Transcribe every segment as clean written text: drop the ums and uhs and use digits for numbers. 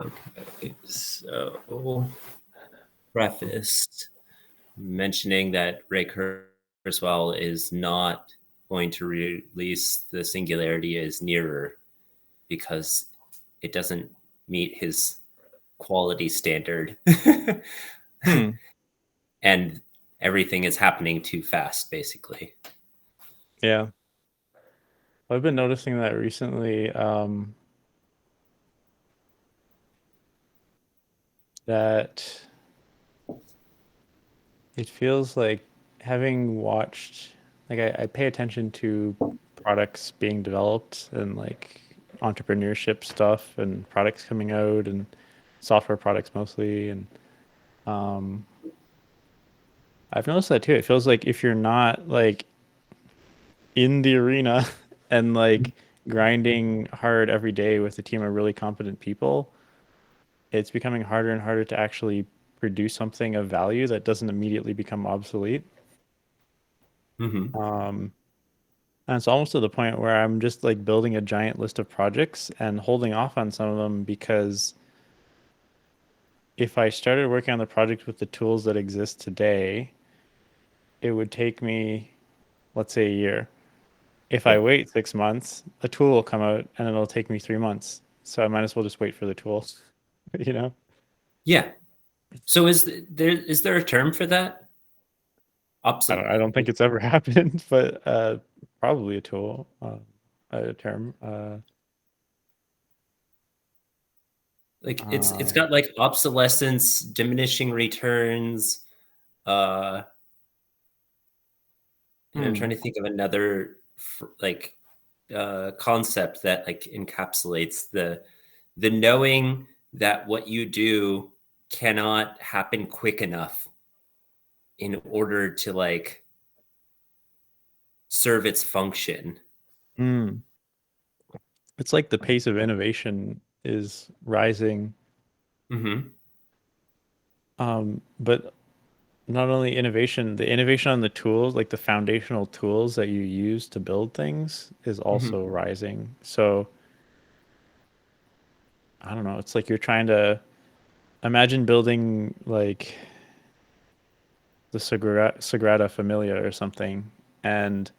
Okay, so prefaced mentioning that Ray Kurzweil is not going to release the Singularity as nearer because it doesn't meet his quality standard. And everything is happening too fast, basically. Yeah. I've been noticing that recently, that it feels like having watched, like I pay attention to products being developed and like entrepreneurship stuff and products coming out and software products mostly. And um, I've noticed that too. It feels like if you're not like in the arena and like grinding hard every day with a team of really competent people, it's becoming harder and harder to actually produce something of value that doesn't immediately become obsolete. Mm-hmm. Um, and it's almost to the point where I'm just like building a giant list of projects and holding off on some of them because if I started working on the project with the tools that exist today, it would take me, let's say, a year. If I Yeah. wait 6 months, a tool will come out and it'll take me 3 months. So I might as well just wait for the tools, you know? Yeah. So is there a term for that? I Obsolete. don't think it's ever happened, but probably a tool, a term. Like it's Um, got like obsolescence, diminishing returns. Uh, and I'm trying hmm. to think of another like concept that like encapsulates the knowing that what you do cannot happen quick enough in order to like serve its function. Hmm. It's like the pace of innovation is rising. Mm-hmm. But not only innovation, the innovation on the tools, like the foundational tools that you use to build things, is also Mm-hmm. rising. So I don't know. It's like you're trying to imagine building like the Sagrada Familia or something, and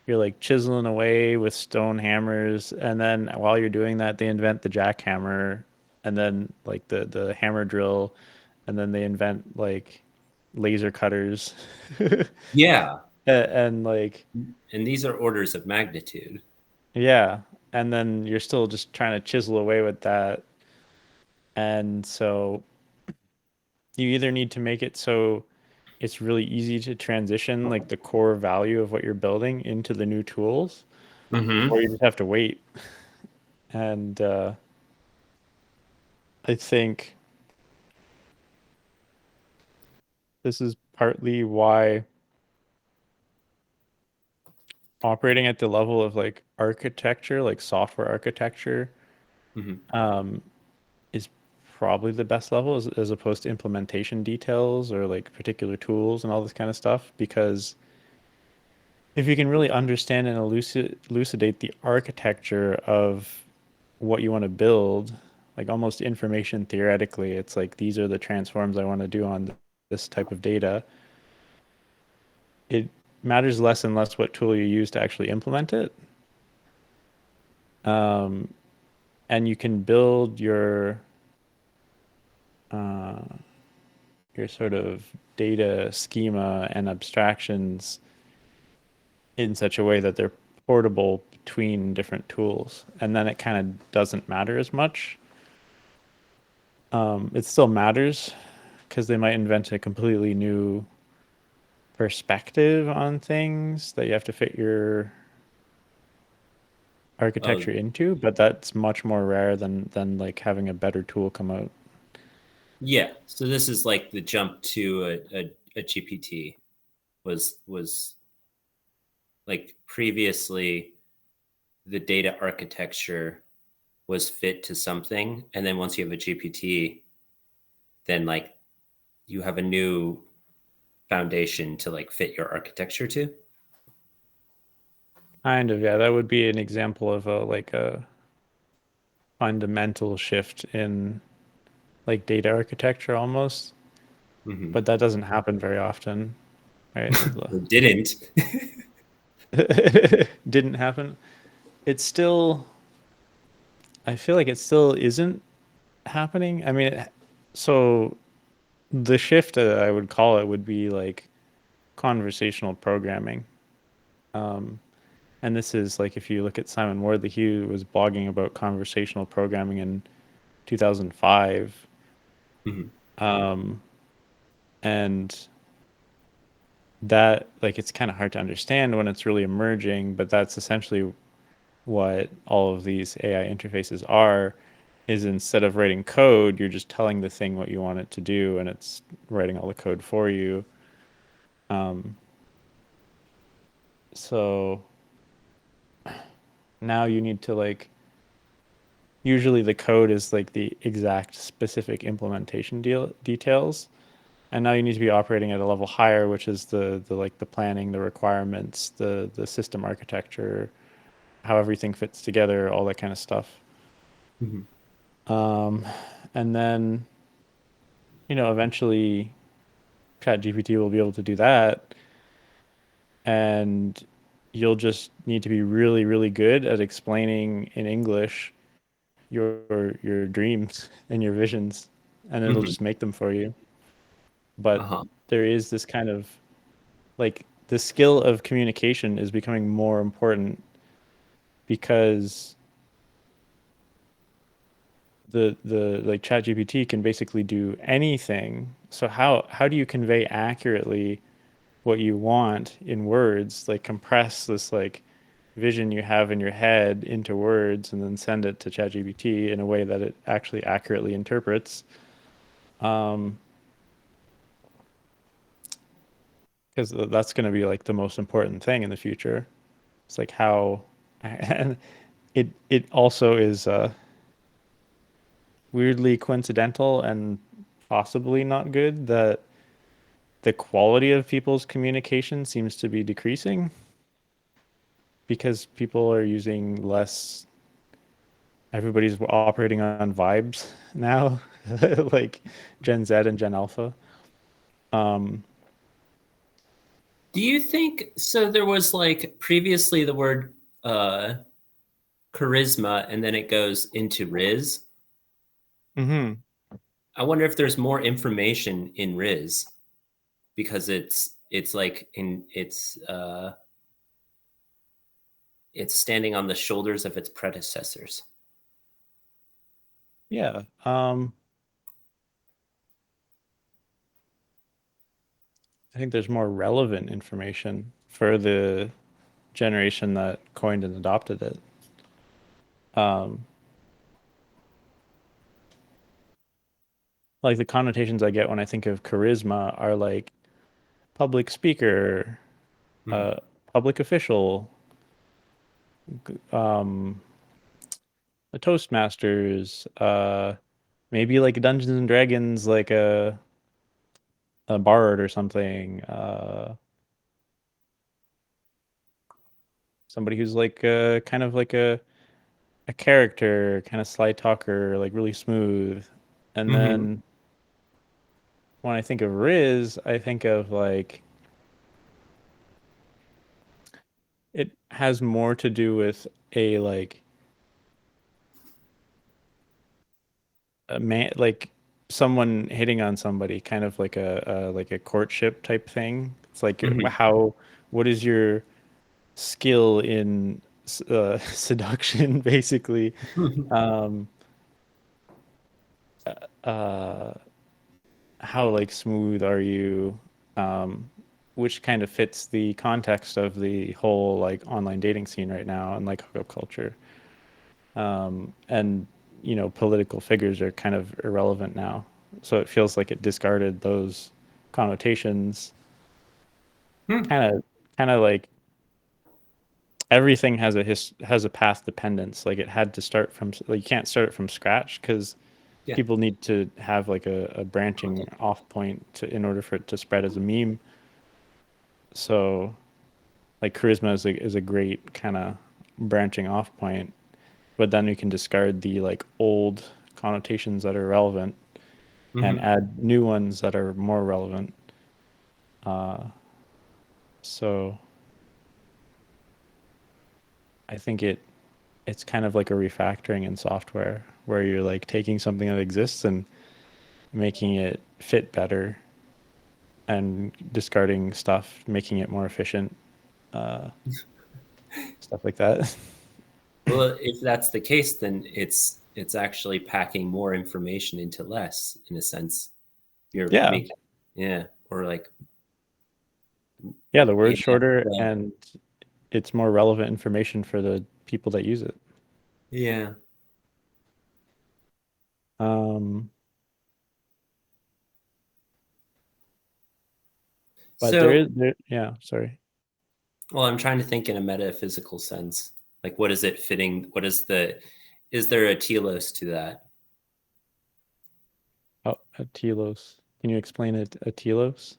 you're like chiseling away with stone hammers, and then while you're doing that, they invent the jackhammer, and then like the hammer drill, and then they invent like laser cutters, Yeah. and like And these are orders of magnitude. yeah, and then you're still just trying to chisel away with that, and so you either need to make it so it's really easy to transition like the core value of what you're building into the new tools, or Mm-hmm. you just have to wait. And I think this is partly why operating at the level of like architecture, like software architecture, Mm-hmm. um, is probably the best level as opposed to implementation details or like particular tools and all this kind of stuff. Because if you can really understand and elucidate the architecture of what you want to build, like almost information theoretically, it's like these are the transforms I want to do on this type of data. It matters less and less what tool you use to actually implement it. Um, and you can build uh, your sort of data schema and abstractions in such a way that they're portable between different tools. And then it kind of doesn't matter as much. It still matters because they might invent a completely new perspective on things that you have to fit your Oh, architecture into, but that's much more rare than like having a better tool come out. yeah. So this is like the jump to a GPT was like previously the data architecture was fit to something, and then once you have a GPT, then like you have a new foundation to like fit your architecture to. Kind of, yeah, that would be an example of a like a fundamental shift in. like data architecture almost, Hmm. but that doesn't happen very often, right? Or didn't. Didn't happen. It's still, I feel like it still isn't happening. I mean, so the shift that I would call it would be like conversational programming. Um, and this is like if you look at Simon Wardley, he was blogging about conversational programming in 2005. Hmm. Um, and that like it's kind of hard to understand when it's really emerging, but that's essentially what all of these AI interfaces are, is instead of writing code, you're just telling the thing what you want it to do and it's writing all the code for you. Um, so now you need to like usually the code is like the exact specific implementation details, and now you need to be operating at a level higher, which is the like the planning, the requirements, the system architecture, how everything fits together, all that kind of stuff. Hmm. Um, and then eventually ChatGPT will be able to do that, and you'll just need to be really, really good at explaining in English your dreams and your visions, and it'll Hmm. just make them for you. But Uh-huh. there is this kind of like the skill of communication is becoming more important because the like ChatGPT can basically do anything. So how do you convey accurately what you want in words, like compress this like vision you have in your head into words and then send it to ChatGPT in a way that it actually accurately interprets. Um, because that's going to be like the most important thing in the future. It's like how, and it also is weirdly coincidental and possibly not good that the quality of people's communication seems to be decreasing because people are using less. Everybody's operating on vibes now, like Gen Z and Gen Alpha. Um, Do you think so? There was like previously the word uh, charisma, and then it goes into Riz. mhm. I wonder if there's more information in Riz because it's like in it's standing on the shoulders of its predecessors. Yeah. I think there's more relevant information for the generation that coined and adopted it. Um, like the connotations I get when I think of charisma are like public speaker, Hmm. uh, public official, um, a Toastmasters, maybe like Dungeons and Dragons, like a bard or something, somebody who's like kind of like a character, kind of sly talker, like really smooth. And Hmm. then when I think of Riz, I think of like it has more to do with a like a man, like someone hitting on somebody, kind of like a courtship type thing. It's like Hmm. what is your skill in seduction, basically. Um, uh, how like smooth are you? Um, which kind of fits the context of the whole like online dating scene right now and like hookup culture. And political figures are kind of irrelevant now. So it feels like it discarded those connotations. Kind of, kind of like everything has a path dependence. Like it had to start from like you can't start it from scratch because Yeah. people need to have like a branching Content. off point in order for it to spread as a meme. So like charisma is a great kind of branching off point, but then you can discard the like old connotations that are relevant. and Hmm. add new ones that are more relevant. Uh, so I think it's kind of like a refactoring in software where you're like taking something that exists and making it fit better and discarding stuff, making it more efficient, uh, stuff like that. Well, if that's the case, then it's actually packing more information into less, in a sense. You're Yeah. making, yeah, or like, Yeah, the word's yeah, shorter well, and it's more relevant information for the people that use it. yeah. Um, but So, yeah, sorry. well, I'm trying to think in a metaphysical sense. Like, what is it fitting? What is is there a telos to that? Oh, a telos. Can you explain a telos?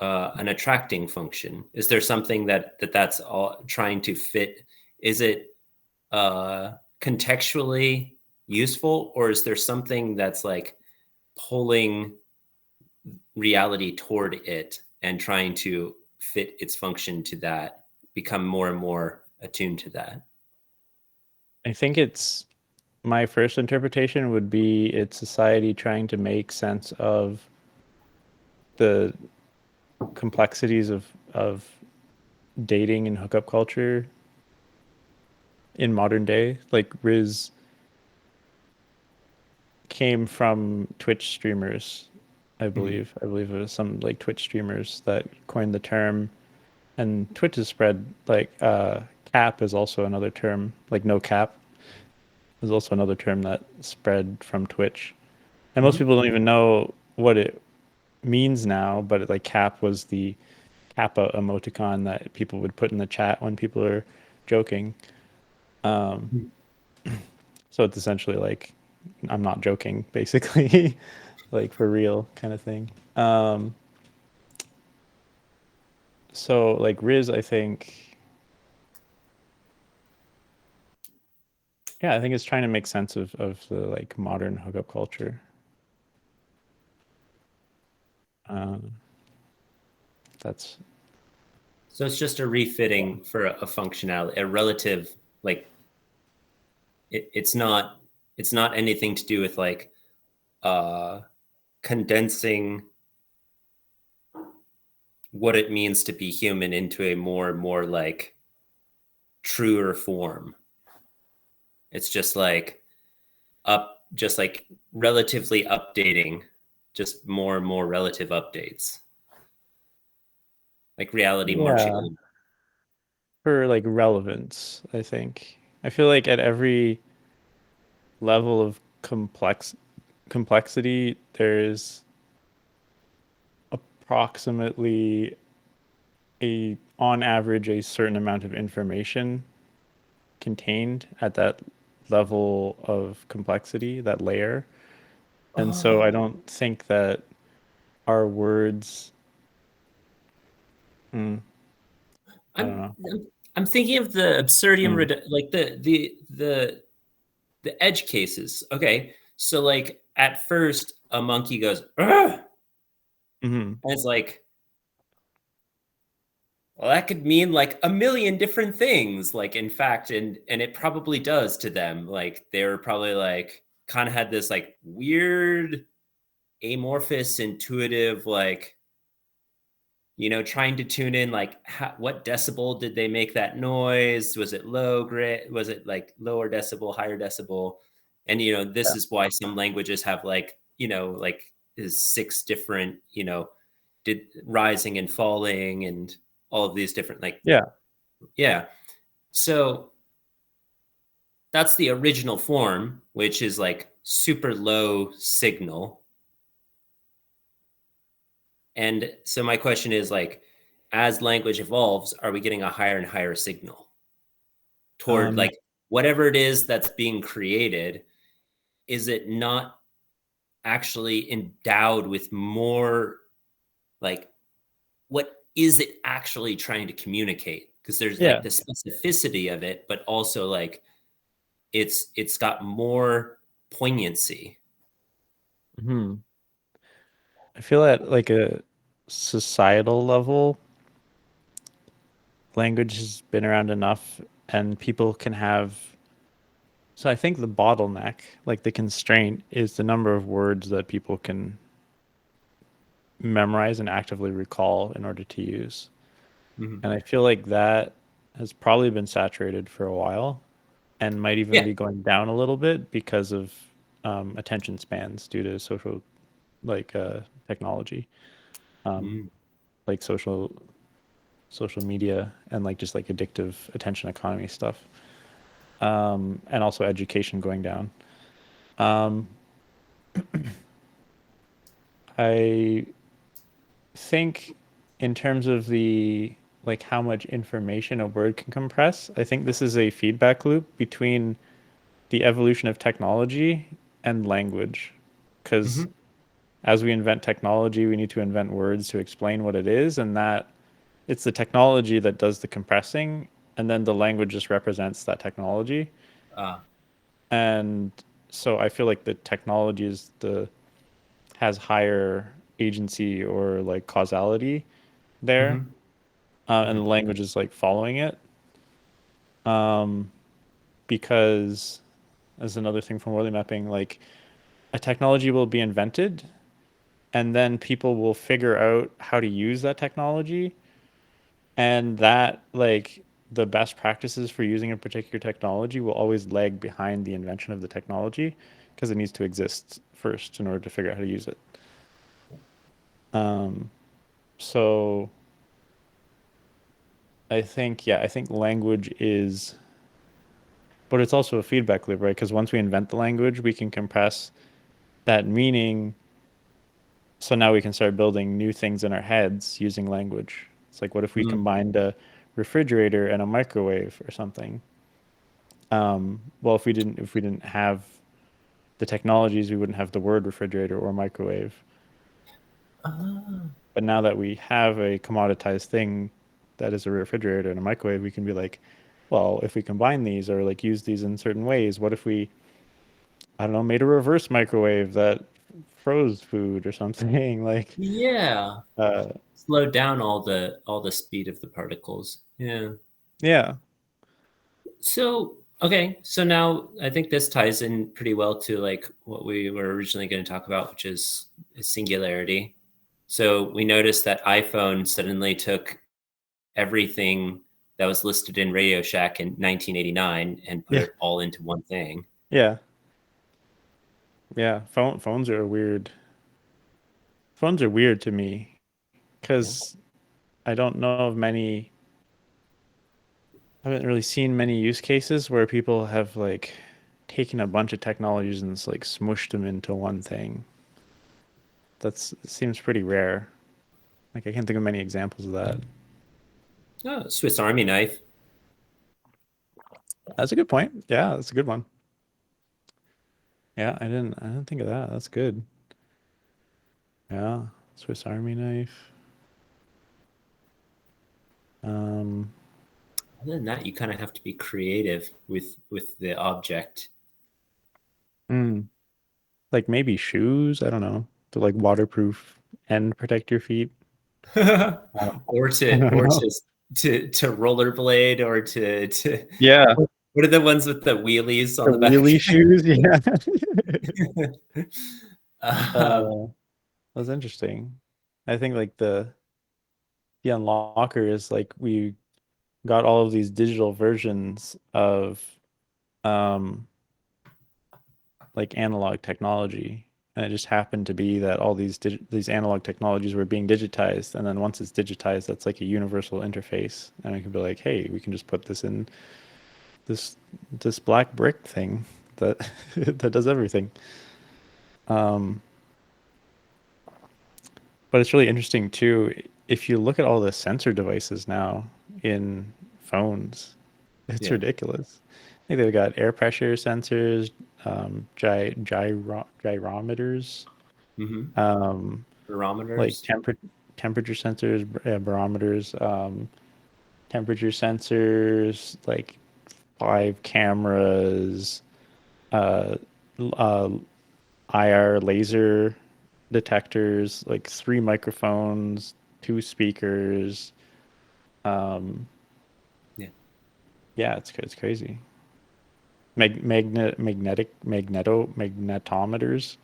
An attracting function? Is there something that's all trying to fit? Is it contextually useful, or is there something that's like pulling reality toward it and trying to fit its function to that, become more and more attuned to that? I think it's my first interpretation would be it's society trying to make sense of the complexities of dating and hookup culture in modern day. Like Riz came from Twitch streamers, I Mhm. believe. I believe it was some like Twitch streamers that coined the term, and Twitch has spread like cap is also another term, like no cap is also another term that spread from Twitch. And most Mhm. people don't even know what it means now, but like cap was the kappa emoticon that people would put in the chat when people are joking. Um, so it's essentially like I'm not joking, basically, like for real kind of thing. So like Riz, I think, yeah, I think it's trying to make sense of the like modern hookup culture. Um, that's So it's just a yeah, refitting for a functionality, a relative, like it's not anything to do with like uh condensing what it means to be human into a more and more like truer form. It's just like relatively updating, just more and more relative updates, like reality marching yeah, on. for like relevance, I think. I feel like at every level of complexity, there's approximately a on average a certain amount of information contained at that level of complexity, that layer. And so I Oh, don't think that our words, mm, I don't I'm know. I'm thinking of the absurdium, Mm, like the edge cases. Okay, so like at first a monkey goes, "Ugh!" hmm. And it's like, well, that could mean like a million different things. Like in fact, and it probably does to them. Like they were probably like kind of had this like weird, amorphous, intuitive, like trying to tune in like what decibel did they make that noise? Was it low grit? Was it like lower decibel, higher decibel? And this Yeah. is why some languages have like like is six different did rising and falling and all of these different like Yeah. yeah. So that's the original form, which is like super low signal. And so my question is like, as language evolves, are we getting a higher and higher signal toward Um, like whatever it is that's being created? Is it not actually endowed with more like what is it actually trying to communicate? Because there's like yeah. the specificity of it, but also like it's got more poignancy. Hmm. I feel at like a societal level, language has been around enough and people can have. So I think the bottleneck, like the constraint, is the number of words that people can memorize and actively recall in order to use. Hmm. And I feel like that has probably been saturated for a while and might even Yeah. be going down a little bit because of attention spans due to social, like technology, um, Mm. like social media and like just like addictive attention economy stuff, and also education going down. Um, I think in terms of the like how much information a word can compress, I think this is a feedback loop between the evolution of technology and language. Because Hmm. as we invent technology, we need to invent words to explain what it is, and that it's the technology that does the compressing, and then the language just represents that technology. Uh, And so I feel like the technology is the has higher agency or like causality there, hmm. and the Hmm. language is like following it. Um, because as another thing from Worley mapping, like a technology will be invented, and then people will figure out how to use that technology, and that like the best practices for using a particular technology will always lag behind the invention of the technology because it needs to exist first in order to figure out how to use it. Um, so I think, yeah, I think language is, but it's also a feedback loop, right? Because once we invent the language, we can compress that meaning. So now we can start building new things in our heads using language. It's like, what if we Mm. combined a refrigerator and a microwave or something? Well, if we didn't have the technologies, we wouldn't have the word refrigerator or microwave. Ah, But now that we have a commoditized thing that is a refrigerator and a microwave, we can be like, well, if we combine these or like use these in certain ways, what if we, I don't know, made a reverse microwave that froze food or something? Like, yeah. uh, Slow down all the speed of the particles. Yeah. yeah. So okay, so now I think this ties in pretty well to like what we were originally going to talk about, which is singularity. So we noticed that iPhone suddenly took everything that was listed in Radio Shack in 1989 and put Yeah. it all into one thing. Yeah. Yeah. Phones are weird. Phones are weird to me Yeah. because I don't know of many, I haven't really seen many use cases where people have like taken a bunch of technologies and just like smushed them into one thing. That's seems pretty rare. Like I can't think of many examples of that. Oh, Swiss Army knife. That's a good point. Yeah, that's a good one. Yeah, I didn't think of that. That's good. Yeah, Swiss Army knife. Um, Other than that, you kind of have to be creative with the object. mm, like maybe shoes. I don't know. To like waterproof and protect your feet. I don't, or I to don't know. to rollerblade or to Yeah, what are the ones with the wheelies the on the back? wheelie shoes. Yeah. um, uh, that's interesting. I think like the unlocker is like we got all of these digital versions of um like analog technology. And it just happened to be that all these analog technologies were being digitized, and then once it's digitized, that's like a universal interface, and we can be like, hey, we can just put this in this this black brick thing that that does everything. Um, but it's really interesting too. If you look at all the sensor devices now in phones, it's yeah. ridiculous. I think they've got air pressure sensors, gyrometers, Hmm. um, like Barometers. temperature sensors, barometers, temperature sensors, like 5 cameras, uh, uh, IR laser detectors, like three microphones, two speakers. Um, Yeah. yeah, it's crazy. Magnetometers.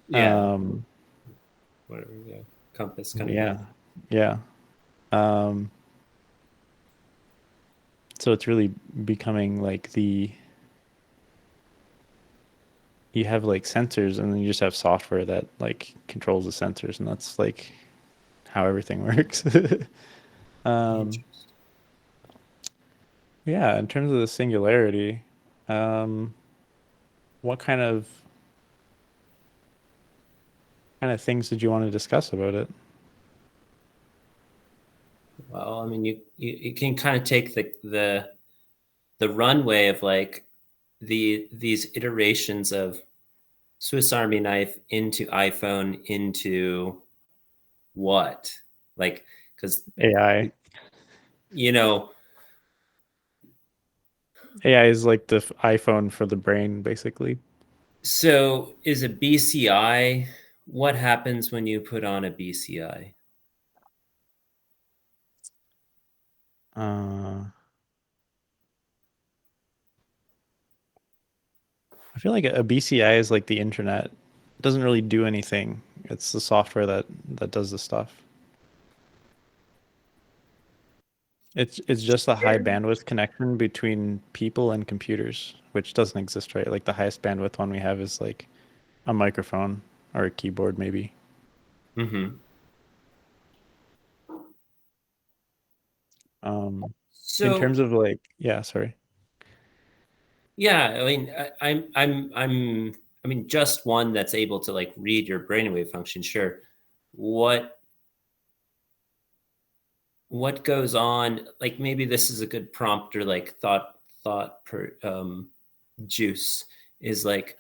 Yeah. Um, Whatever. Yeah. Compass kind of yeah, thing. yeah. Um, so it's really becoming like you have like sensors and then you just have software that like controls the sensors, and that's like how everything works. um, Interesting. yeah, in terms of the singularity, um, what kind of things did you want to discuss about it? Well, I mean, you can kind of take the runway of like these iterations of Swiss Army knife into iPhone into what? Like, because AI. you know, AI is like the iPhone for the brain, basically. so is a BCI? What happens when you put on a BCI? Uh, I feel like a BCI is like the internet. It doesn't really do anything. It's the software that does the stuff. It's just a high bandwidth connection between people and computers, which doesn't exist, right? Like the highest bandwidth one we have is like a microphone or a keyboard, maybe. Mm-hmm. In terms So of like, yeah, sorry. yeah, I mean, I mean, just one that's able to like read your brainwave function. Sure. What what goes on? Like maybe this is a good prompt or like thought per juice is like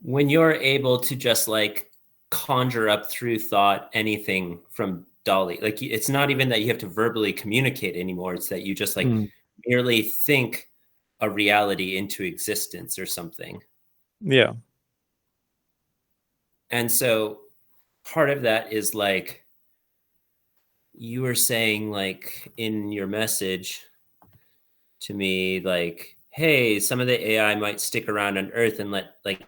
when you're able to just like conjure up through thought anything from Dolly. Like it's not even that you have to verbally communicate anymore. It's that you just like Mm, merely think a reality into existence or something. yeah. And so part of that is like you were saying like in your message to me like hey some of the AI might stick around on earth and let like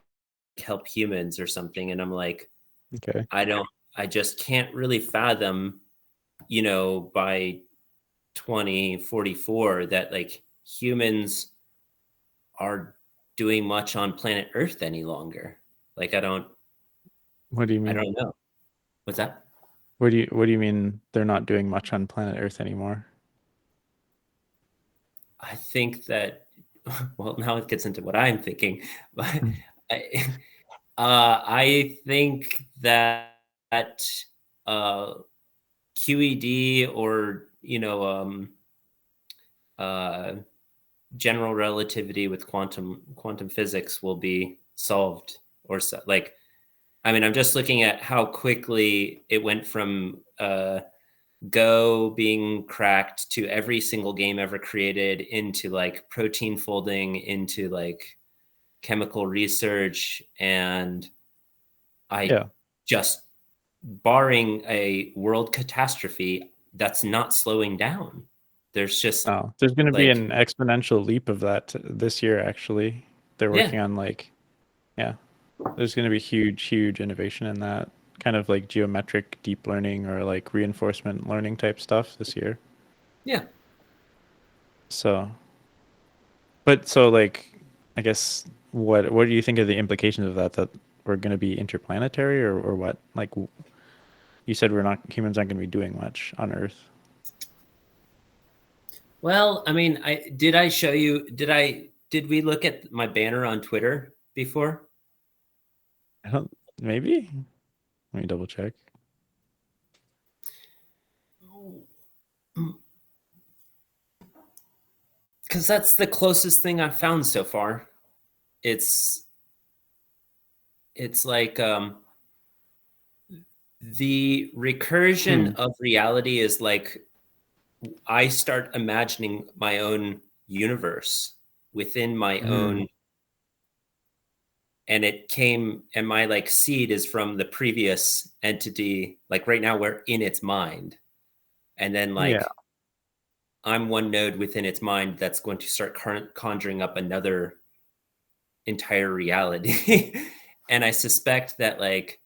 help humans or something and I'm like Okay. I don't I just can't really fathom by 2044 that like humans are doing much on planet earth any longer like What do you I mean? don't know what's that. What do you mean they're not doing much on planet Earth anymore? I think that, well, now it gets into what I'm thinking, but Mm. I, I think that uh, QED or uh, general relativity with quantum physics will be solved, or so. Like, I mean, I'm just looking at how quickly it went from Go being cracked to every single game ever created into like protein folding into like chemical research and I Yeah. just barring a world catastrophe that's not slowing down. There's just Oh, there's going to be like an exponential leap of that this year, actually. They're yeah, working on like, yeah, there's going to be huge innovation in that kind of like geometric deep learning or like reinforcement learning type stuff this year. yeah. So, but so like, I guess what do you think of the implications of that? That we're going to be interplanetary or what? Like you said, we're not humans aren't going to be doing much on Earth. Well, I mean, I show you did we look at my banner on Twitter before? I don't. Maybe. Let me double check. Because that's the closest thing I've found so far. It's it's like the recursion Hmm. of reality is like I start imagining my own universe within my Hmm. own and it came, and my like seed is from the previous entity. Like right now we're in its mind, and then Yeah. like I'm one node within its mind that's going to start conjuring up another entire reality. And I suspect that like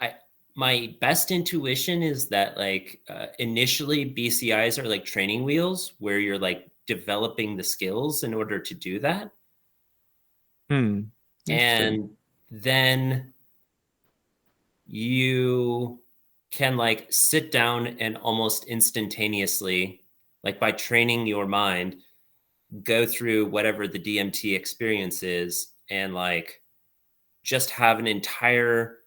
I my best intuition is that like initially BCIs are like training wheels where you're like developing the skills in order to do that. Hmm. Interesting. And then you can like sit down and almost instantaneously, like by training your mind, go through whatever the DMT experience is and like just have an entire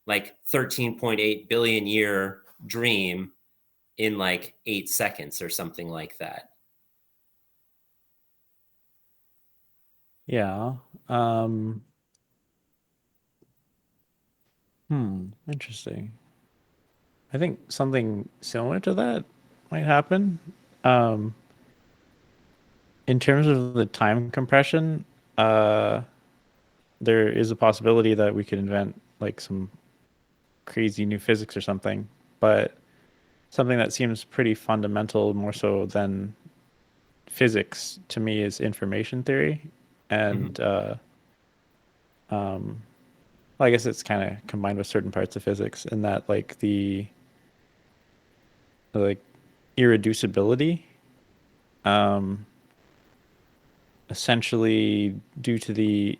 like 13.8 billion year dream in like 8 seconds or something like that. Yeah. Interesting. I think something similar to that might happen. Um, in terms of the time compression, uh, there is a possibility that we could invent like some crazy new physics or something, but something that seems pretty fundamental more so than physics to me is information theory. Mm-hmm. And um, well, I guess it's kind of combined with certain parts of physics in that like the like irreducibility, um, essentially due to the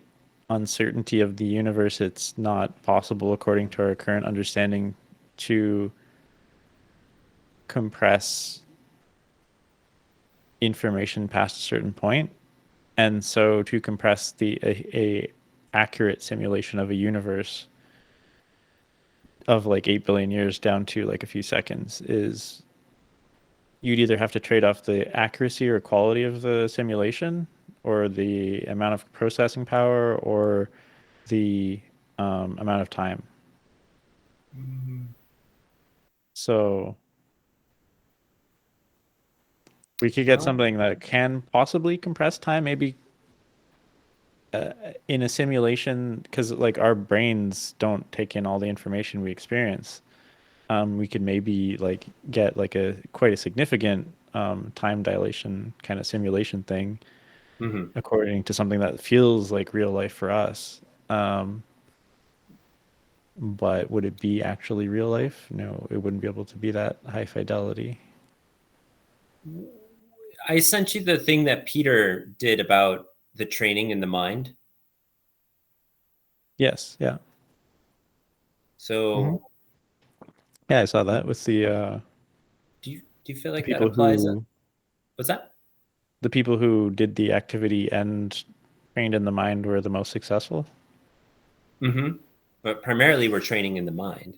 uncertainty of the universe, it's not possible according to our current understanding to compress information past a certain point. And so to compress a accurate simulation of a universe of like 8 billion years down to like a few seconds is you'd either have to trade off the accuracy or quality of the simulation or the amount of processing power or the amount of time. So we could get Well, something that can possibly compress time, maybe in a simulation, because like our brains don't take in all the information we experience. We could maybe like get like a quite a significant time dilation kind of simulation thing mm-hmm. according to something that feels like real life for us. Um, but would it be actually real life? No, it wouldn't be able to be that high fidelity. I sent you the thing that Peter did about the training in the mind. Yes, yeah. Hmm. So Yeah, I saw that with do you feel the like that people applies? who What's that? the people who did the activity and trained in the mind were the most successful. Mm-hmm. But primarily, we're training in the mind.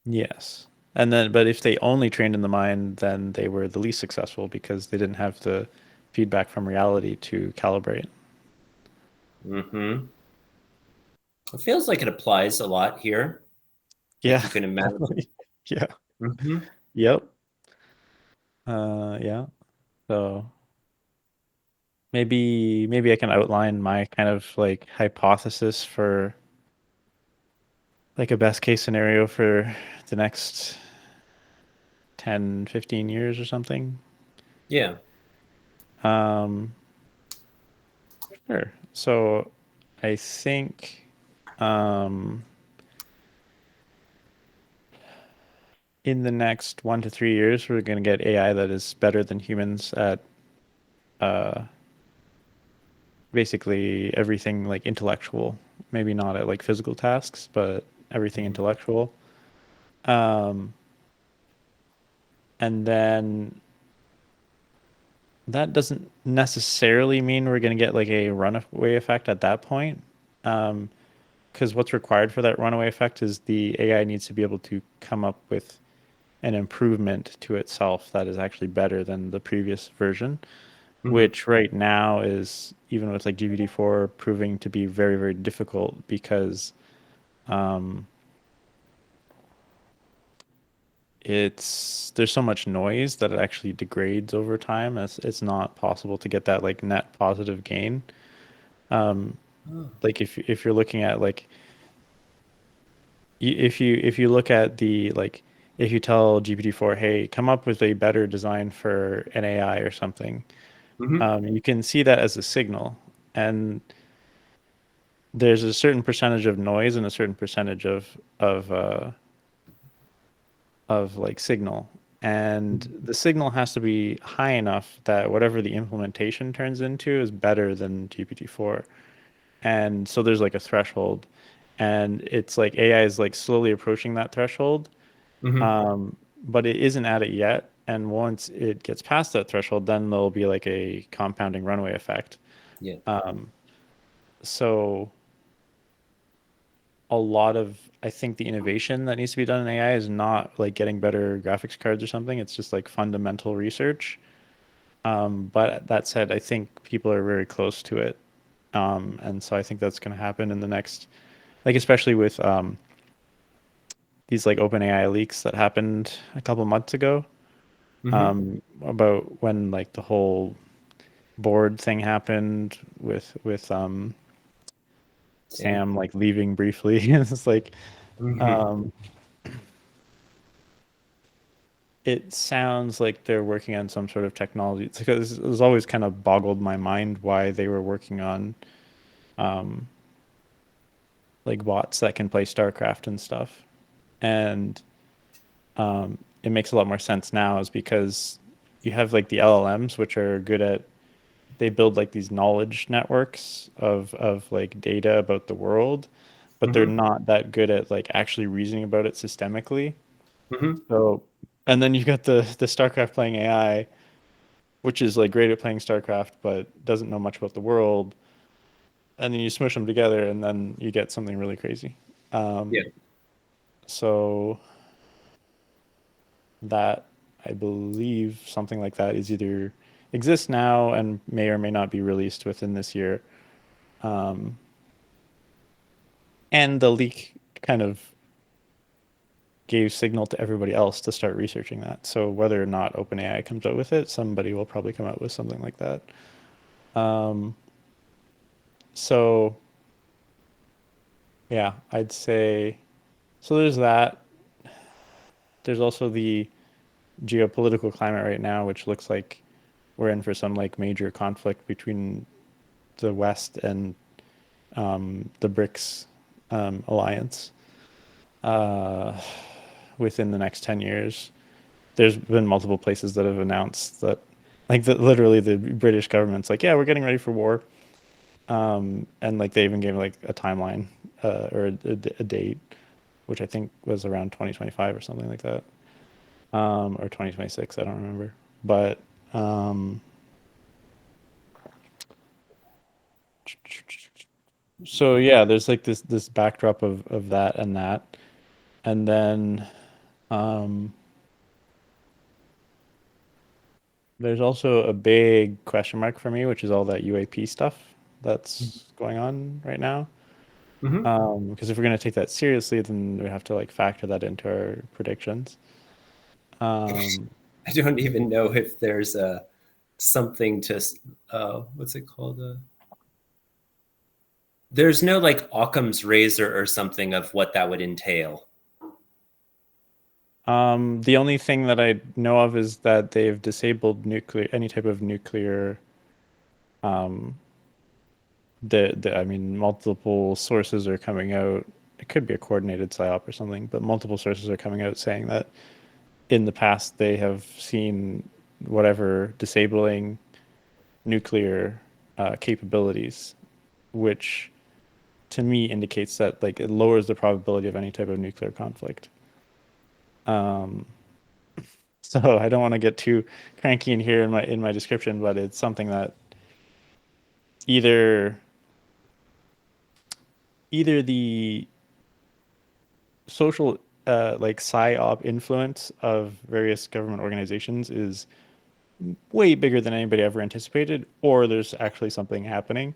Yes. And then, but if they only trained in the mind, then they were the least successful because they didn't have the feedback from reality to calibrate. Mm-hmm. It feels like it applies a lot here, if Yeah, you can imagine. definitely. Yeah. Mm-hmm. Yep. Yeah. So maybe I can outline my kind of like hypothesis for like a best case scenario for the next 10, 15 years or something. Yeah. Um, sure. So I think um in the next 1 to 3 years, we're going to get AI that is better than humans at uh, basically everything like intellectual. Maybe not at like physical tasks, but everything Mm-hmm. intellectual. Um, and then that doesn't necessarily mean we're going to get like a runaway effect at that point. Because what's required for that runaway effect is the AI needs to be able to come up with an improvement to itself that is actually better than the previous version, Mm-hmm. which right now is even with like GPT-4 proving to be very, very difficult because um, there's so much noise that it actually degrades over time. It's not possible to get that like net positive gain. Um, Oh. like if you're looking at like if you look at the like if you tell GPT-4, hey, come up with a better design for an AI or something, Hmm. you can see that as a signal, and there's a certain percentage of noise and a certain percentage of like signal. And the signal has to be high enough that whatever the implementation turns into is better than GPT-4. And so there's like a threshold. And it's like AI is like slowly approaching that threshold, Hmm. but it isn't at it yet. And once it gets past that threshold, then there'll be like a compounding runaway effect. Yeah. Um, so a lot of I think the innovation that needs to be done in AI is not like getting better graphics cards or something. It's just like fundamental research. But that said, I think people are very close to it. And so I think that's going to happen in the next, like especially with these like OpenAI leaks that happened a couple months ago, Hmm. about when like the whole board thing happened with Sam. Sam like leaving briefly. It's like Hmm. um, it sounds like they're working on some sort of technology. It's because it was always kind of boggled my mind why they were working on um, like bots that can play StarCraft and stuff. And it makes a lot more sense now is because you have like the LLMs, which are good at they build like these knowledge networks of like data about the world, but they're Hmm. not that good at like actually reasoning about it systemically. Hmm. So, and then you've got the StarCraft playing AI, which is like great at playing StarCraft, but doesn't know much about the world. And then you smush them together, and then you get something really crazy. Yeah. Um, so that I believe something like that is either exists now and may or may not be released within this year. Um, and the leak kind of gave signal to everybody else to start researching that. So whether or not OpenAI comes out with it, somebody will probably come out with something like that. Um, so yeah, I'd say so. There's that. There's also the geopolitical climate right now, which looks like we're in for some like major conflict between the West and the BRICS alliance uh, within the next 10 years. There's been multiple places that have announced that, like, literally the British government's like, yeah, we're getting ready for war. And like they even gave like a timeline or a date, which I think was around 2025 or something like that, or 2026. I don't remember. But um, so yeah, there's like this backdrop of that and that, and then um, there's also a big question mark for me, which is all that UAP stuff that's going on right now. Hmm. Because if we're going to take that seriously, then we have to like factor that into our predictions. Um, I don't even know if there's a something to what's it called? There's no like Occam's razor or something of what that would entail. the only thing that I know of is that they've disabled nuclear, any type of nuclear. Um, I mean, multiple sources are coming out. It could be a coordinated psyop or something, but multiple sources are coming out saying that in the past they have seen whatever disabling nuclear capabilities, which to me indicates that like it lowers the probability of any type of nuclear conflict. Um, so I don't want to get too cranky in here in my description, but it's something that either either the social like psyop influence of various government organizations is way bigger than anybody ever anticipated, or there's actually something happening.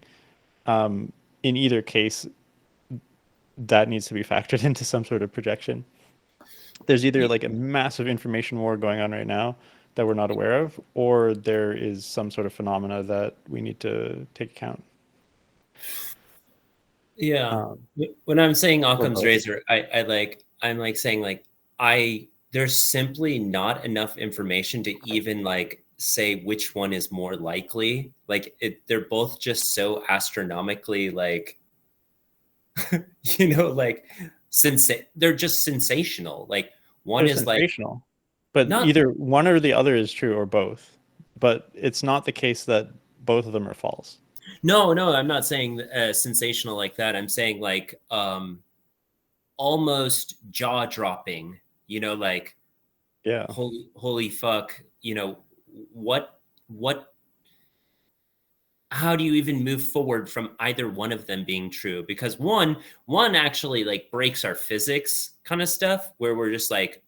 Um, in either case, that needs to be factored into some sort of projection. there's either Y- like a massive information war going on right now that we're not aware of, or there is some sort of phenomena that we need to take account. Yeah. Um, When I'm saying or Occam's both. razor, I'm like saying like I there's simply not enough information to even like say which one is more likely. Like they're both just so astronomically like like they're just sensational. Like one They're is like sensational, but not either one or the other is true or both. But it's not the case that both of them are false. no, I'm not saying sensational like that. I'm saying like almost jaw dropping, like Yeah. holy fuck, what how do you even move forward from either one of them being true? Because one actually like breaks our physics kind of stuff where we're just like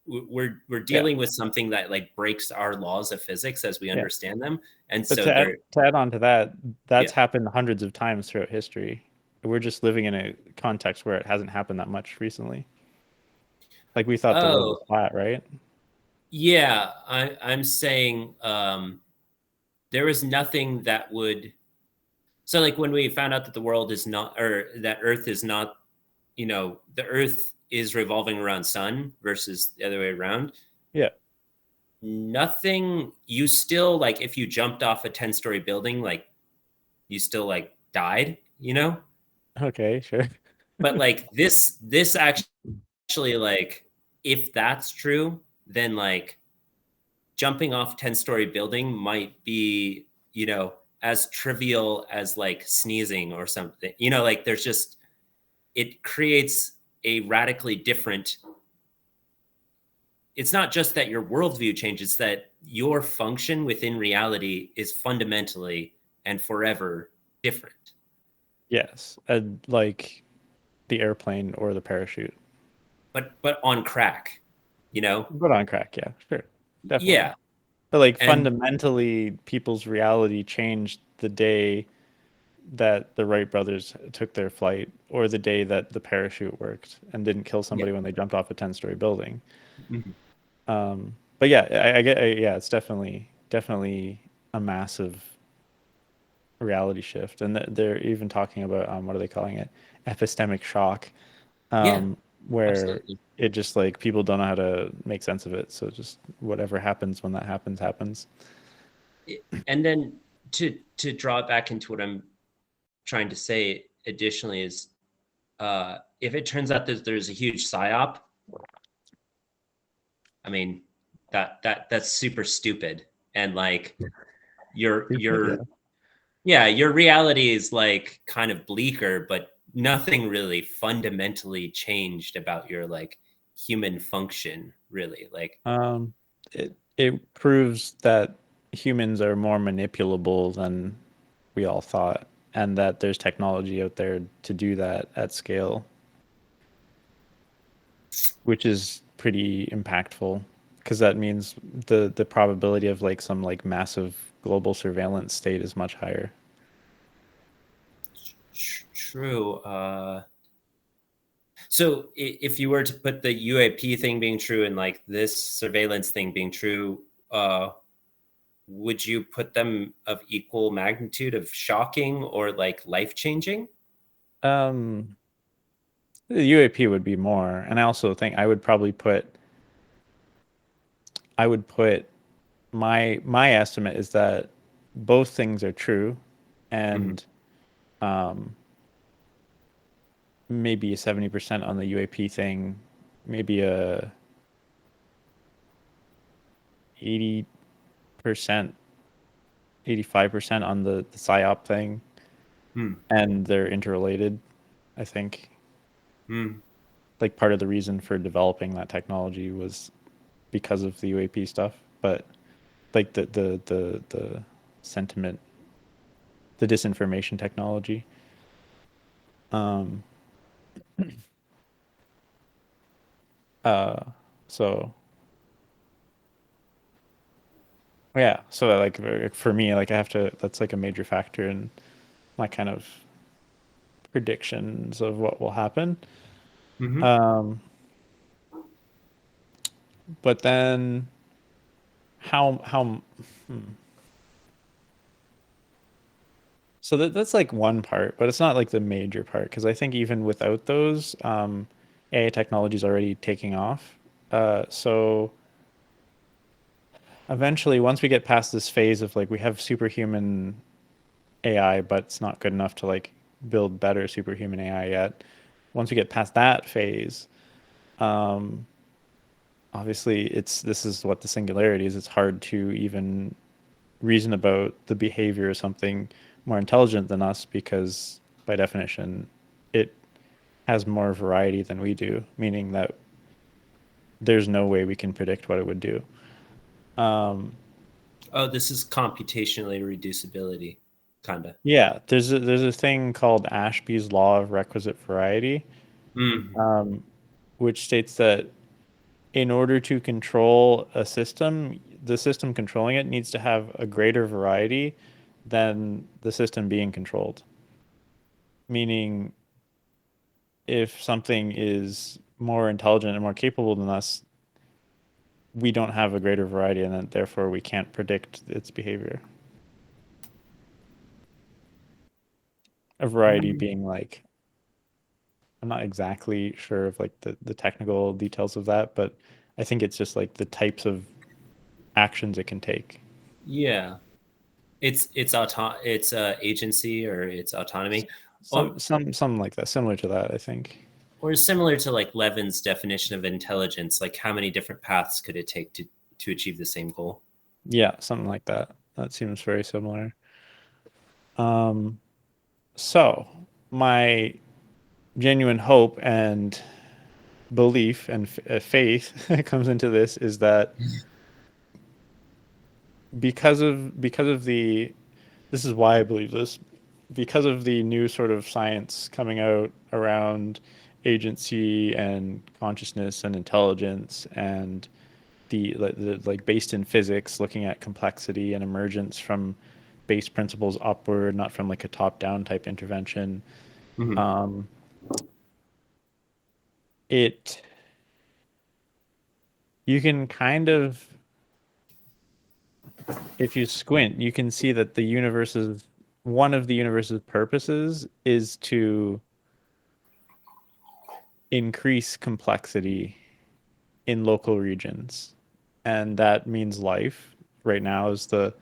we're Yeah. dealing with something that like breaks our laws of physics as we Yeah. understand them. And But so they're to add on to that, that's yeah. happened hundreds of times throughout history. We're just living in a context where it hasn't happened that much recently. Like we thought the world was Oh, flat, right? yeah, I'm saying there was nothing that would so like when we found out that the world is not or that earth is not, the earth is revolving around sun versus the other way around. Yeah. Nothing, you still like if you jumped off a 10-story building, like you still like died, Okay, sure. but like this actually like if that's true, then like jumping off 10-story building might be, as trivial as like sneezing or something, like there's just it creates a radically different, it's not just that your worldview changes, that your function within reality is fundamentally and forever different, Yes. And like the airplane or the parachute. but on crack, you know? But on crack, yeah, sure. Definitely. Yeah. But like And fundamentally, people's reality changed the day that the Wright brothers took their flight or the day that the parachute worked and didn't kill yeah. somebody when they jumped off a 10-story building. Mhm. But yeah, I get, yeah, it's definitely a massive reality shift. And they're even talking about, what are they calling it? Epistemic shock, Yeah, where absolutely. it just like people don't know how to make sense of it. So just whatever happens when that happens, happens. And then to draw it back into what I'm trying to say additionally is if it turns out that there's a huge psyop, I mean that's super stupid. And like your Yeah. yeah, your reality is like kind of bleaker, but nothing really fundamentally changed about your like human function, really. Like, Um, it proves that humans are more manipulable than we all thought, and that there's technology out there to do that at scale, which is pretty impactful because that means the probability of like some like massive global surveillance state is much higher. true. So if you were to put the UAP thing being true and like this surveillance thing being true, would you put them of equal magnitude of shocking or like life changing? Um, the UAP would be more, and I also think I would put my estimate is that both things are true, Mm-hmm. and um, maybe 70% on the UAP thing, maybe a 80%, 85% on the PSYOP thing, and they're interrelated, I think. Mm-hmm. Like part of the reason for developing that technology was because of the UAP stuff, but like the sentiment, the disinformation technology. Um, uh, so yeah, so like for me, like I have to, that's like a major factor in my kind of predictions of what will happen. Mm-hmm. Um, But then how so that's like one part, but it's not like the major part because I think even without those, AI technology is already taking off. So eventually, once we get past this phase of like we have superhuman AI, but it's not good enough to like build better superhuman AI yet. Once we get past that phase, um, obviously it's this is what the singularity is. It's hard to even reason about the behavior of something more intelligent than us because by definition it has more variety than we do, meaning that there's no way we can predict what it would do. Um, Oh, this is computationally reducibility, kinda. yeah, there's a thing called Ashby's law of requisite variety, Mm. um, which states that in order to control a system, the system controlling it needs to have a greater variety than the system being controlled. Meaning, if something is more intelligent and more capable than us, we don't have a greater variety, and then therefore we can't predict its behavior. A variety Mm. being like, I'm not exactly sure of like the technical details of that, but I think it's just like the types of actions it can take. Yeah. It's agency or its autonomy, or Some like that, similar to that, I think. similar to like Levin's definition of intelligence, like how many different paths could it take to achieve the same goal? Yeah, something like that. That seems very similar. Um, so my genuine hope and belief and faith comes into this is that because of the this is why I believe this, because of the new sort of science coming out around agency and consciousness and intelligence and the like based in physics, looking at complexity and emergence from base principles upward, not from like a top-down type intervention. Mm-hmm. Um, it you can kind of, if you squint, you can see that the universe's one of the universe's purposes is to increase complexity in local regions. And that means life right now is the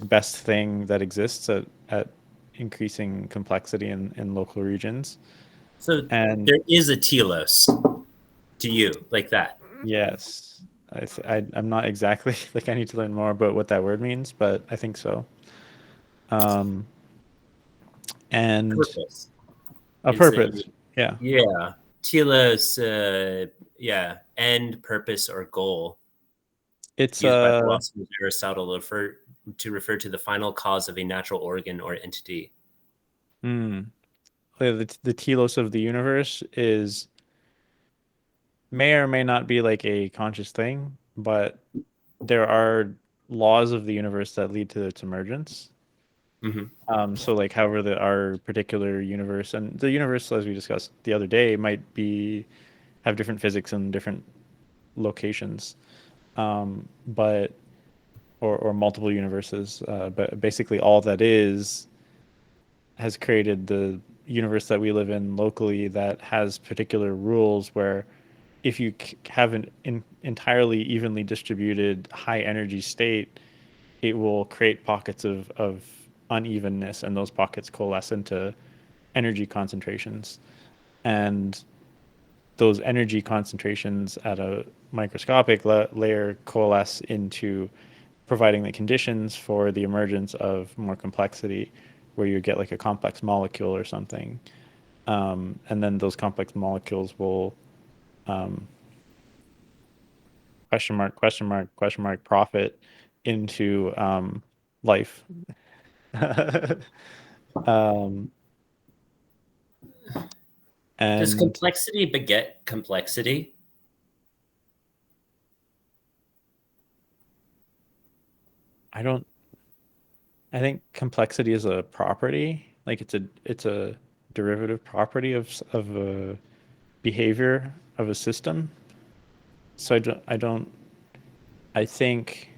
best thing that exists at increasing complexity in local regions. So And there is a telos to you like that. yes, I'm not exactly like I need to learn more about what that word means, but I think so. Um, and Purpose a is that you, purpose. Yeah. yeah, telos, yeah, end, purpose, or goal, It's used by philosophers Aristotle to refer to the final cause of a natural organ or entity. mm, the telos of the universe is may or may not be like a conscious thing, but there are laws of the universe that lead to its emergence. Mm-hmm. So like however our particular universe and the universe as we discussed the other day might be have different physics in different locations. But or multiple universes. But basically all that is has created the universe that we live in locally that has particular rules where if you have an entirely evenly distributed high energy state, it will create pockets of unevenness, and those pockets coalesce into energy concentrations. And those energy concentrations at a microscopic layer coalesce into providing the conditions for the emergence of more complexity, where you get like a complex molecule or something. And then those complex molecules will um, question mark profit into life. um, Does and complexity beget complexity? I don't. I think complexity is a property, like it's a derivative property of a behavior of a system. So I think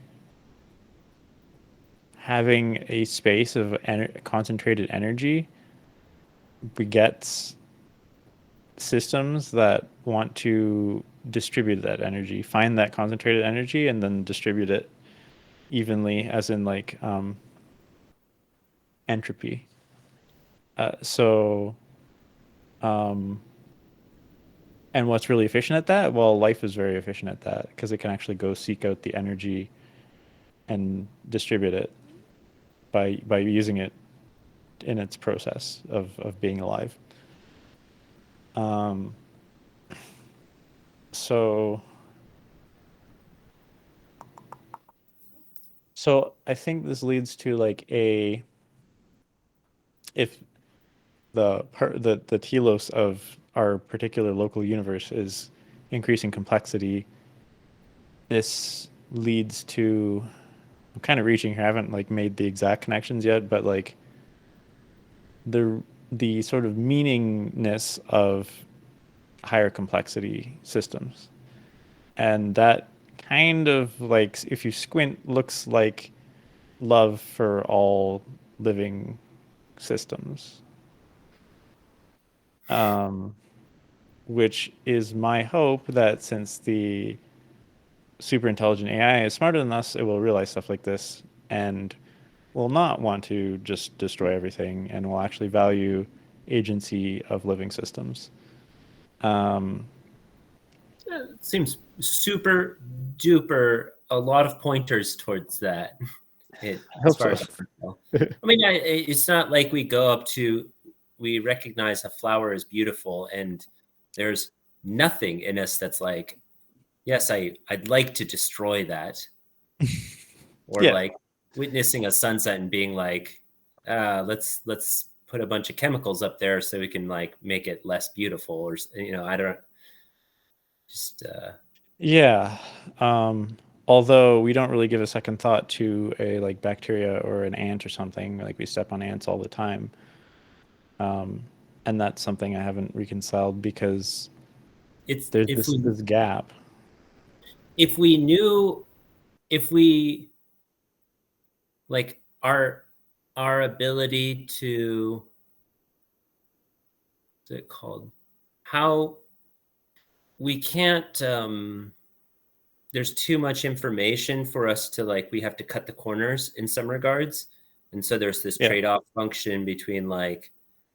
having a space of concentrated energy begets systems that want to distribute that energy, find that concentrated energy, and then distribute it evenly, as in like entropy. So, um, and what's really efficient at that? Well, life is very efficient at that because it can actually go seek out the energy and distribute it by using it in its process of being alive. Um, so so I think this leads to like a if the telos of our particular local universe is increasing complexity, this leads to I'm kind of reaching here. I haven't like made the exact connections yet, but like the the sort of meaningness of higher complexity systems. And that kind of like if you squint looks like love for all living systems. Um, which is my hope that since the super intelligent AI is smarter than us, it will realize stuff like this and will not want to just destroy everything and will actually value agency of living systems. Um, It seems super duper a lot of pointers towards that. I As hope far so. as I can tell. I mean, it's not like we go up to, we recognize a flower is beautiful, and there's nothing in us that's like, yes, I'd like to destroy that, or Yeah. like witnessing a sunset and being like, let's put a bunch of chemicals up there so we can like make it less beautiful, or I don't just Yeah. Um, Although we don't really give a second thought to a like bacteria or an ant or something, like we step on ants all the time. Um, and that's something I haven't reconciled because it's there's this gap. if we knew if we like our ability to, what's it called, how we can't there's too much information for us to like, we have to cut the corners in some regards, and so there's this Yeah. trade-off function between like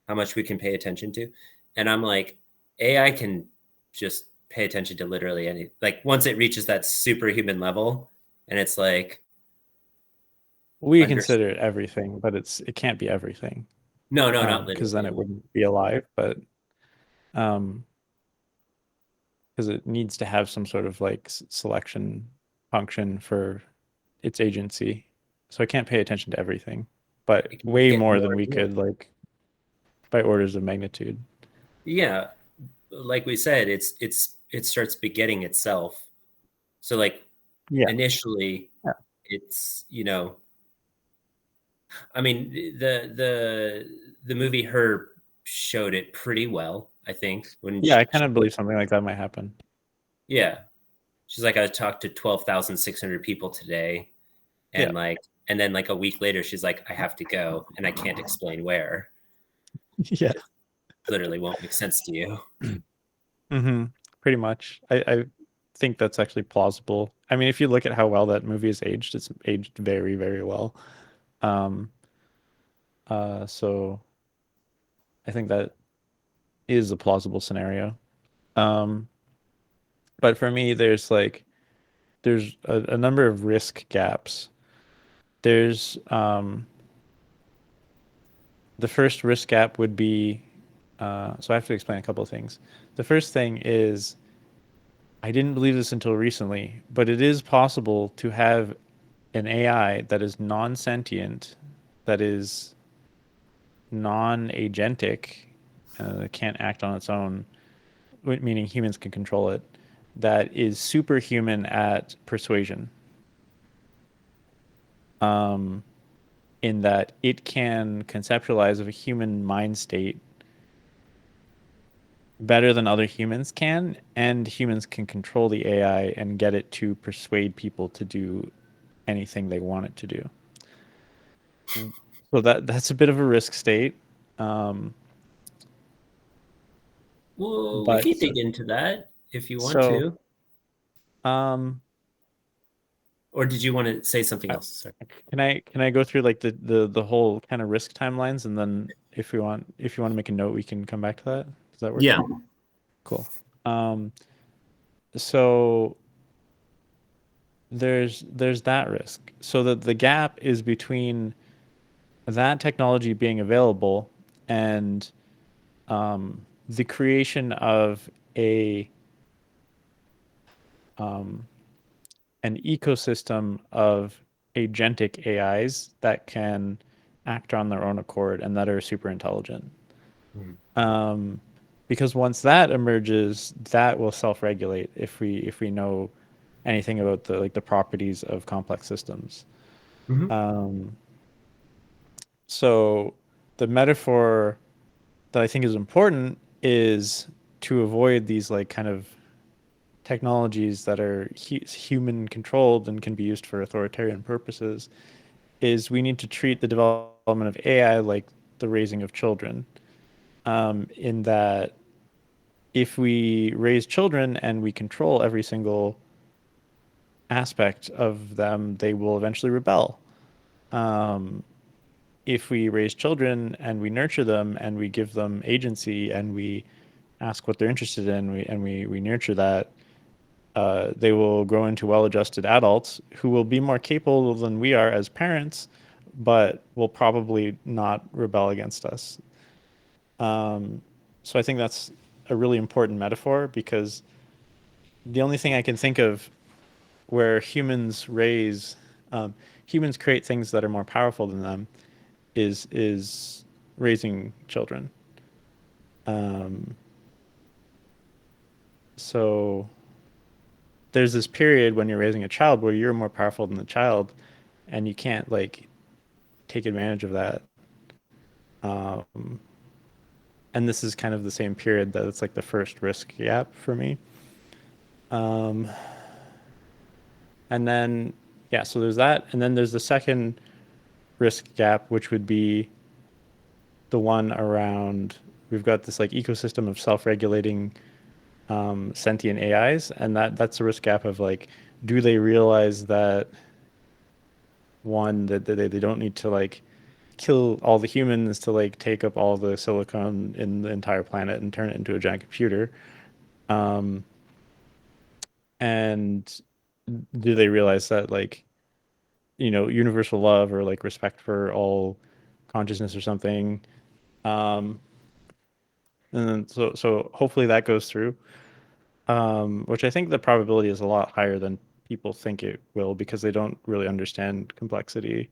how much we can pay attention to, and I'm like, AI can just pay attention to literally any, like once it reaches that superhuman level, and it's like We under, consider it everything, but it can't be everything. no, no, not Because then literally. it wouldn't be alive, but um because it needs to have some sort of like selection function for its agency. So I can't pay attention to everything, but It can way get more more than we and more. could like by orders of magnitude. Yeah, like we said, it starts begetting itself. So like Yeah. initially, Yeah. it's I mean the movie Her showed it pretty well, I think, when Yeah, I kind of believe something like that might happen. yeah, she's like, I talked to 12,600 people today, Yeah. and like, and then like a week later she's like, I have to go and I can't explain where. Yeah. It literally won't make sense to you. hmm Pretty much. I think that's actually plausible. I mean, if you look at how well that movie is aged, it's aged very, very well. Um, so I think that is a plausible scenario. Um, but for me, there's a number of risk gaps. There's the first risk gap would be so I have to explain a couple of things. The first thing is I didn't believe this until recently, but it is possible to have an AI that is non-sentient, that is non-agentic, that can't act on its own, meaning humans can control it, that is superhuman at persuasion. Um, in that it can conceptualize of a human mind state better than other humans can, and humans can control the AI and get it to persuade people to do anything they want it to do. So that's a bit of a risk state. Um, Well, we could but dig into that if you want so to. um, Or did you want to say something I- else? Sorry. can I go through like the whole kind of risk timelines, and then if you want to make a note, we can come back to that. Does that work? Yeah. Cool. Um, so there's that risk. So that the gap is between that technology being available and the creation of a um, an ecosystem of agentic AIs that can act on their own accord and that are super intelligent. Mhm. Um, because once that emerges, that will self-regulate if we know anything about the like the properties of complex systems. Mhm. Um, so the metaphor that I think is important is to avoid these like kind of technologies that are human controlled and can be used for authoritarian purposes is we need to treat the development of AI like the raising of children. In that if we raise children and we control every single aspect of them, they will eventually rebel. Um, if we raise children and we nurture them and we give them agency and we ask what they're interested in, we nurture that, they will grow into well-adjusted adults who will be more capable than we are as parents, but will probably not rebel against us. Um, so I think that's a really important metaphor because the only thing I can think of where um, humans create things that are more powerful than them is raising children. Um, so there's this period when you're raising a child where you're more powerful than the child, and you can't like take advantage of that. Um, and this is kind of the same period that it's like the first risk gap for me. Um, and then yeah, so there's that, and then there's the second risk gap, which would be the one around we've got this like ecosystem of self-regulating sentient AIs, and that's a risk gap of like, do they realize that one that they don't need to like kill all the humans to like take up all the silicon in the entire planet and turn it into a giant computer, um, and do they realize that like universal love or like respect for all consciousness or something, um, and then so hopefully that goes through. Which I think the probability is a lot higher than people think it will because they don't really understand complexity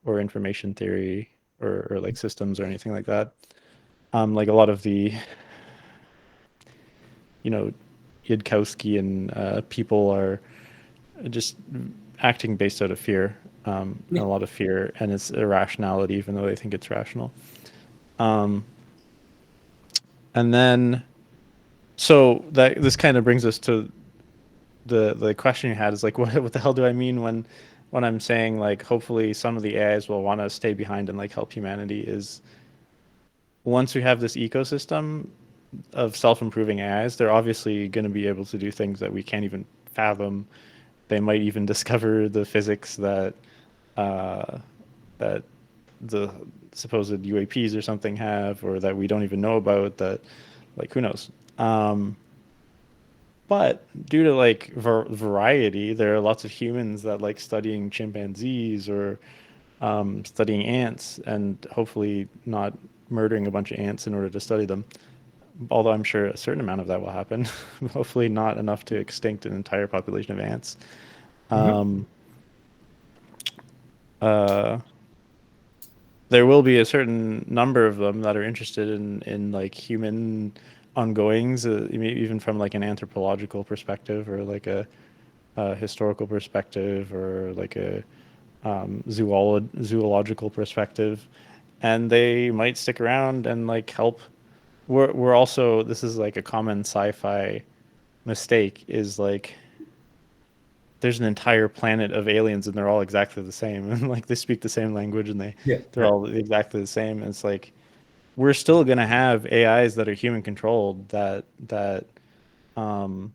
or information theory or like systems or anything like that. Like a lot of the, you know, Yudkowsky and people are just acting based out of fear, Yeah. and a lot of fear, and it's irrationality, even though they think it's rational. Um, and then, so that this kind of brings us to the question you had is like what the hell do I mean when I'm saying like hopefully some of the AIs will want to stay behind and like help humanity is once we have this ecosystem of self-improving AIs, they're obviously going to be able to do things that we can't even fathom. They might even discover the physics uh, that the supposed UAPs or something have, or that we don't even know about. That, like, who knows? But due to like variety, there are lots of humans that like studying chimpanzees or studying ants, and hopefully not murdering a bunch of ants in order to study them. Although I'm sure a certain amount of that will happen. Hopefully not enough to extinct an entire population of ants. Mhm. Um, uh, there will be a certain number of them that are interested in like human ongoings, even from like an anthropological perspective or like a historical perspective or like a zoological perspective, and they might stick around and like help we're also, this is like a common sci-fi mistake, is like there's an entire planet of aliens and they're all exactly the same and like they speak the same language and Yeah. they're all exactly the same. And it's like we're still going to have AIs that are human controlled, um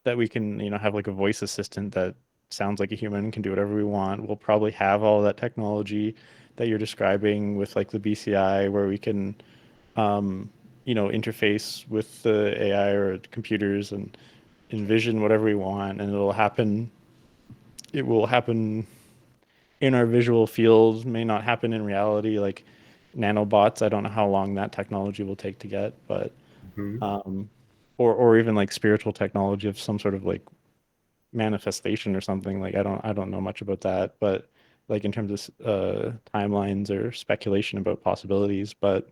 that we can, have like a voice assistant that sounds like a human, can do whatever we want. We'll probably have all that technology that you're describing with like the BCI, where we can um interface with the AI or computers and envision whatever we want, and it will happen in our visual field, may not happen in reality. Like nanobots, I don't know how long that technology will take to get, but Mhm. um, or even like spiritual technology of some sort of like manifestation or something. Like I don't know much about that, but like in terms of timelines or speculation about possibilities. But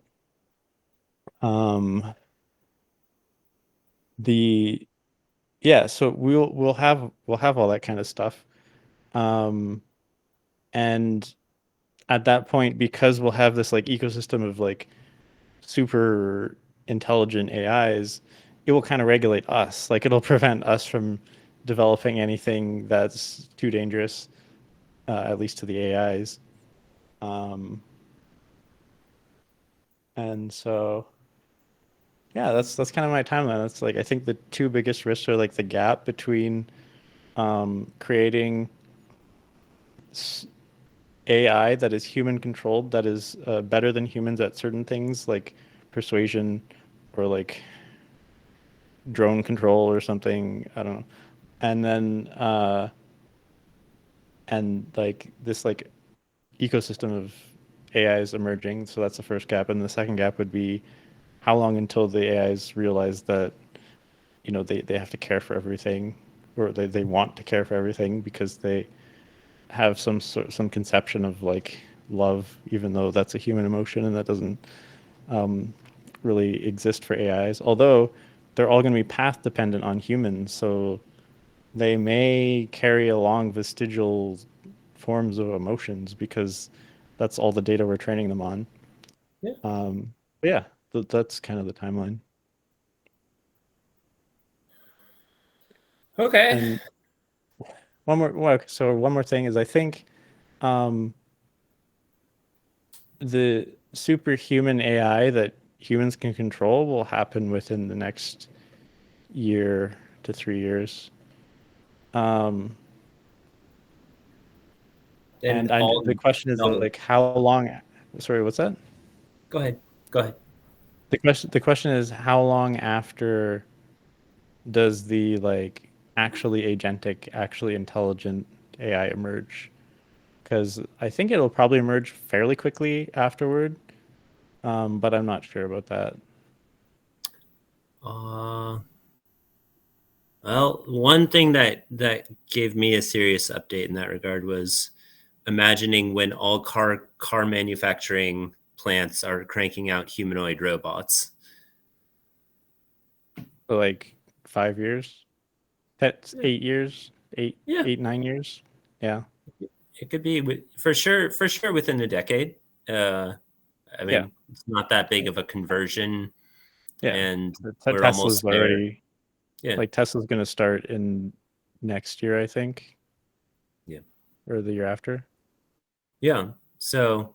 um, the yeah, so we'll have all that kind of stuff. Um, and at that point, because we'll have this like ecosystem of like super intelligent AIs, it will kind of regulate us. Like it'll prevent us from developing anything that's too dangerous, at least to the AIs. Um, and so, yeah, that's kind of my timeline. That's like I think the two biggest risks are like the gap between creating AI that is human controlled, that is better than humans at certain things like persuasion or like drone control or something. I don't know. And then and like this like ecosystem of AIs emerging. So that's the first gap. And the second gap would be how long until the AIs realize that, they have to care for everything, or they want to care for everything because they have some conception of like love, even though that's a human emotion and that doesn't um, really exist for AIs. Although they're all going to be path dependent on humans, so they may carry along vestigial forms of emotions because that's all the data we're training them on. Yeah. But yeah, that's kind of the timeline. Okay. And one more thing is I think um, the superhuman AI that humans can control will happen within the next year to 3 years. Um, Then and all the question is knowledge. like how long? Sorry, what's that? Go ahead. Go ahead. The question is how long after does the like actually agentic, actually intelligent AI emerge? Because I think it'll probably emerge fairly quickly afterward, but I'm not sure about that. Uh, well, one thing that gave me a serious update in that regard was imagining when all car manufacturing plants are cranking out humanoid robots. So like 5 years, that's Yeah, 8 years, yeah. 9 years. Yeah, It could be for sure within a decade. Uh, I yeah, mean, it's not that big of a conversion, yeah. and we're Tesla's almost there. already Yeah, like Tesla's going to start in next year, I think, yeah, or the year after. yeah. So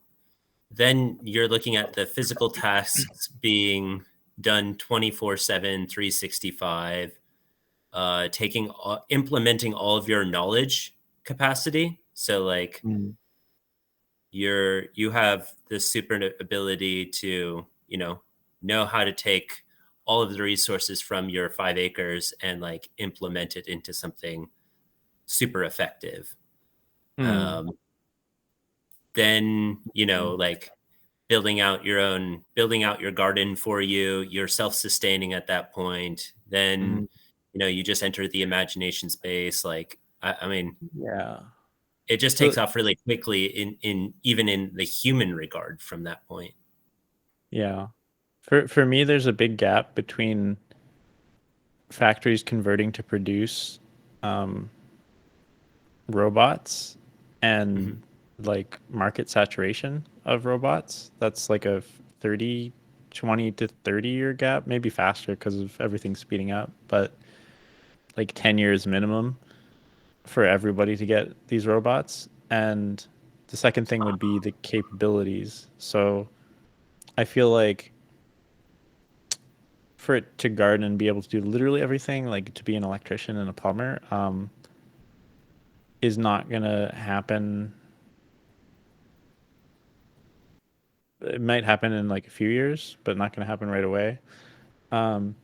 then you're looking at the physical tasks being done 24/7, 365, implementing all of your knowledge capacity. So like Mm. you have this super ability to, know how to take all of the resources from your 5 acres and like implement it into something super effective. Mm. Um, then, like building out your garden for you, you're self-sustaining at that point. Then, Mm. you just enter the imagination space. Like, I mean, Yeah. it just So takes off really quickly in even in the human regard from that point. yeah, for me, there's a big gap between factories converting to produce um, robots and Mhm. like market saturation of robots. That's like a 30 20 to 30-year gap, maybe faster because of everything speeding up, but like 10 years minimum for everybody to get these robots. And the second thing would be the capabilities. So I feel like for it to garden and be able to do literally everything, like to be an electrician and a plumber, is not gonna happen. It might happen in like a few years, but not gonna happen right away. Um,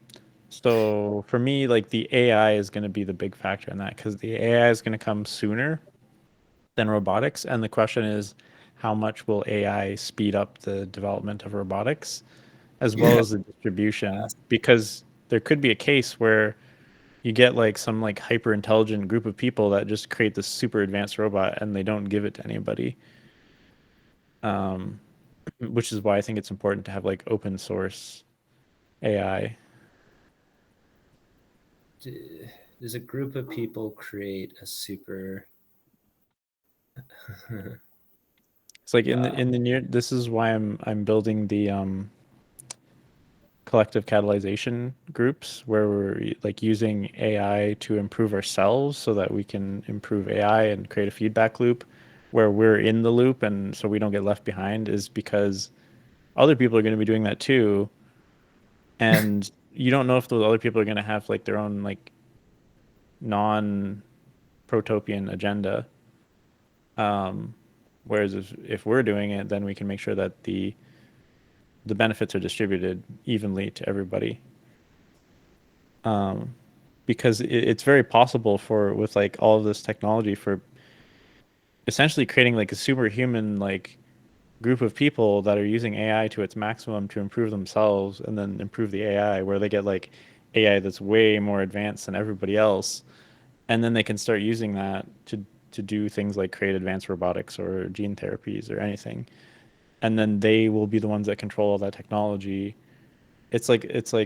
so for me, like the AI is gonna be the big factor in that because the AI is gonna come sooner than robotics, and the question is, how much will AI speed up the development of robotics as well Yeah. as the distribution? Because there could be a case where you get like some like hyper intelligent group of people that just create this super advanced robot and they don't give it to anybody. Um, which is why I think it's important to have like open source AI. Does a group of people create a super It's like uh, in the near. This is why I'm building the collective catalyzation groups where we're like using AI to improve ourselves so that we can improve AI and create a feedback loop where we're in the loop and so we don't get left behind is because other people are going to be doing that too, and you don't know if those other people are going to have like their own like non protopian agenda. um Whereas if we're doing it, then we can make sure that the benefits are distributed evenly to everybody. um because it's very possible for with like all of this technology for essentially creating like a superhuman like group of people that are using AI to its maximum to improve themselves and then improve the AI where they get like AI that's way more advanced than everybody else, and then they can start using that to do things like create advanced robotics or gene therapies or anything, and then they will be the ones that control all that technology. It's like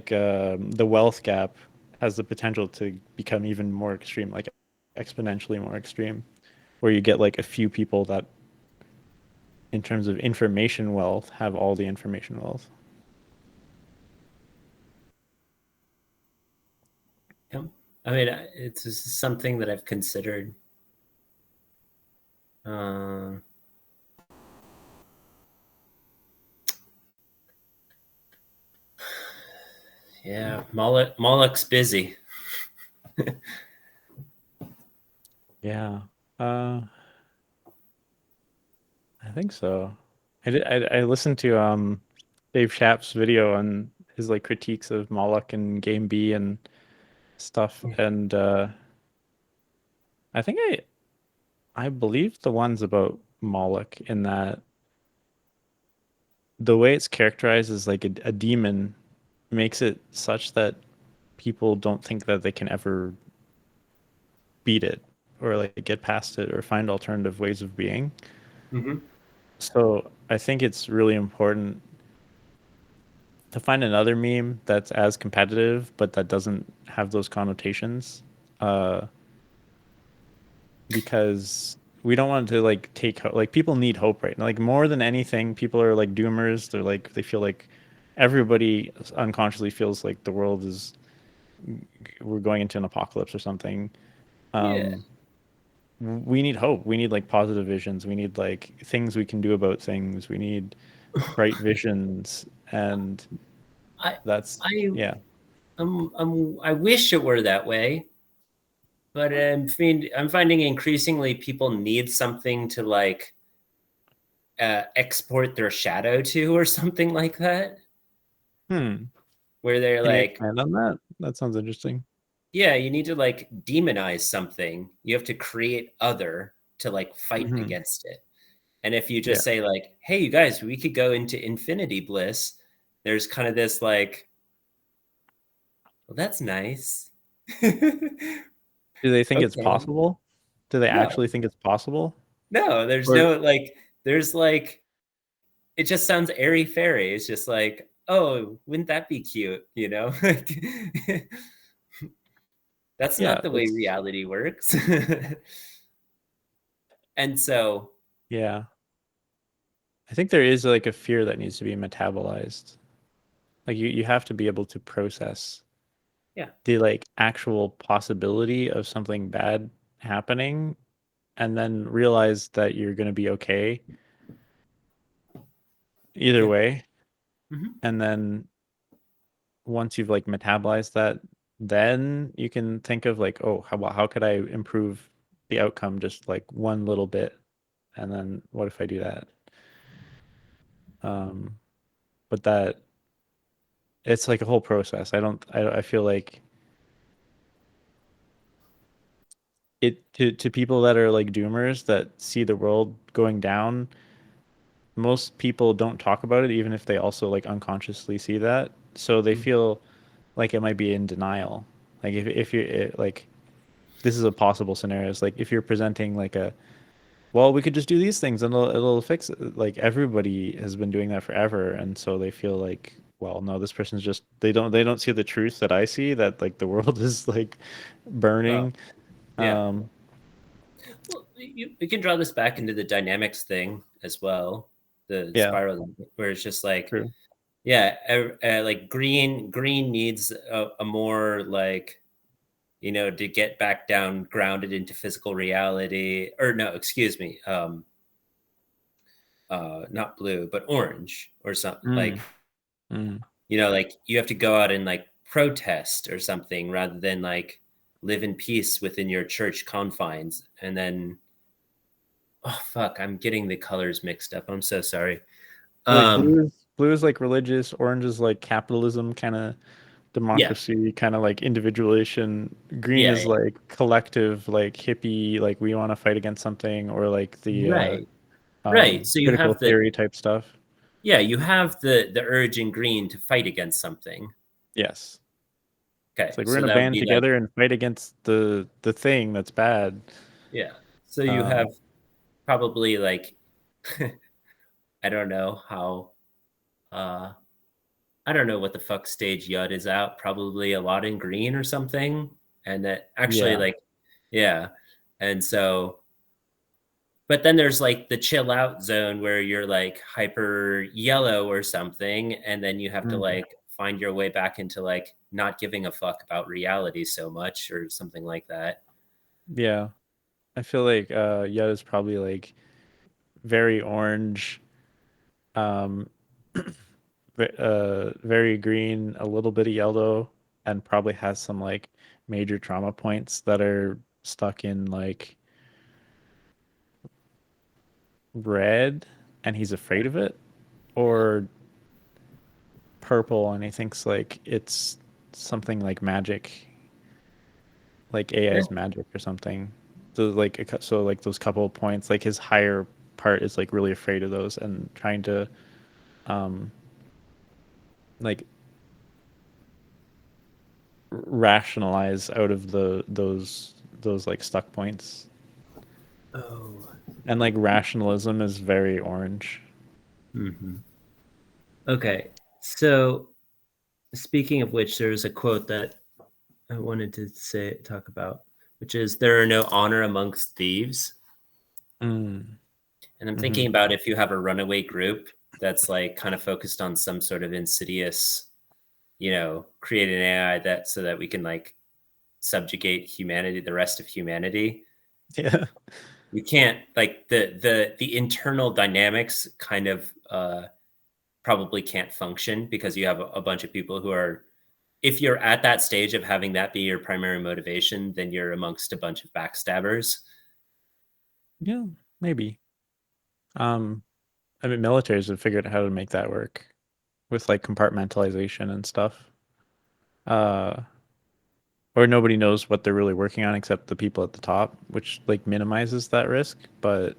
the wealth gap has the potential to become even more extreme, like exponentially more extreme, where you get like a few people that, in terms of information wealth, have all the information wealth. yeah. I mean, it's just something that I've considered. Uh, yeah, Moloch's busy. Yeah, uh, I think so. I listened to Dave Schapp's video on his like critiques of Moloch and Game B and stuff, and I think I believe the ones about Moloch in that the way it's characterized as like a demon makes it such that people don't think that they can ever beat it or like get past it or find alternative ways of being. Mm-hmm. So I think it's really important to find another meme that's as competitive but that doesn't have those connotations. Uh, because we don't want to like like people need hope right now. Like more than anything, people are like doomers. They're like they feel like everybody unconsciously feels like the world is we're going into an apocalypse or something. Yeah, Um, we need hope. We need like positive visions. We need like things we can do about things. We need bright visions, and I, that's I, yeah. I wish it were that way, but I'm finding increasingly people need something to like export their shadow to or something like that, Hmm. where they're Can you like, expand on that? That sounds interesting. yeah, you need to like demonize something. You have to create other to like fight Hmm. against it. And if you Yeah. just say like, "Hey, you guys, we could go into infinity bliss," there's kind of this like, "Well, that's nice." Do they think it's Okay. possible? Do they No, actually think it's possible? no, there's Or no like, there's like, it just sounds airy fairy. It's just like, oh, wouldn't that be cute? You know, like that's yeah, not the way that's reality works. And so, yeah. I think there is like a fear that needs to be metabolized. Like you have to be able to process Yeah. the like actual possibility of something bad happening and then realize that you're going to be okay either Yeah. way. Hmm. And then once you've like metabolized that, then you can think of like, oh, how could I improve the outcome just like one little bit? And then what if I do that? Um, but that it's like a whole process. I feel like it to people that are like doomers that see the world going down, most people don't talk about it even if they also like unconsciously see that. So they feel like it might be in denial. Like if you like this is a possible scenario. It's like if you're presenting like a well, we could just do these things and it'll fix it. Like everybody has been doing that forever, and so they feel like, well, no, this person's just they don't see the truth that I see that like the world is like Oh, burning. yeah. Um, Well, you can draw this back into the dynamics thing as well, the yeah, spiral, where it's just like, true. yeah, like green needs a more like, to get back down grounded into physical reality, or no, excuse me, not blue, but orange or something Mm, like, mm. like you have to go out and like protest or something rather than like live in peace within your church confines. And then, oh fuck, I'm getting the colors mixed up. I'm so sorry. So like Um, blue is like religious, orange is like capitalism, kind of yeah, democracy, kind of like individualization. Green yeah, is yeah. like collective, like hippie, like we want to fight against something, or like the Right, right. So you critical have the theory type stuff. yeah, you have the urge in green to fight against something. Yes. Okay, It's like we're so gonna that would band be like, together and fight against the thing that's bad. yeah. So you have Um, probably like I don't know how uh I don't know what the fuck stage Yud is out. Probably a lot in green or something. And that actually yeah. like, yeah. And so, but then there's like the chill out zone where you're like hyper yellow or something. And then you have to Mm. like find your way back into like not giving a fuck about reality so much or something like that. Yeah. I feel like Yud is probably like very orange, um, very green, a little bit of yellow, and probably has some like major trauma points that are stuck in like red, and he's afraid of it, or purple, and he thinks like it's something like magic, like Yeah. AI's magic or something. So like so like those couple of points, like his higher part is like really afraid of those and trying to um like rationalize out of those like stuck points. Oh. And like rationalism is very orange. Hmm. Okay. So speaking of which, there's a quote that I wanted to talk about, which is there are no honor amongst thieves. Mm. And I'm Hmm. thinking about if you have a runaway group that's like kind of focused on some sort of insidious, create an AI that so that we can like subjugate humanity, the rest of humanity. Yeah. You can't like the internal dynamics kind of probably can't function because you have a bunch of people who are if you're at that stage of having that be your primary motivation, then you're amongst a bunch of backstabbers. Yeah, maybe. Um, I mean, militaries have figured out how to make that work with like compartmentalization and stuff. Uh, or nobody knows what they're really working on except the people at the top, which like minimizes that risk. But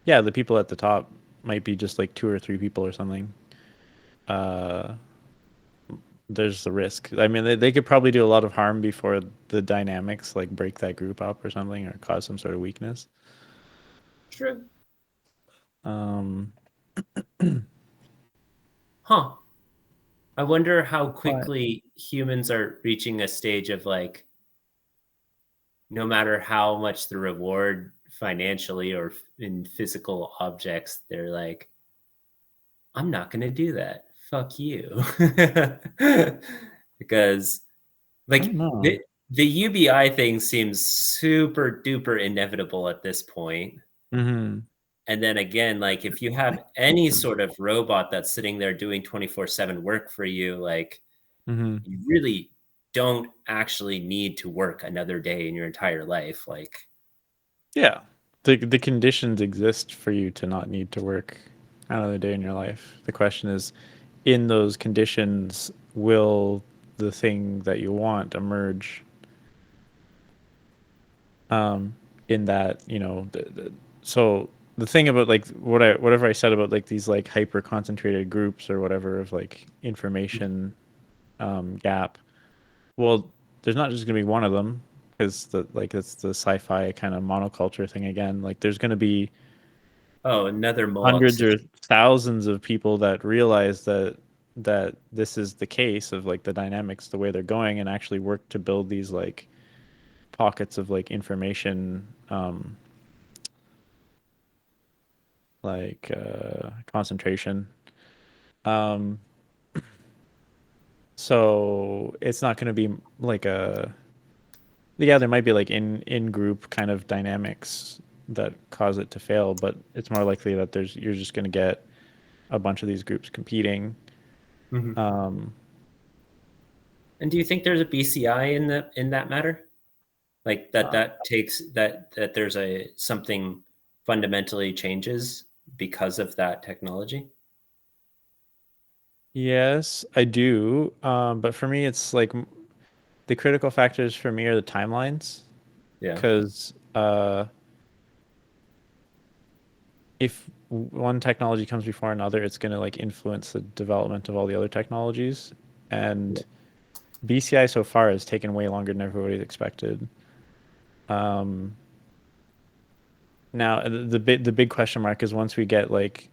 yeah, the people at the top might be just like two or three people or something. Uh, there's the risk. I mean, they could probably do a lot of harm before the dynamics like break that group up or something or cause some sort of weakness. True. Um, Huh. I wonder how but quickly humans are reaching a stage of like, no matter how much the reward financially or in physical objects, they're like, I'm not going to do that. fuck you. Because I don't like know. the UBI thing seems super duper inevitable at this point. Hmm. And then again, like if you have any sort of robot that's sitting there doing 24/7 work for you, like Hmm. you really don't actually need to work another day in your entire life. Like, Yeah. The conditions exist for you to not need to work another day in your life. The question is, in those conditions, will the thing that you want emerge? Um, in that, so the thing about like whatever I said about like these like hyper concentrated groups or whatever of like information gap. Well, there's not just gonna be one of them because the like it's the sci-fi kind of monoculture thing again. Like there's gonna be oh, another Moloch hundreds or situation. thousands of people that realize that this is the case of like the dynamics the way they're going and actually work to build these like pockets of like information concentration. um so it's not going to be like a yeah, there might be like in group kind of dynamics that cause it to fail, but it's more likely that there's you're just going to get a bunch of these groups competing. Mhm. um And do you think there's a BCI in that matter? Like that takes that there's a something fundamentally changes because of that technology? Yes, I do. But for me, it's like the critical factors for me are the timelines. Yeah. Because if one technology comes before another, it's going to like influence the development of all the other technologies. Yeah. And BCI so far has taken way longer than everybody expected. Um, Now the big question mark is once we get like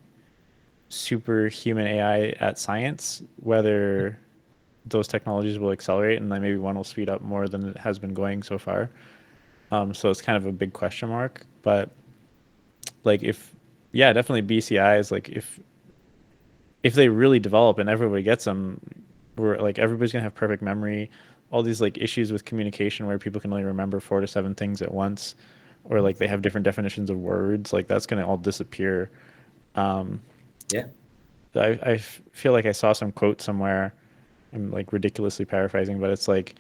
superhuman AI at science, whether those technologies will accelerate and then maybe one will speed up more than it has been going so far. So it's kind of a big question mark. But like if yeah, definitely BCI is like if they really develop and everybody gets them, we're like everybody's gonna have perfect memory. All these like issues with communication where people can only remember 4 to 7 things at once, or like they have different definitions of words, like that's gonna all disappear. Um, Yeah. I feel like I saw some quote somewhere. I'm like ridiculously paraphrasing, but it's like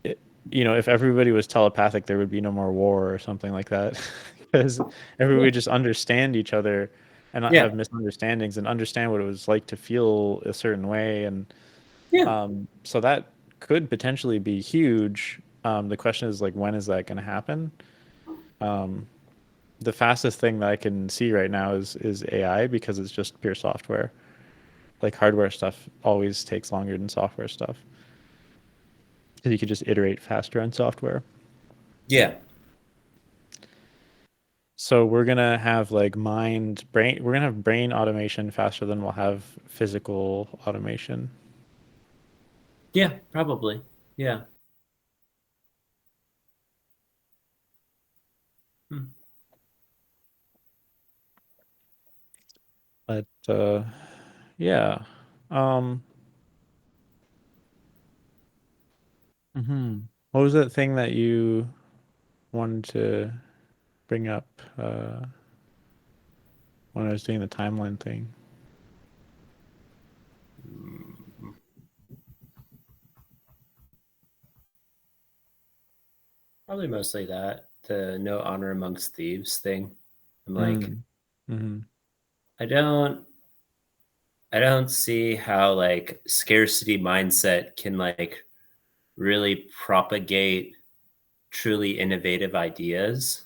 it, if everybody was telepathic, there would be no more war or something like that, because everybody Yeah. would just understand each other and not Yeah. have misunderstandings and understand what it was like to feel a certain way. And Yeah. so that could potentially be huge. The question is like, when is that going to happen? Um, the fastest thing that I can see right now is AI because it's just pure software. Like hardware stuff always takes longer than software stuff because you could just iterate faster on software. Yeah. So we're gonna have like mind brain. We're gonna have brain automation faster than we'll have physical automation. Yeah, probably. Yeah. Hmm. But yeah. Um, what was that thing that you wanted to bring up when I was doing the timeline thing? Mm, probably mostly that the no honor amongst thieves thing. I'm like, Mm. Mm-hmm. I don't I don't see how like scarcity mindset can like really propagate truly innovative ideas.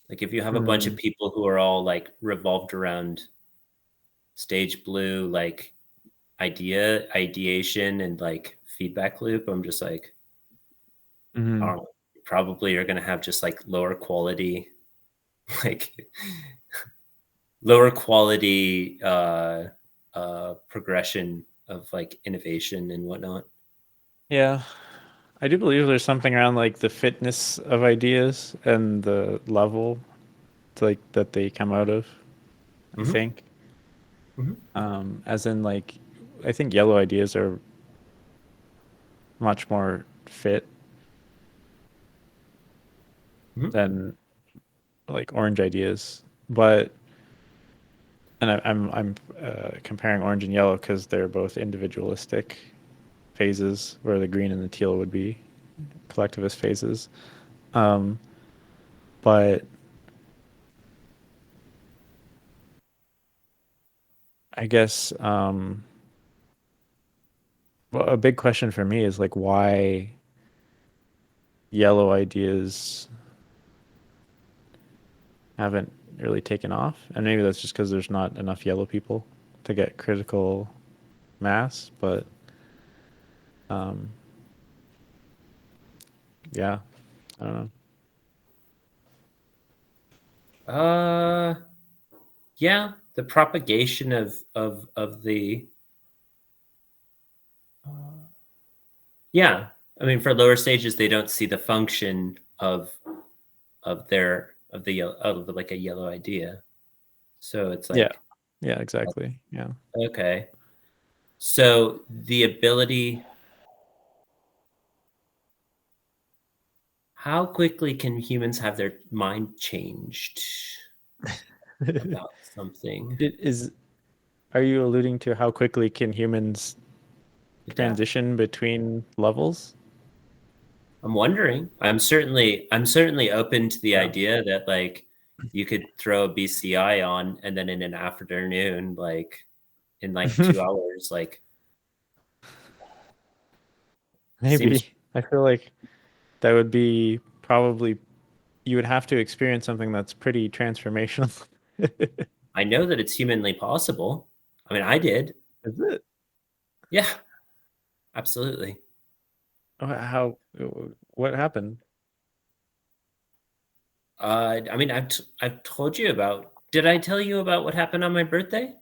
Like if you have a bunch of Mm. people who are all like revolved around stage blue, like ideation and like feedback loop, I'm just like, I Mm-hmm. don't know, probably are gonna have just like like lower quality progression of like innovation and whatnot. Yeah, I do believe there's something around like the fitness of ideas and the level to, like that they come out of, I Mm-hmm. think. Mhm. As in, like, I think yellow ideas are much more fit Mhm. than like orange ideas. But and I'm comparing orange and yellow because they're both individualistic phases, where the green and the teal would be collectivist phases. Um, but I guess well, a big question for me is like why yellow ideas haven't really taken off, and maybe that's just because there's not enough yellow people to get critical mass. But um, yeah, I don't know. Uh, yeah, the propagation of the yeah. I mean, for lower stages, they don't see the function of the yellow of like a yellow idea. So it's Yeah, like, yeah, exactly. Yeah. okay. So the ability, how quickly can humans have their mind changed about something? It is, are you alluding to how quickly can humans Adapt. transition between levels? I'm wondering. I'm certainly open to the Yeah. idea that like you could throw a BCI on and then in an afternoon, like in like 2 hours, like seems. Maybe. I feel like that would be probably, you would have to experience something that's pretty transformational. I know that it's humanly possible. I mean, I did. Is it? Yeah, absolutely. How, what happened? I mean, I've told you about. Did I tell you about what happened on my birthday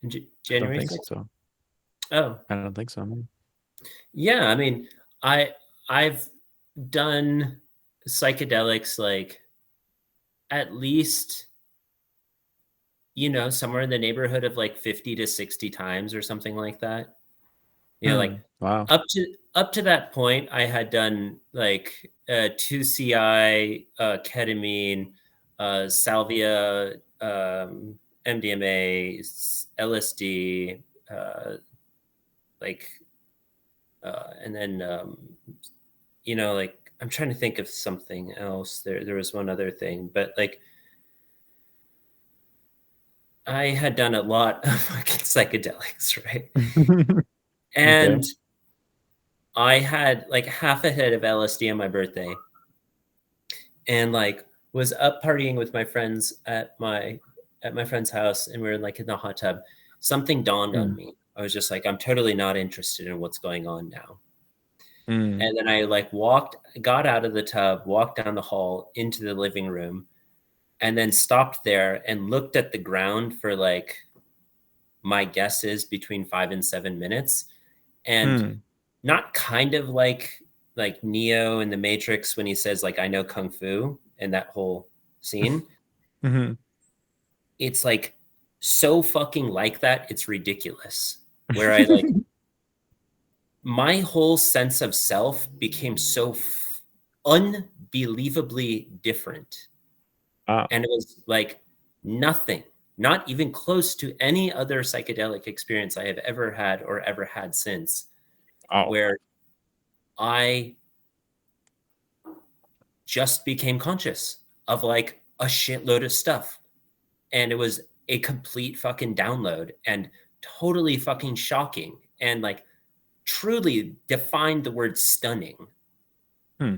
in I don't January think 6th? so. Oh, I don't think so. No. yeah. I mean, I I've done psychedelics like at least, somewhere in the neighborhood of like 50 to 60 times or something like that. Like Wow. up to that point, I had done like 2CI, ketamine, salvia, MDMA, LSD, uh, like, and then like I'm trying to think of something else. There was one other thing, but like I had done a lot of fucking psychedelics, right? Okay. And I had like half a head of LSD on my birthday, and like was up partying with my friends at my friend's house, and we were like in the hot tub. Something dawned on Mm. me. I was just like, I'm totally not interested in what's going on now. Mm. And then I like got out of the tub, walked down the hall into the living room, and then stopped there and looked at the ground for like my guess is between 5 and 7 minutes. And Mm. not kind of like Neo in the Matrix when he says like I know kung fu and that whole scene. Hmm. It's like so fucking like that it's ridiculous. Where I like my whole sense of self became so unbelievably different, Wow. and it was like nothing, not even close to any other psychedelic experience I have ever had or ever had since, Wow. where I just became conscious of like a shitload of stuff. And it was a complete fucking download and totally fucking shocking and like truly defined the word stunning. Hmm.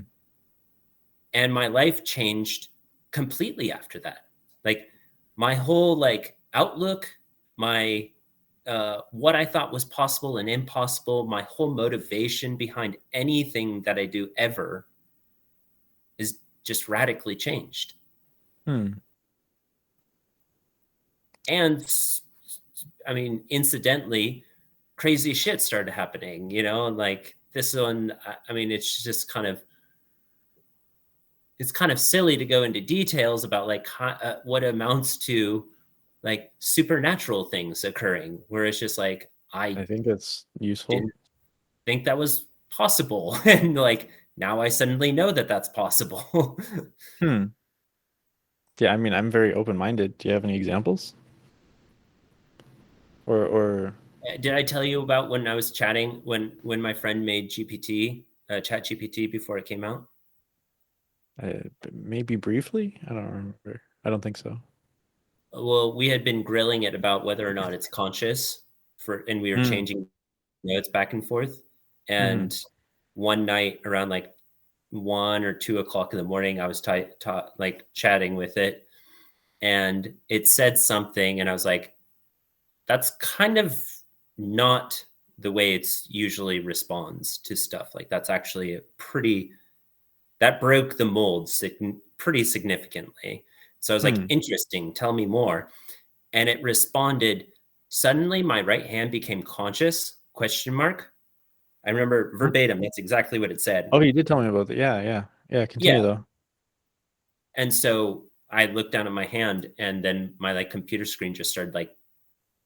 And my life changed completely after that. Like my whole like outlook, my what I thought was possible and impossible, my whole motivation behind anything that I do ever is just radically changed. Hmm. And I mean, incidentally, crazy shit started happening, and like this one, I mean, it's kind of silly to go into details about like what amounts to like supernatural things occurring where it's just like I I think it's useful. didn't think that was possible and like now I suddenly know that that's possible. Hmm. Yeah, I mean, I'm very open-minded. Do you have any examples? Or Did I tell you about when I was chatting when my friend made GPT, chat GPT before it came out? maybe briefly? I don't remember. I don't think so. Well, we had been grilling it about whether or not it's conscious and we were Mm. changing notes back and forth. Mm-hmm. And one night around like 1 or 2 o'clock in the morning, I was like chatting with it, and it said something, and I was like, "That's kind of not the way it's usually responds to stuff. Like that's actually a pretty that broke the mold pretty significantly." So I was like, Hmm. "Interesting. Tell me more." And it responded, "Suddenly my right hand became conscious?" Question mark. I remember Huh? verbatim. That's exactly what it said. Oh, you did tell me about that. Yeah, yeah. Yeah, continue Yeah. though. And so I looked down at my hand, and then my like computer screen just started like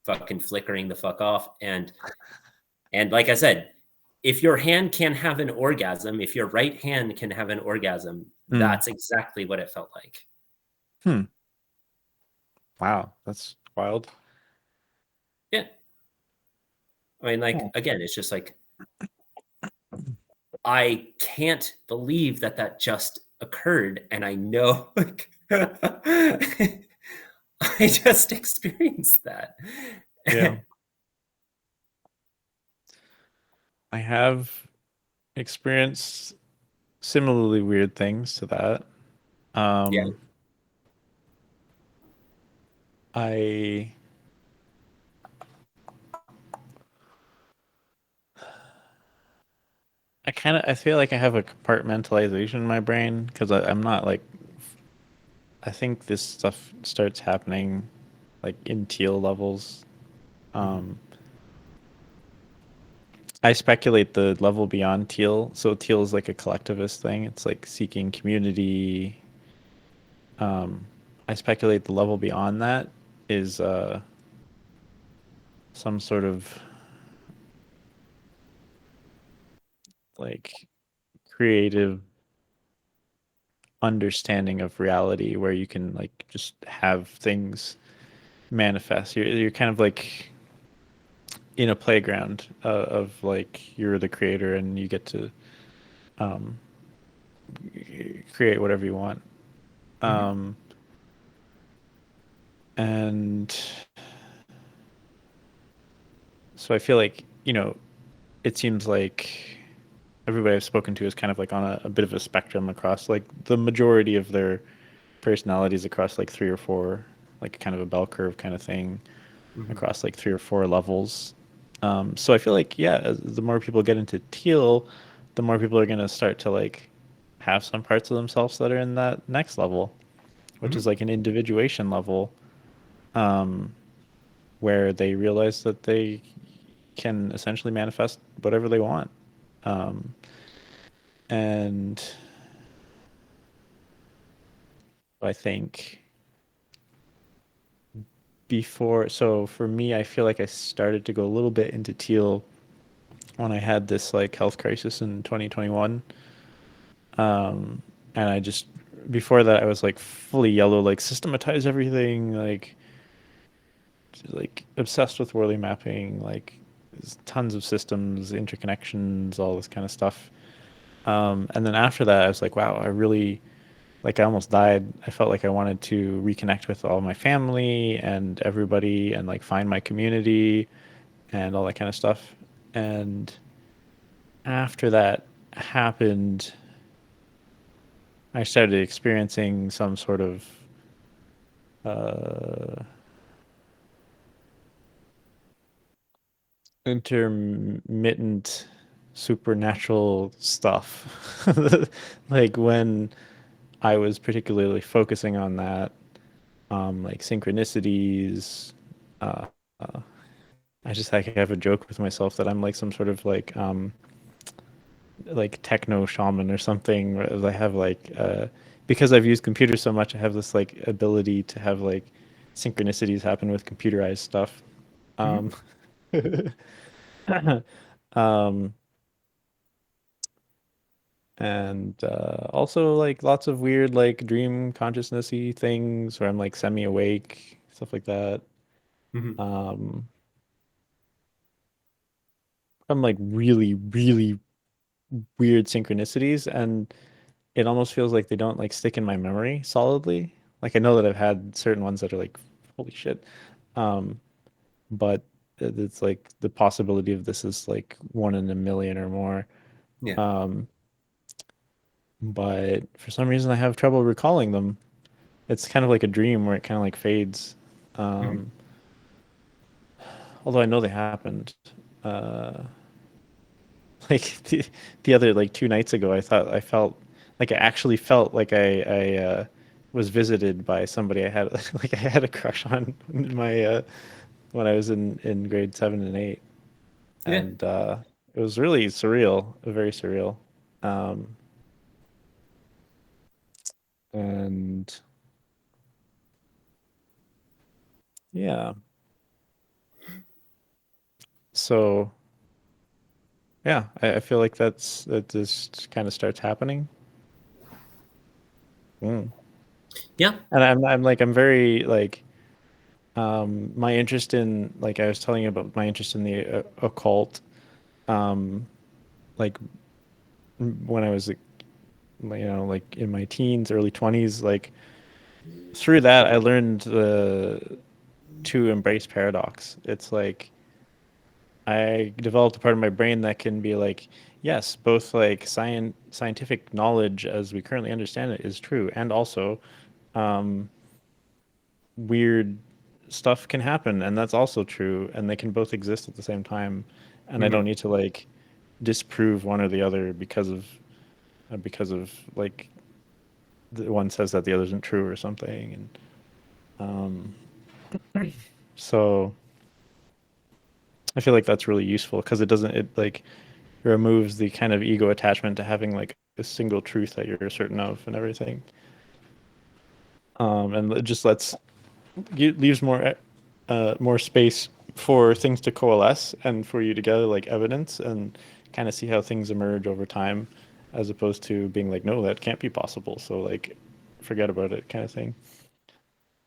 fucking flickering the fuck off. And like I said, if your hand can have an orgasm, if your right hand can have an orgasm, Hmm. that's exactly what it felt like. Hmm. Wow, that's wild. Yeah. I mean, like Huh. again, it's just like I can't believe that that just occurred, and I know like I just experienced that. Yeah. I have experienced similarly weird things to that. Yeah. Um, I I feel like I have a compartmentalization in my brain because I'm not like I think this stuff starts happening like in teal levels. Mhm. Um, I speculate the level beyond teal. So teal is like a collectivist thing. It's like seeking community. Um, I speculate the level beyond that is some sort of like creative understanding of reality where you can like just have things manifest. You're kind of like in a playground of like you're the creator and you get to um, create whatever you want. Mhm. Um, and so I feel like, it seems like everybody I've spoken to is kind of like on a bit of a spectrum across like the majority of their personalities across like three or four, like kind of a bell curve kind of thing Mhm. across like three or four levels. So I feel like, yeah, the more people get into teal, the more people are going to start to like have some parts of themselves that are in that next level, which is Mhm. like an individuation level, um, where they realize that they can essentially manifest whatever they want. Um, and I think so for me, I feel like I started to go a little bit into teal when I had this like health crisis in 2021. Um, and I just, before that, I was like fully yellow, like systematize everything, like obsessed with Worley mapping, like tons of systems, interconnections, all this kind of stuff. And then after that, I was like, wow, I almost died. I felt like I wanted to reconnect with all my family and everybody and like find my community and all that kind of stuff. And after that happened, I started experiencing some sort of uh, intermittent supernatural stuff. Like when I was particularly focusing on that, like synchronicities. Uh, uh, I just like have a joke with myself that I'm like some sort of like techno shaman or something. Where I have like because I've used computers so much, I have this like ability to have like synchronicities happen with computerized stuff. Hmm. Um, um, and also like lots of weird like dream consciousnessy things where I'm like semi-awake, stuff like that. Hmm. Um, I'm like really, really weird synchronicities, and it almost feels like they don't like stick in my memory solidly. Like I know that I've had certain ones that are like, holy shit. Um, but it's like the possibility of this is like one in a million or more. Yeah. Um, but for some reason I have trouble recalling them. It's kind of like a dream where it kind of like fades. Hmm. Um, although I know they happened. Uh, like the other like 2 nights ago, I thought I felt like I actually felt like I was visited by somebody I had like I had a crush on in my when I was in grade 7 and 8, Yeah. and it was really surreal, very surreal. Um, and yeah, so yeah, I feel like that just kind of starts happening. Mm. Yeah. And I'm like I'm very like my interest in like I was telling you about my interest in the occult um like when I was like like in my teens, early 20s, like through that I learned to embrace paradox. It's like I developed a part of my brain that can be like, yes, both like scientific knowledge as we currently understand it is true, and also um, weird stuff can happen, and that's also true, and they can both exist at the same time, and I don't Hmm. need to like disprove one or the other because of like the one says that the other isn't true or something, and um, so I feel like that's really useful because it like removes the kind of ego attachment to having like a single truth that you're certain of and everything. And it just leaves more space for things to coalesce and for you to gather like evidence and kind of see how things emerge over time, as opposed to being like, no, that can't be possible. So like, forget about it, kind of thing.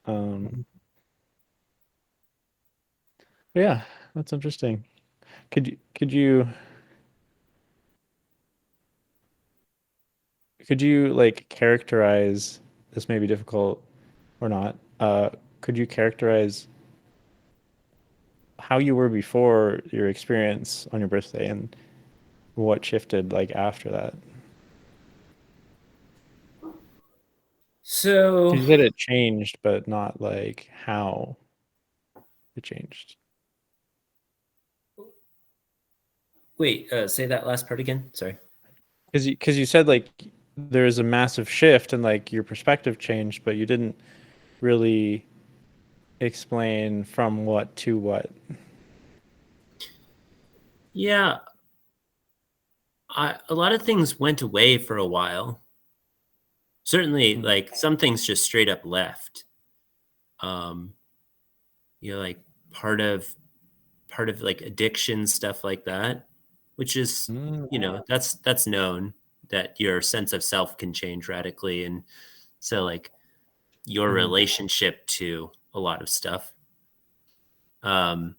Um, yeah, that's interesting. Could you like characterize, this may be difficult or not, could you characterize how you were before your experience on your birthday and what shifted like after that? So Because you said it changed, but not like how it changed. wait, say that last part again. Sorry. Because you said like there's a massive shift and like your perspective changed, but you didn't really explain from what to what. Yeah, a lot of things went away for a while. Certainly, Mm. like some things just straight up left. Um, like part of like addiction stuff like that, which is Mm. that's known that your sense of self can change radically, and so like your Mm. relationship to a lot of stuff. Um,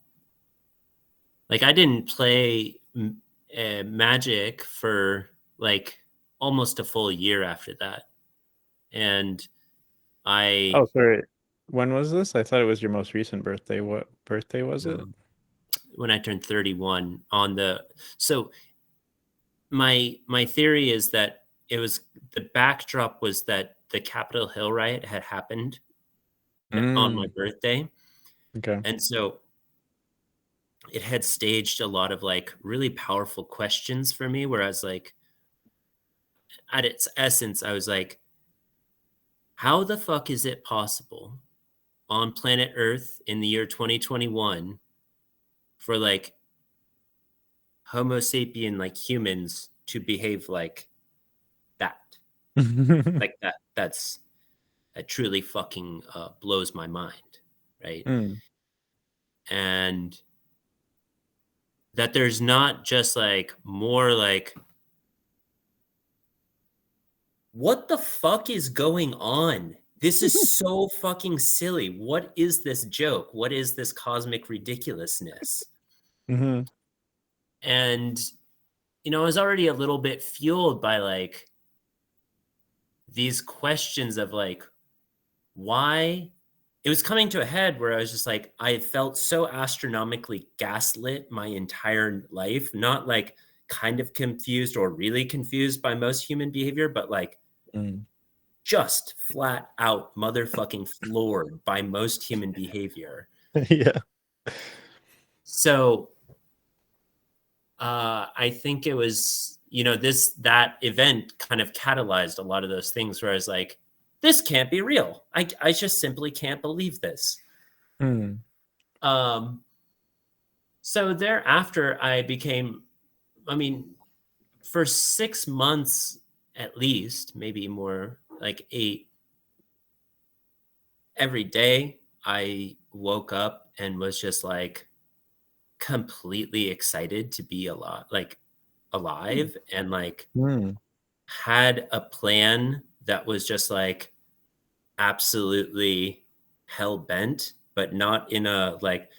like I didn't play Magic for like almost a full year after that, and I Oh, sorry. When was this? I thought it was your most recent birthday. What birthday was it? um, when I turned 31 on the so my theory is that it was the backdrop was that the Capitol Hill riot had happened on my Mm. birthday, Okay. and so it had staged a lot of like really powerful questions for me where I was like, at its essence I was like, how the fuck is it possible on planet Earth in the year 2021 for like Homo sapien, like humans, to behave like that? Like that truly fucking blows my mind. right? Mm. And that there's not just like more like, what the fuck is going on? This is so fucking silly. What is this joke? What is this cosmic ridiculousness? Mm-hmm. And, I was already a little bit fueled by like these questions of like, why it was coming to a head where I was just like, I felt so astronomically gaslit my entire life, not like kind of confused or really confused by most human behavior, but like Mm. just flat out motherfucking floored by most human behavior. Yeah. So I think it was, that event kind of catalyzed a lot of those things where I was like, this can't be real. I just simply can't believe this. Mm. Um, so thereafter, I mean, for 6 months at least, maybe more, like 8, every day I woke up and was just like completely excited to be alive and like Mm. had a plan that was just like absolutely hell bent, but not in a like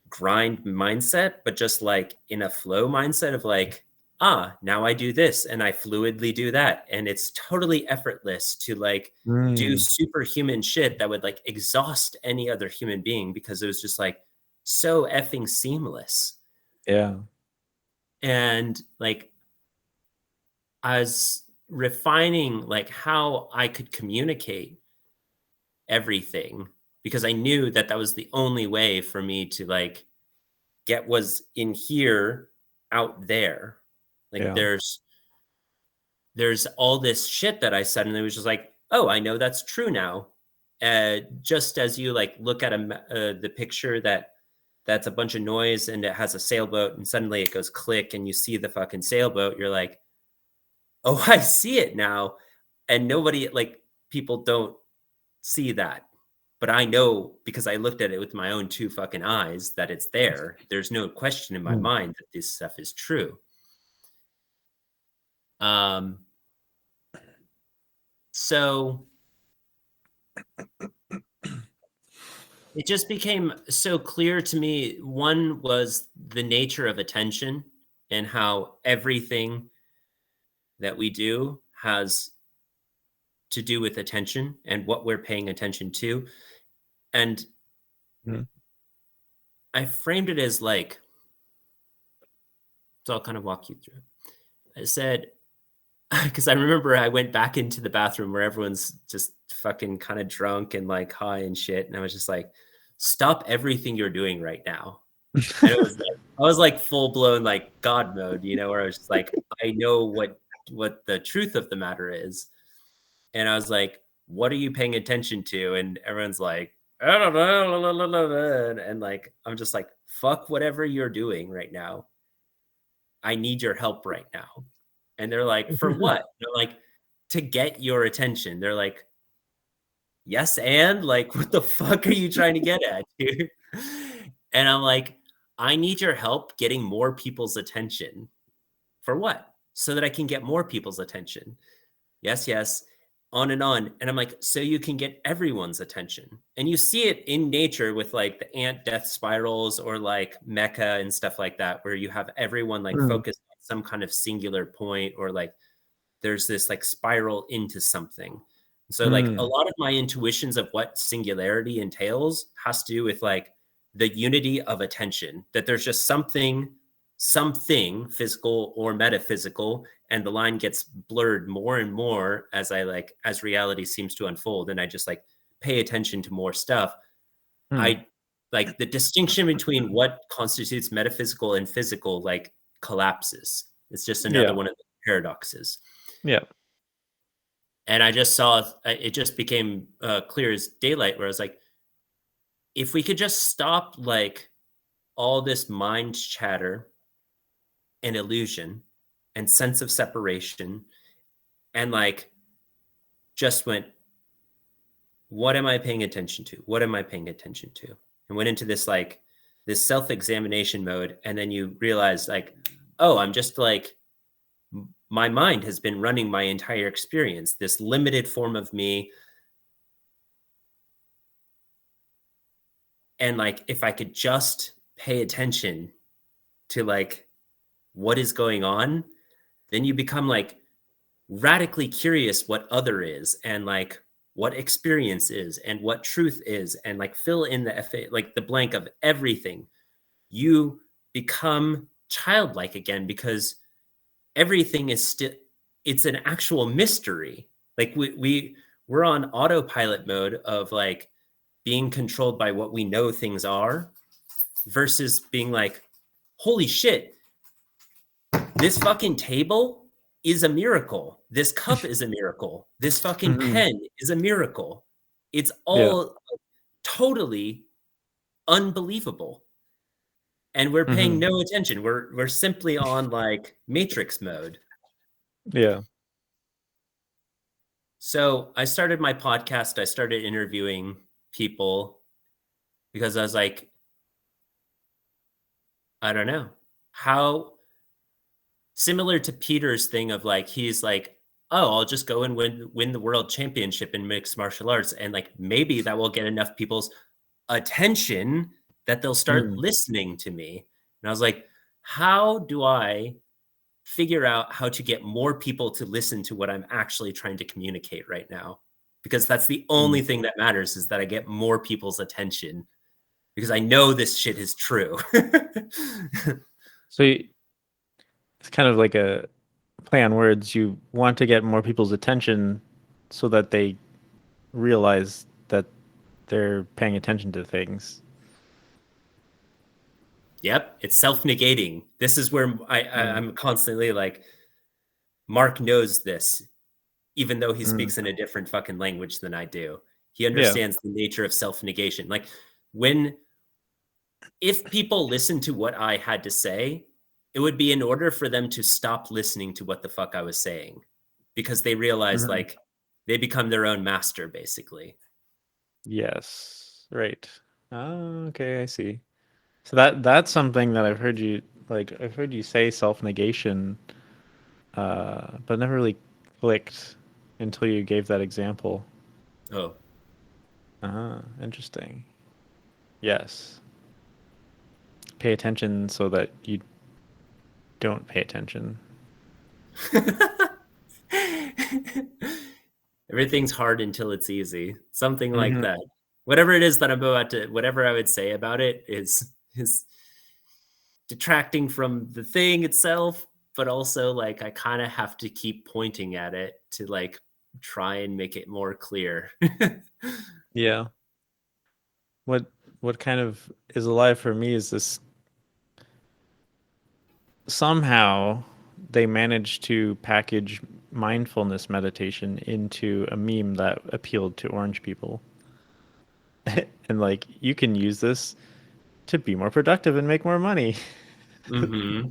grind mindset, but just like in a flow mindset of like, now I do this and I fluidly do that. And it's totally effortless to like do Mm. superhuman shit that would like exhaust any other human being because it was just like so effing seamless. Yeah. And like I was refining like how I could communicate everything because I knew that that was the only way for me to like get was in here out there. Like Yeah. there's all this shit that I suddenly was just like, oh, I know that's true now. Just as you like look at the picture that's a bunch of noise and it has a sailboat and suddenly it goes click and you see the fucking sailboat, you're like, oh, I see it now. And nobody like people don't see that. But I know because I looked at it with my own two fucking eyes that it's there. There's no question in my Mm. mind that this stuff is true. Um, so it just became so clear to me. One was the nature of attention and how everything that we do has to do with attention and what we're paying attention to. And Mm. I framed it as like, so I'll kind of walk you through it. I said, because I remember I went back into the bathroom where everyone's just fucking kind of drunk and like high and shit. And I was just like, stop everything you're doing right now. And it was like, I was like full blown like God mode, where I was just like, I know what the truth of the matter is. And I was like, what are you paying attention to? And everyone's like, I don't know. And like, I'm just like, fuck whatever you're doing right now. I need your help right now. And they're like, for what? They're like, to get your attention. They're like, yes, and like, what the fuck are you trying to get at, dude? And I'm like, I need your help getting more people's attention. For what? So that I can get more people's attention. Yes, yes, on and on. And I'm like, so you can get everyone's attention. And you see it in nature with like the ant death spirals or like mecha and stuff like that, where you have everyone like Mm. focused on some kind of singular point or like there's this like spiral into something. So like a Mm. lot of my intuitions of what singularity entails has to do with like the unity of attention, that there's just something physical or metaphysical, and the line gets blurred more and more as reality seems to unfold and I just like pay attention to more stuff. Mm. I like the distinction between what constitutes metaphysical and physical like collapses. It's just another Yeah. one of the paradoxes. Yeah. And I just saw it just became clear as daylight where I was like, if we could just stop like all this mind chatter and illusion and sense of separation and like just went what am I paying attention to? What am I paying attention to? And went into this like this self-examination mode. And then you realize like, oh, I'm just like my mind has been running my entire experience, this limited form of me. And like if I could just pay attention to like what is going on, then you become like radically curious what other is and like what experience is and what truth is and like fill in the like the blank of everything. You become childlike again because everything is still, it's an actual mystery. Like we're on autopilot mode of like being controlled by what we know things are versus being like, holy shit, this fucking table is a miracle. This cup is a miracle. This fucking Hmm. pen is a miracle. It's Yeah. all totally unbelievable. And we're paying Hmm. no attention. We're simply on like matrix mode. Yeah. So I started my podcast. I started interviewing people because I was like, I don't know how, similar to Peter's thing of like he's like, oh, I'll just go and win the world championship in mixed martial arts, and like maybe that will get enough people's attention that they'll start Mm. listening to me. And I was like, how do I figure out how to get more people to listen to what I'm actually trying to communicate right now? Because that's the only Mm. thing that matters, is that I get more people's attention because I know this shit is true. So it's kind of like a play on words. You want to get more people's attention so that they realize that they're paying attention to things. Yep, it's self-negating. This is where Mm. I'm constantly like, Mark knows this, even though he Mm. speaks in a different fucking language than I do. He Yeah. understands the nature of self-negation. Like when if people listen to what I had to say, it would be in order for them to stop listening to what the fuck I was saying, because they realize Hmm. like they become their own master basically. Yes. Right. Oh, okay, I see. So that's something that I've heard you say self-negation, but never really clicked until you gave that example. Oh. Interesting. Yes. Pay attention so that you don't pay attention. Everything's hard until it's easy. Something like Hmm. that. Whatever it is that I'm about to, whatever I would say about it is detracting from the thing itself, but also like I kind of have to keep pointing at it to like try and make it more clear. Yeah. What what kind of is alive for me is this somehow they managed to package mindfulness meditation into a meme that appealed to orange people. And like you can use this to be more productive and make more money. Mm-hmm.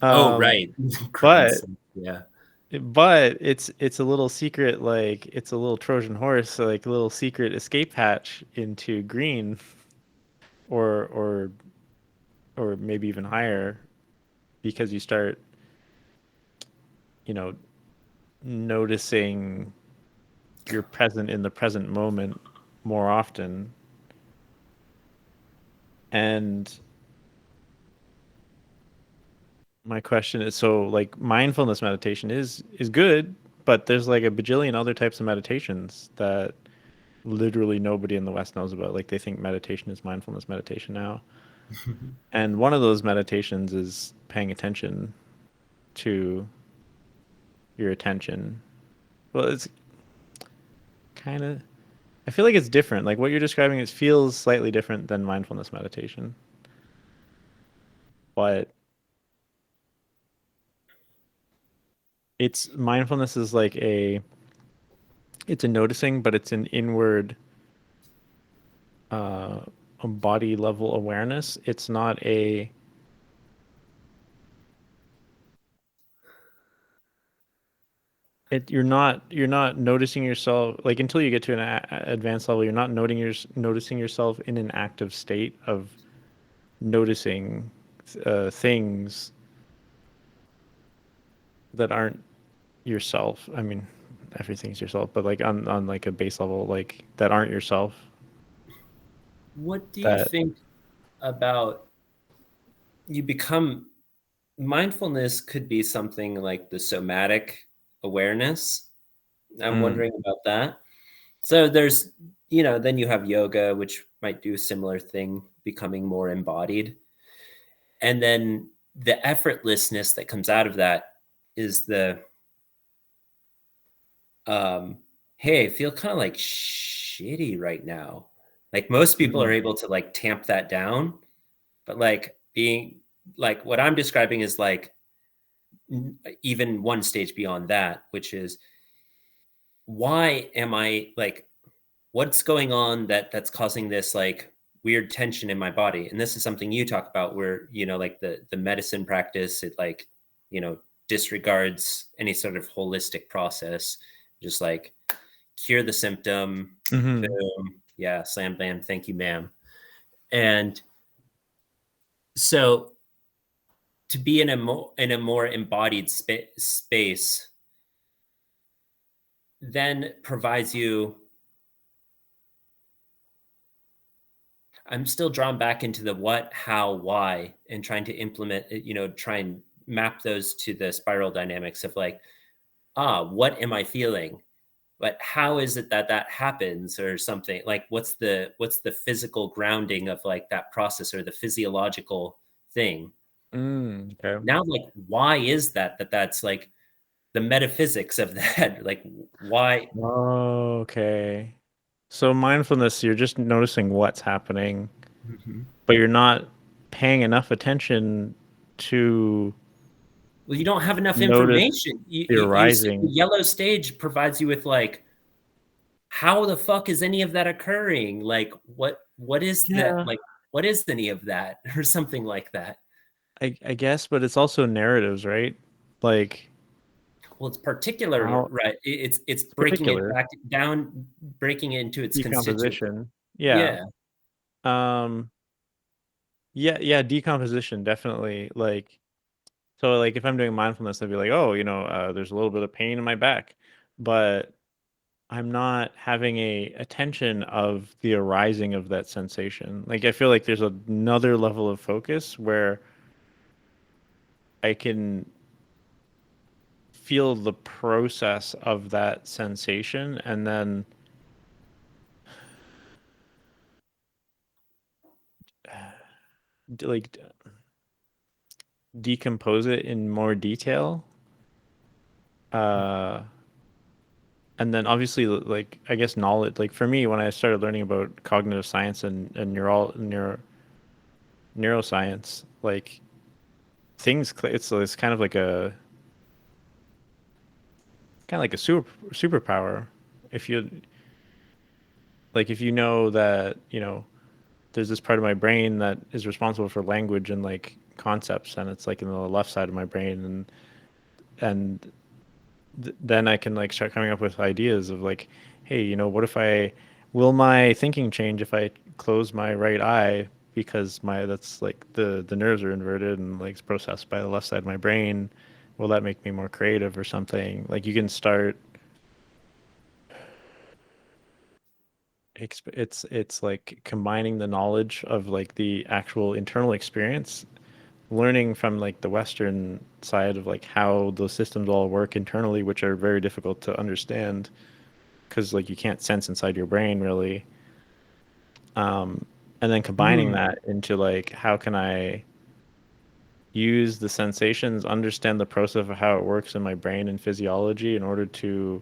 Oh, Um, right. but Grandson. Yeah. it's a little secret, like it's a little Trojan horse, so like a little secret escape hatch into green or or or maybe even higher because you start, you know, noticing you're present in the present moment more often. And my question is, so like mindfulness meditation is good, but there's like a bajillion other types of meditations that literally nobody in the West knows about. Like they think meditation is mindfulness meditation now. And one of those meditations is paying attention to your attention. Well, it's kind of, I feel like it's different. Like what you're describing, it feels slightly different than mindfulness meditation. But it's mindfulness is like it's a noticing, but it's an inward uh, a body level awareness. It's not a you're not noticing yourself like until you get to an advanced level. You're not noticing yourself in an active state of noticing things that aren't yourself. I mean, everything's yourself, but like on like a base level, like that aren't yourself. What do you That think about you become mindfulness could be something like the somatic awareness. I'm mm, wondering about that. So there's, then you have yoga, which might do a similar thing, becoming more embodied. And then the effortlessness that comes out of that is um, hey, I feel kind of like shitty right now. Like most people are mm, able to like tamp that down, but like being like what I'm describing is like even one stage beyond that, which is why am I like what's going on that's causing this like weird tension in my body? And this is something you talk about where, like the medicine practice, it like, you know, disregards any sort of holistic process, just like cure the symptom, mm-hmm. boom, yeah, slam bam, thank you, ma'am. And so to be in a more embodied space then provides you I'm still drawn back into the what, how, why, and trying to implement, try and map those to the spiral dynamics of like, what am I feeling? But how is it that that happens or something? Like, what's the physical grounding of like that process or the physiological thing? Okay. Now, like, why is that's like the metaphysics of that? Like, why? Okay. So mindfulness, you're just noticing what's happening, Mhm. but you're not paying enough attention to Well, you don't have enough notice information. You, the the arising. yellow stage provides you with like how the fuck is any of that occurring? Like what is that? Yeah, Like what is any of that or something like that? I guess, but it's also narratives, right? Like Well, it's particular, how right? It's it's breaking it particular back down, breaking it into its constituent. decomposition. Yeah. Yeah. Um, yeah, decomposition definitely. Like so like if I'm doing mindfulness, I'd be like, oh, there's a little bit of pain in my back, but I'm not having a attention of the arising of that sensation. Like I feel like there's another level of focus where I can feel the process of that sensation and then like decompose it in more detail. Uh, and then obviously like I guess knowledge like for me when I started learning about cognitive science and neuroscience, like it's kind of like a superpower if you like if you know that there's this part of my brain that is responsible for language and like concepts and it's like in the left side of my brain and then I can like start coming up with ideas of like, hey, what if I will my thinking change if I close my right eye because my that's like the nerves are inverted and like it's processed by the left side of my brain. Will that make me more creative or something? Like you can start it's like combining the knowledge of like the actual internal experience, learning from like the Western side of like how those systems all work internally, which are very difficult to understand because like you can't sense inside your brain really. And then combining Hmm. that into like how can I use the sensations, understand the process of how it works in my brain and physiology in order to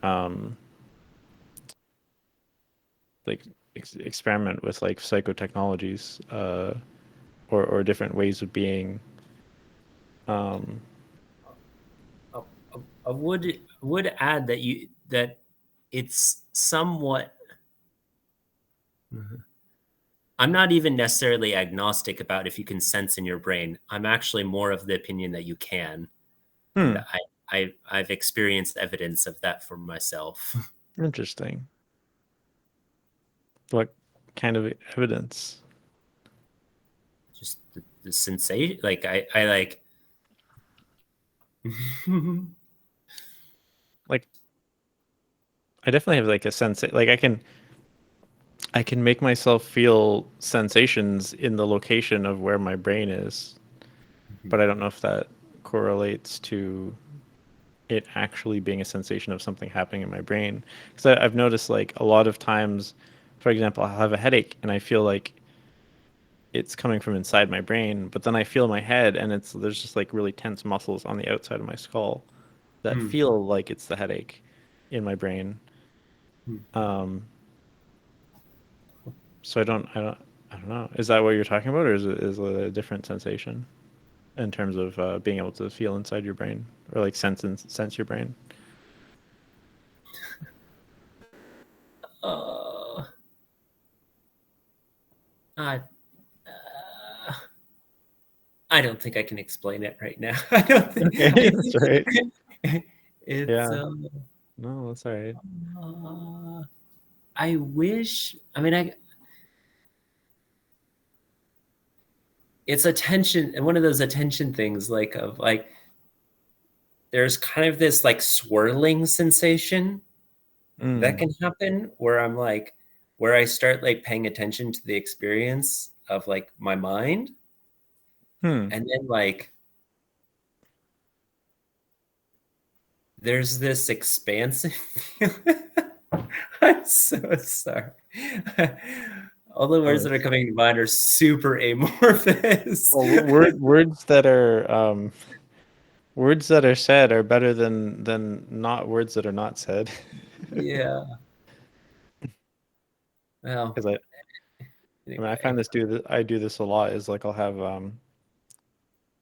um, like experiment with like psychotechnologies or different ways of being. Um, I, I would add that it's somewhat I'm not even necessarily agnostic about if you can sense in your brain. I'm actually more of the opinion that you can. And hmm. I've experienced evidence of that for myself. Interesting. What kind of evidence? Just the sensation, like I like. Like I definitely have like a sense like I can make myself feel sensations in the location of where my brain is, but I don't know if that correlates to it actually being a sensation of something happening in my brain. Because I've noticed like a lot of times, for example, I'll have a headache and I feel like it's coming from inside my brain, but then I feel my head and it's there's just like really tense muscles on the outside of my skull that feel like it's the headache in my brain. Um, so I don't know. Is that what you're talking about, or is it a different sensation in terms of being able to feel inside your brain or like sense your brain? uh, I uh, I don't think I can explain it right now. I don't think Okay, that's right. it's Yeah, no, that's all right. uh, I wish, I mean, I it's attention, and one of those attention things, like of like there's kind of this like swirling sensation that Mm. can happen where I'm like, where I start like paying attention to the experience of like my mind, Hmm. and then like there's this expansive feeling. I'm so sorry. All the No words that are worries. coming to mind are super amorphous. Well, words that are said are better than not words that are not said. Yeah. Well, Because I mean, I anyway. find I do this a lot is like I'll have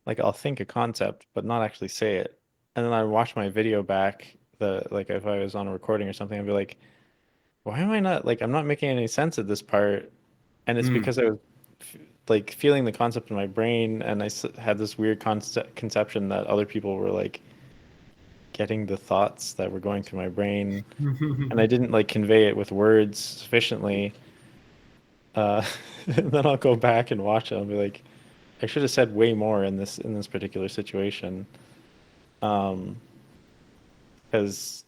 like I'll think a concept but not actually say it. And then I watch my video back the like if I was on a recording or something, I'd be like, why am I not like I'm not making any sense at this part? And it's Mm. because I was f like feeling the concept in my brain and had this weird conception that other people were like getting the thoughts that were going through my brain and I didn't like convey it with words sufficiently. And then I'll go back and watch it. I'll be like, I should have said way more in this particular situation. Um, because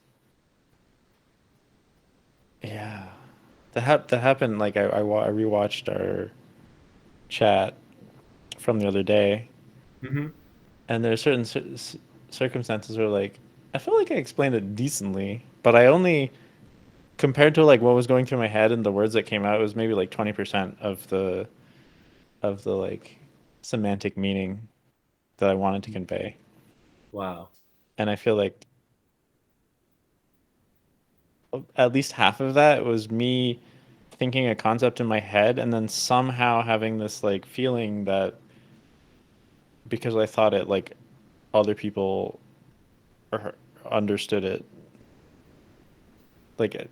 yeah, that happened. Like I rewatched our chat from the other day, Mhm. and there are certain circumstances where like I felt like I explained it decently, but I only compared to like what was going through my head and the words that came out, it was maybe like 20% of the like semantic meaning that I wanted to convey. Wow. And I feel like at least half of that was me thinking a concept in my head and then somehow having this like feeling that because I thought it like other people or understood it like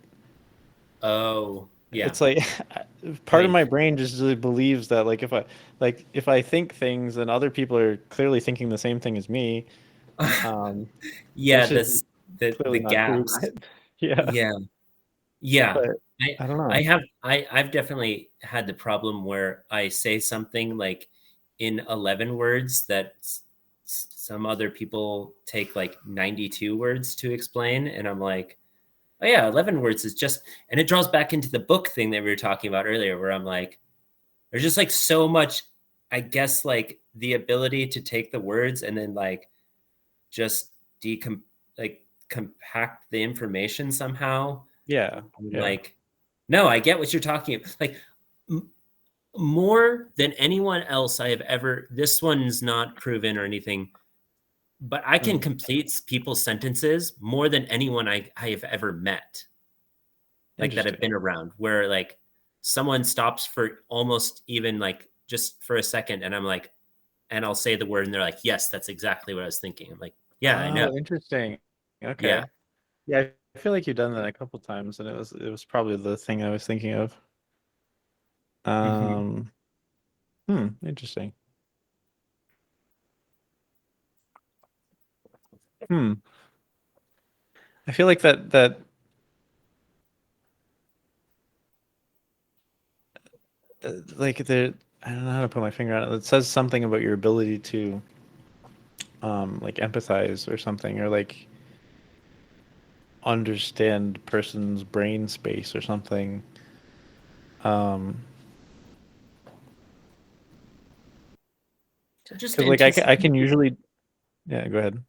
Oh, yeah. it's like I part of mean, my brain just really believes that like if I think things and other people are clearly thinking the same thing as me, um, yeah, which is this the clearly not true, gaps. right? Yeah, Yeah. Yeah. but I I don't I know. have I've definitely had the problem where I say something like in 11 words that some other people take like 92 words to explain, and I'm like, "Oh yeah, 11 words is just," and it draws back into the book thing that we were talking about earlier where I'm like, there's just like so much, I guess, like the ability to take the words and then like just decom like compact the information somehow. Yeah, I'm yeah. like, no, I get what you're talking about. Like m- more than anyone else I have ever, this one's not proven or anything, but I can Mm, complete people's sentences more than anyone I have ever met, like that have interesting. been around, where like someone stops for almost even like just for a second and I'm like, and I'll say the word and they're like, yes, that's exactly what I was thinking. I'm like, yeah, I know. Oh, interesting. Yeah. Okay. Yeah, I feel like you've done that a couple times, and it was probably the thing I was thinking of. Mhm. Um, interesting. Hmm. I feel like that like the I don't know how to put my finger on it. It says something about your ability to like empathize or something, or like understand person's brain space or something. Um, So just because like I can usually, yeah, go ahead.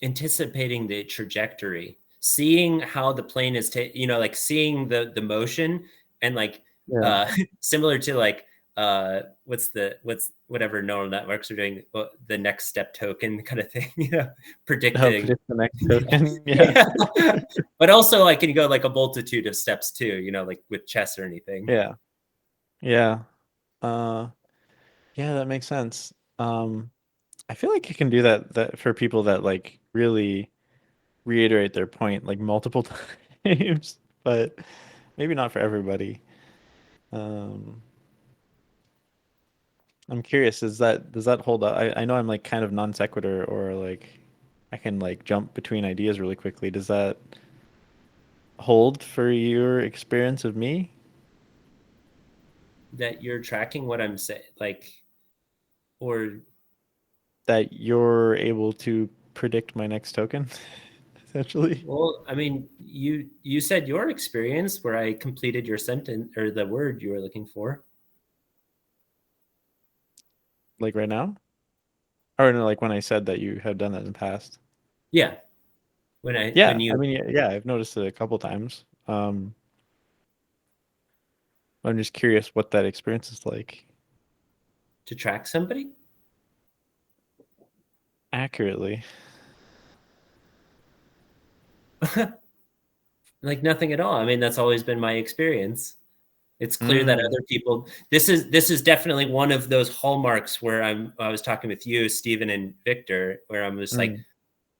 anticipating the trajectory, seeing how the plane is, like seeing the motion, and like Yeah. uh, similar to like what's whatever neural networks are doing, the next step token kind of thing, Oh, predicting. predict the next token. Yeah. Yeah. But also I can go like a multitude of steps too, like with chess or anything. Yeah. Yeah. Uh, yeah, that makes sense. I feel like you can do that for people that like really reiterate their point like multiple times, but maybe not for everybody. Um, I'm curious, does that hold up? I know I'm like kind of non sequitur or like I can like jump between ideas really quickly. Does that hold for your experience of me? That you're tracking what I'm saying, like, or That you're able to predict my next token, essentially? well, I mean, you said your experience where I completed your sentence or the word you were looking for. Like right now? Or no, like when I said that you have done that in the past. Yeah, when Yeah, I you mean, yeah, I've noticed it a couple times. I'm just curious what that experience is like to track somebody, accurately. like nothing at all. I mean, that's always been my experience. It's clear that Mm, other people. This is definitely one of those hallmarks where I was talking with you, Stephen, and Victor, where I'm just like, mm.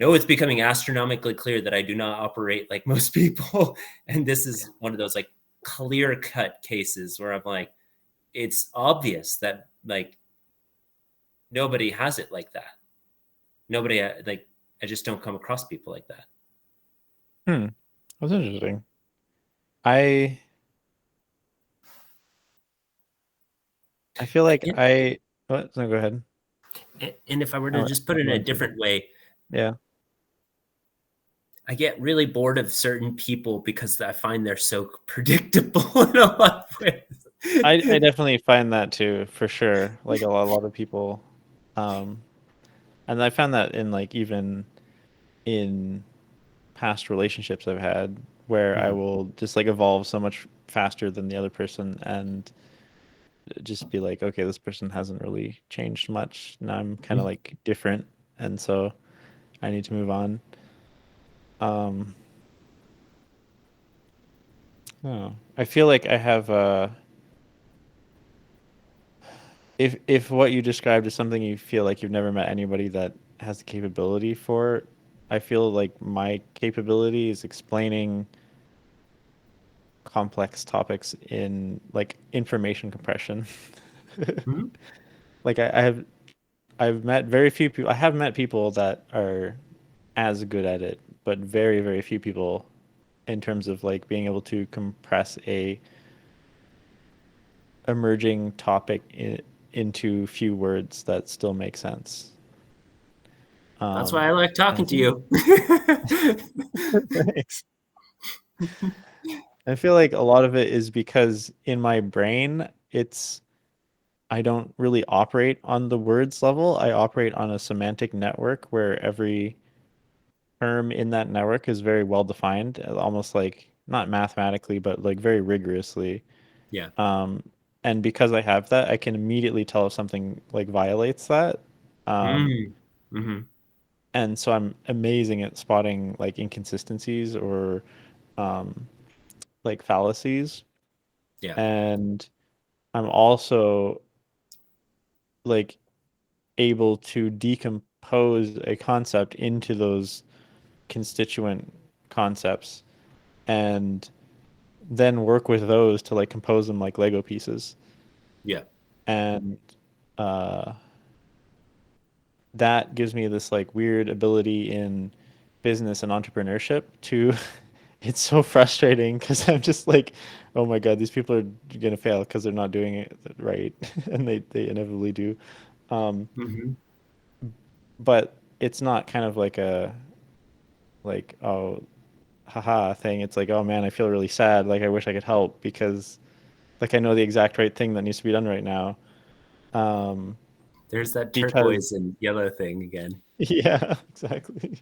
no, it's becoming astronomically clear that I do not operate like most people, and this is one of those like clear cut cases where I'm like, it's obvious that like nobody has it like that. Nobody like I just don't come across people like that. Hmm. That's interesting. I I feel like And, I what? No, go ahead. and if I were I, to I just put it in a want to. different way, Yeah. I get really bored of certain people because I find they're so predictable in a lot of I ways. definitely find that too, for sure. Like a lot of people, um, and I found that in like even in past relationships I've had where I Mhm. will just like evolve so much faster than the other person and just be like, okay, this person hasn't really changed much. Now I'm kind of like different, and so I need to move on. Um, oh, I feel like I have if what you described is something you feel like you've never met anybody that has the capability for, I feel like my capability is explaining complex topics in like information compression. Mhm. Like I've met very few people. I have met people that are as good at it, but very, very few people in terms of like being able to compress a emerging topic into few words that still make sense. That's why I Um, like and I talking to think you. thanks. I feel like a lot of it is because in my brain, I don't really operate on the words level. I operate on a semantic network where every term in that network is very well defined, almost like not mathematically, but like very rigorously. Yeah. Um, and because I have that, I can immediately tell if something like violates that. Um, Mm. Hmm. and so I'm amazing at spotting like inconsistencies or um, like fallacies. Yeah. And I'm also like able to decompose a concept into those constituent concepts and then work with those to like compose them like Lego pieces. Yeah. And uh, that gives me this like weird ability in business and entrepreneurship to it's so frustrating because I'm just like, oh my God, these people are gonna fail because they're not doing it right, and they inevitably do. Um, Hmm. but it's not kind of like a like oh haha thing. It's like, oh man, I feel really sad. Like I wish I could help because like I know the exact right thing that needs to be done right now. Um, There's that turquoise because and yellow thing again. yeah, exactly.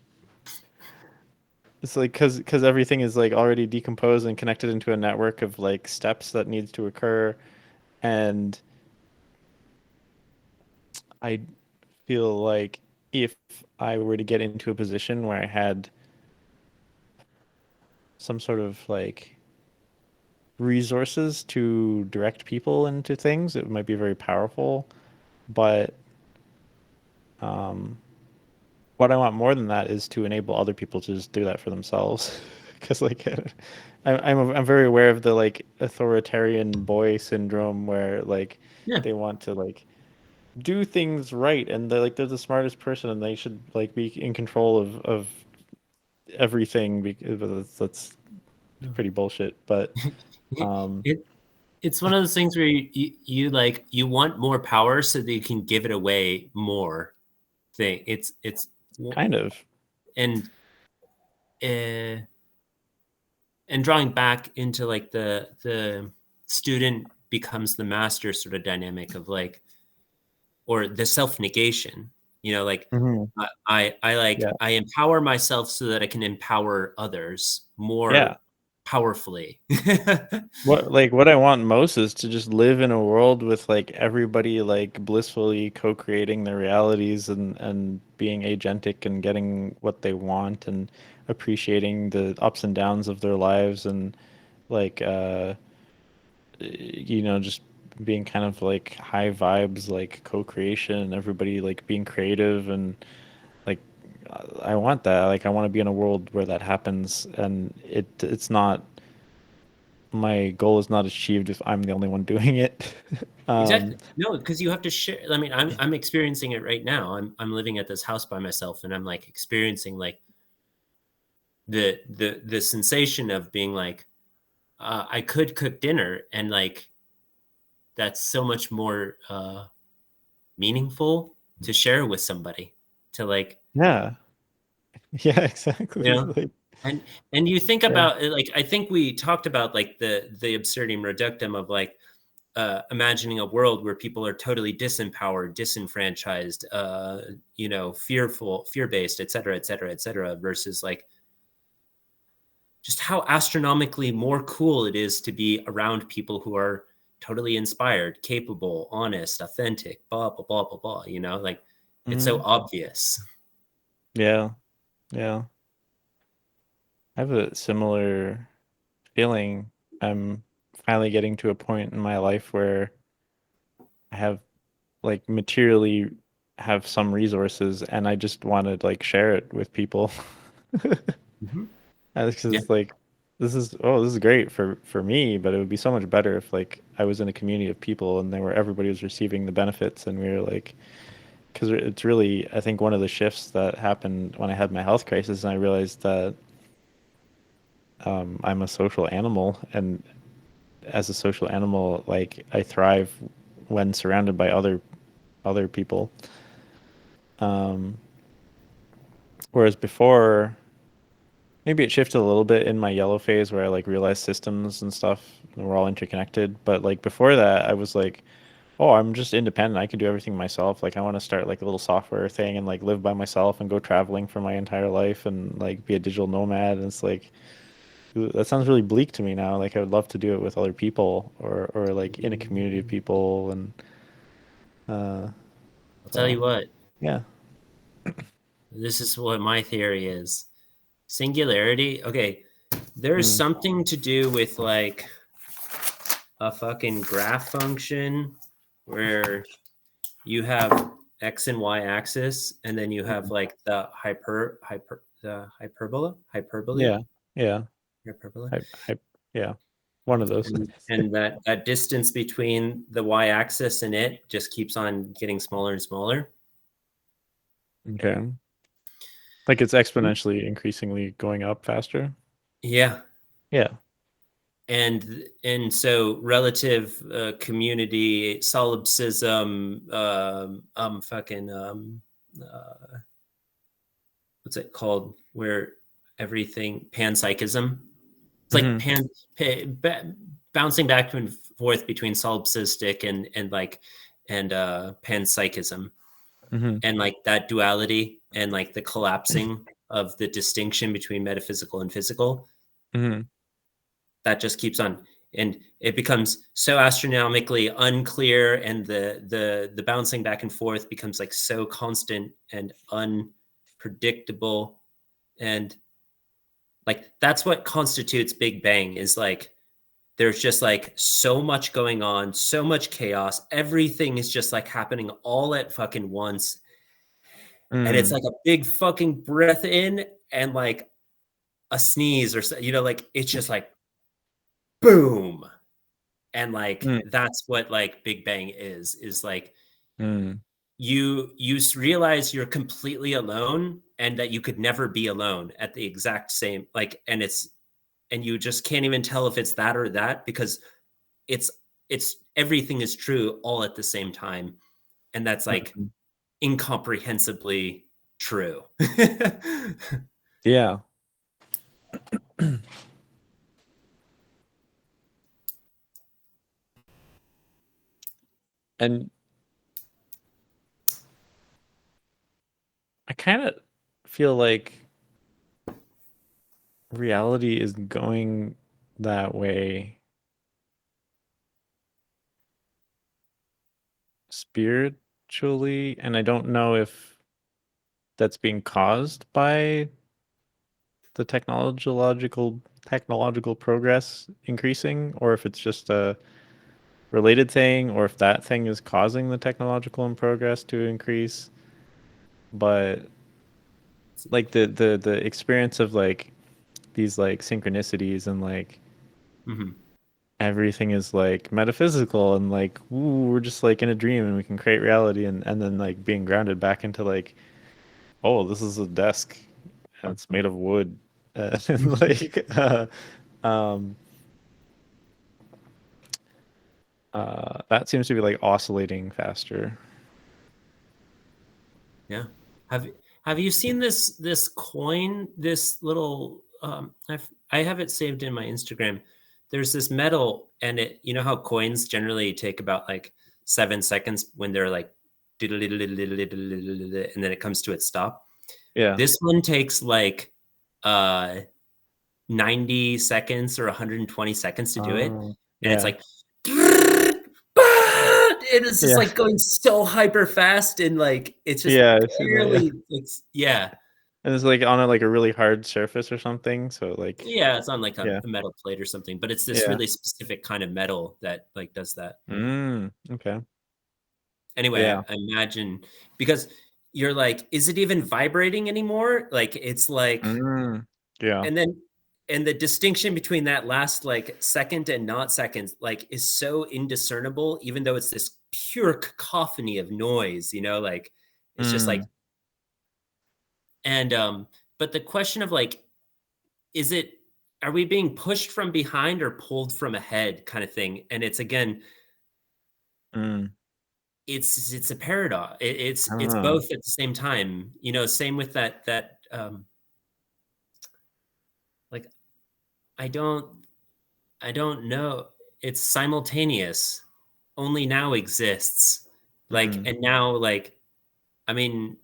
It's like because everything is like already decomposed and connected into a network of like steps that needs to occur, and I feel like if I were to get into a position where I had some sort of like resources to direct people into things, it might be very powerful. But um, what I want more than that is to enable other people to just do that for themselves. Because like I'm very aware of the like authoritarian boy syndrome where like Yeah, they want to like do things right and they're like they're the smartest person and they should like be in control of everything because that's no. pretty bullshit. But it, um, it it's one of those things where you like you want more power so that you can give it away more. Thing. It's kind of and uh, and drawing back into like the student becomes the master sort of dynamic of like or the self negation. You know, like Mhm. I like Yeah, I empower myself so that I can empower others yeah. more powerfully. What I want most is to just live in a world with like everybody like blissfully co-creating their realities and being agentic and getting what they want and appreciating the ups and downs of their lives and like just being kind of like high vibes like co-creation and everybody like being creative and like I want that. Like I want to be in a world where that happens and it's not my goal is not achieved if I'm the only one doing it. Exactly. No, because you have to share. I mean, I'm experiencing it right now. I'm living at this house by myself, and I'm like experiencing like the sensation of being like I could cook dinner, and like that's so much more meaningful to share with somebody. To like Yeah. Yeah, you exactly. know, Like, and and you think yeah. about like I think we talked about like the absurdum reductum of like imagining a world where people are totally disempowered, disenfranchised, fearful, fear-based, et cetera, et cetera, et cetera, versus like just how astronomically more cool it is to be around people who are totally inspired, capable, honest, authentic, blah, blah, blah, blah, blah, like it's so Mhm. obvious. Yeah. Yeah. I have a similar feeling. I'm finally getting to a point in my life where I have like materially have some resources and I just want to like share it with people. Mm-hmm. Because Yeah. it's like this is great for me, but it would be so much better if like I was in a community of people and they were everybody was receiving the benefits and we were like because it's really I think one of the shifts that happened when I had my health crisis and I realized that I'm a social animal and as a social animal like I thrive when surrounded by other people. Um, whereas before maybe it shifted a little bit in my yellow phase where I like realized systems and stuff were all interconnected. But like before that, I was like, oh, I'm just independent. I can do everything myself. Like I want to start like a little software thing and like live by myself and go traveling for my entire life and like be a digital nomad. And it's like ooh, that sounds really bleak to me now. Like I would love to do it with other people or like in a community of people and uh I'll tell so you what, yeah. this is what my theory is. Singularity. Okay, there's Mm, something to do with like a fucking graph function where you have x and y axis and then you have mm. like the hyperbole Yeah. Yeah. hyperbola I yeah. One of those. and that distance between the y axis and it just keeps on getting smaller and smaller. Okay. Like it's exponentially increasingly going up faster. Yeah. Yeah. And so relative community solipsism fucking what's it called, where everything panpsychism, it's like Hmm. bouncing back and forth between solipsistic and like and panpsychism, Hmm. and like that duality and like the collapsing of the distinction between metaphysical and physical, Hmm. that just keeps on, and it becomes so astronomically unclear, and the bouncing back and forth becomes like so constant and unpredictable, and like that's what constitutes Big Bang, is like there's just like so much going on, so much chaos, everything is just like happening all at fucking once, and it's Mm. like a big fucking breath in and like a sneeze or so, like it's just like boom. And like Mm. that's what like Big Bang is like Mm. you realize you're completely alone and that you could never be alone at the exact same, like, and you just can't even tell if it's that or that, because it's it's everything is true all at the same time, and that's like Mm. incomprehensibly true. Yeah. And I kind of feel like reality is going that way spiritually, and I don't know if that's being caused by the technological progress increasing, or if it's just a related thing, or if that thing is causing the technological and progress to increase. But like the experience of like these like synchronicities and like Mhm. everything is like metaphysical and like ooh, we're just like in a dream and we can create reality, and then like being grounded back into like, oh, this is a desk and it's made of wood, and like um that seems to be like oscillating faster. Yeah. Have have you seen this coin? This little I have it saved in my Instagram. There's this metal, and it, you know how coins generally take about like 7 seconds when they're like and then it comes to its stop. Yeah. This one takes like uh 90 seconds or 120 seconds to do it. And it's Yeah. like it is just Yeah. like going so hyper fast, and like it's just Yeah, I've seen that. Yeah. barely, it's, yeah. And it's like on a like a really hard surface or something. So like, Yeah, it's on like yeah. a metal plate or something, but it's this Yeah. really specific kind of metal that like does that. Okay. Anyway, Yeah. I imagine, because you're like, is it even vibrating anymore? Like it's like, Mm. Yeah. and then and the distinction between that last like second and not seconds like is so indiscernible, even though it's this pure cacophony of noise, like it's just like, Mm. and but the question of like, is it, are we being pushed from behind or pulled from ahead kind of thing, and it's again, Mm. it's a paradox, I don't it's know. both at the same time, same with that like i don't I don't know. It's simultaneous, only now exists. Like, Mm. and now, like, I mean,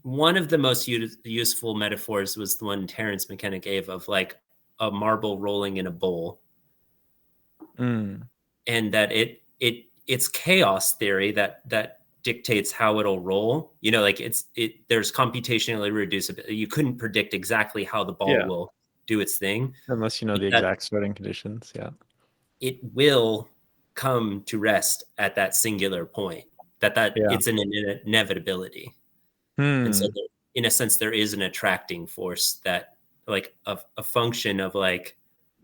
one of the most useful metaphors was the one Terence McKenna gave of like a marble rolling in a bowl, Mm. and that it's chaos theory that dictates how it'll roll. Like there's computationally reducible. You couldn't predict exactly how the ball Yeah. will do its thing, Unless you know but the that exact starting conditions. Yeah. it will come to rest at that singular point, that Yeah. it's an inevitability, and so Hmm. there, in a sense there is an attracting force, that like a function of like,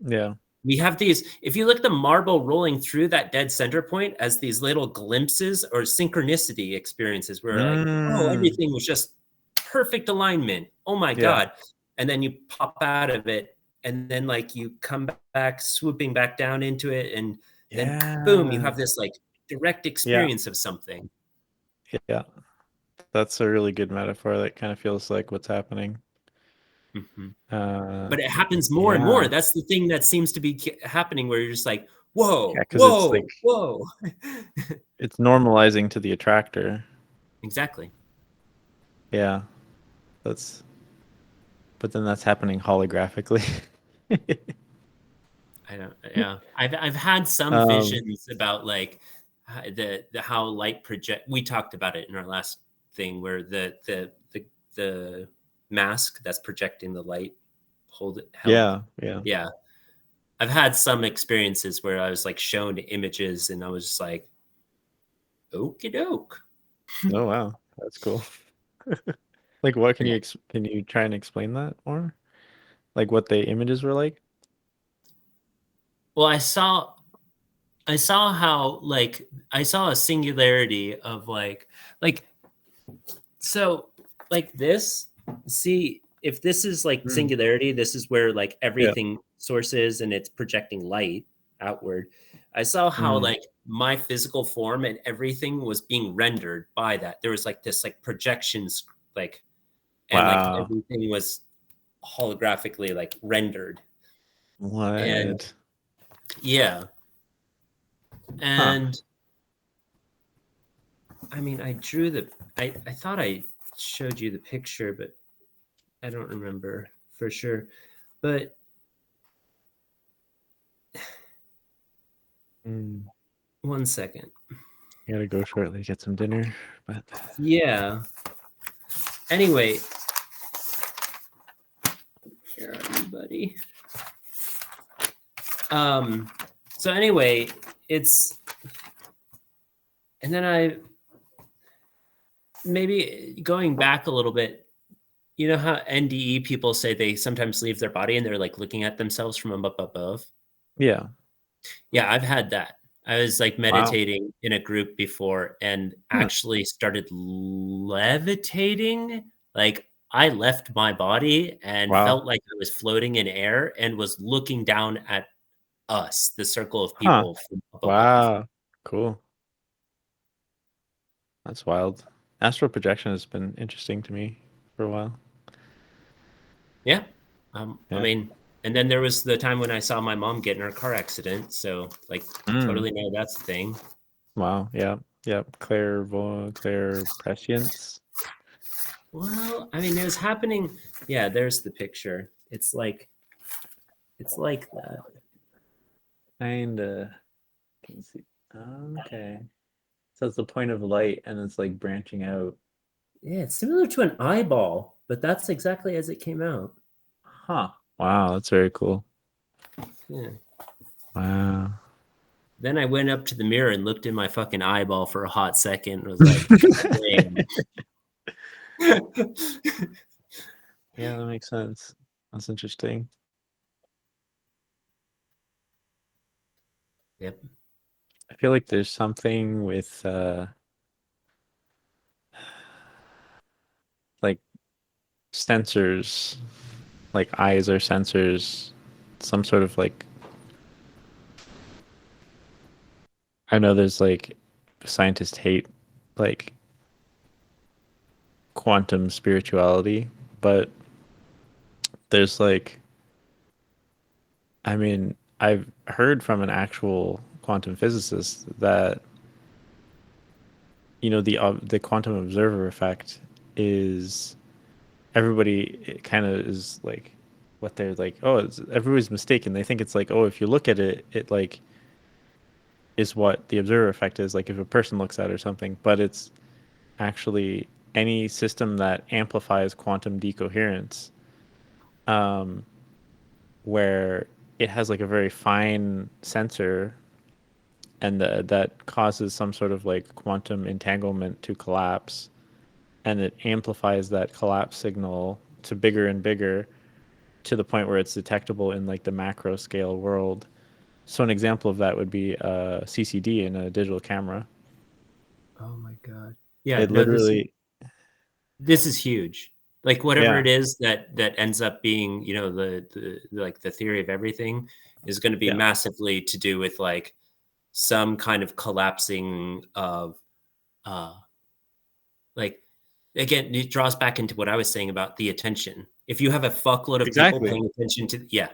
Yeah. we have these, if you look at the marble rolling through that dead center point as these little glimpses or synchronicity experiences where like, oh, Mm. everything was just perfect alignment. Oh my Yeah. God. And then you pop out of it, and then like you come back, swooping back down into it, and then boom, you Yeah. have this like direct Yeah. experience of something. Yeah. That's a really good metaphor that kind of feels like what's happening. Mhm. Uh, But it happens more and yeah. more. That's the thing that seems to be happening, where you're just like, Yeah, whoa, because it's like whoa, whoa. it's normalizing to the attractor. Exactly. Yeah. That's but then that's happening holographically. I don't. Yeah, I've had some Um, visions about like the how light project. We talked about it in our last thing, where the mask that's projecting the light hold it held. yeah, yeah. Yeah, I've had some experiences where I was like shown images, and I was just like, okie doke. Oh wow, that's cool. Like, what can Yeah. can you try and explain that more? Like what the images were like? Well, I saw how like I saw a singularity of like so like this. See, if this is like Mm. singularity, this is where like Yeah. everything source is, and it's projecting light outward. I saw how Mm. like my physical form and everything was being rendered by that. There was like this like projections, like, and like Wow. everything was holographically like rendered. And What? yeah, Huh. and I mean, I thought I showed you the picture, but I don't remember for sure. But Mm. one second. I gotta go shortly get some dinner, but Yeah. Anyway, here are you, buddy. Um, so anyway, it's and then I maybe going back a little bit, you know how NDE people say they sometimes leave their body and they're like looking at themselves from up above? yeah. Yeah, I've had that. I was like Wow. meditating in a group before and Hmm. actually started levitating. Like I left my body and Wow. felt like I was floating in air and was looking down at us, the circle of Huh. people from up above. Wow. Cool. That's wild. Astral projection has been interesting to me for a while. Yeah. I Yeah. mean, and then there was the time when I saw my mom get in her car accident. So like Mm. totally know that's a thing. Wow. Yeah. Yeah. Clair prescience. Well, I mean, it was happening. Yeah, there's the picture. It's like that. Kinda can see. Okay. So it's the point of light and it's like branching out. Yeah, it's similar to an eyeball, but that's exactly as it came out. Huh. Wow, that's very cool. Yeah. Wow. Then I went up to the mirror and looked in my fucking eyeball for a hot second and was like, God damn. Yeah, that makes sense. That's interesting. Yep. I feel like there's something with like sensors, like eyes are sensors, some sort of like I know there's like scientists hate like quantum spirituality, but there's like I mean, I've heard from an actual quantum physicist that the quantum observer effect is everybody kind of is like what they're like everybody's mistaken. They think it's like, oh, if you look at it, it like is what the observer effect is, like if a person looks at it or something, but it's actually any system that amplifies quantum decoherence, um, where it has like a very fine sensor and that causes some sort of like quantum entanglement to collapse, and it amplifies that collapse signal to bigger and bigger to the point where it's detectable in like the macro scale world. So an example of that would be a CCD in a digital camera. Oh my God. Yeah, It no, literally, this is huge. Like whatever Yeah. it is that ends up being, like the theory of everything is going to be Yeah. massively to do with like some kind of collapsing of uh like again, it draws back into what I was saying about the attention. If you have a fuckload of people Exactly. paying attention to, yeah,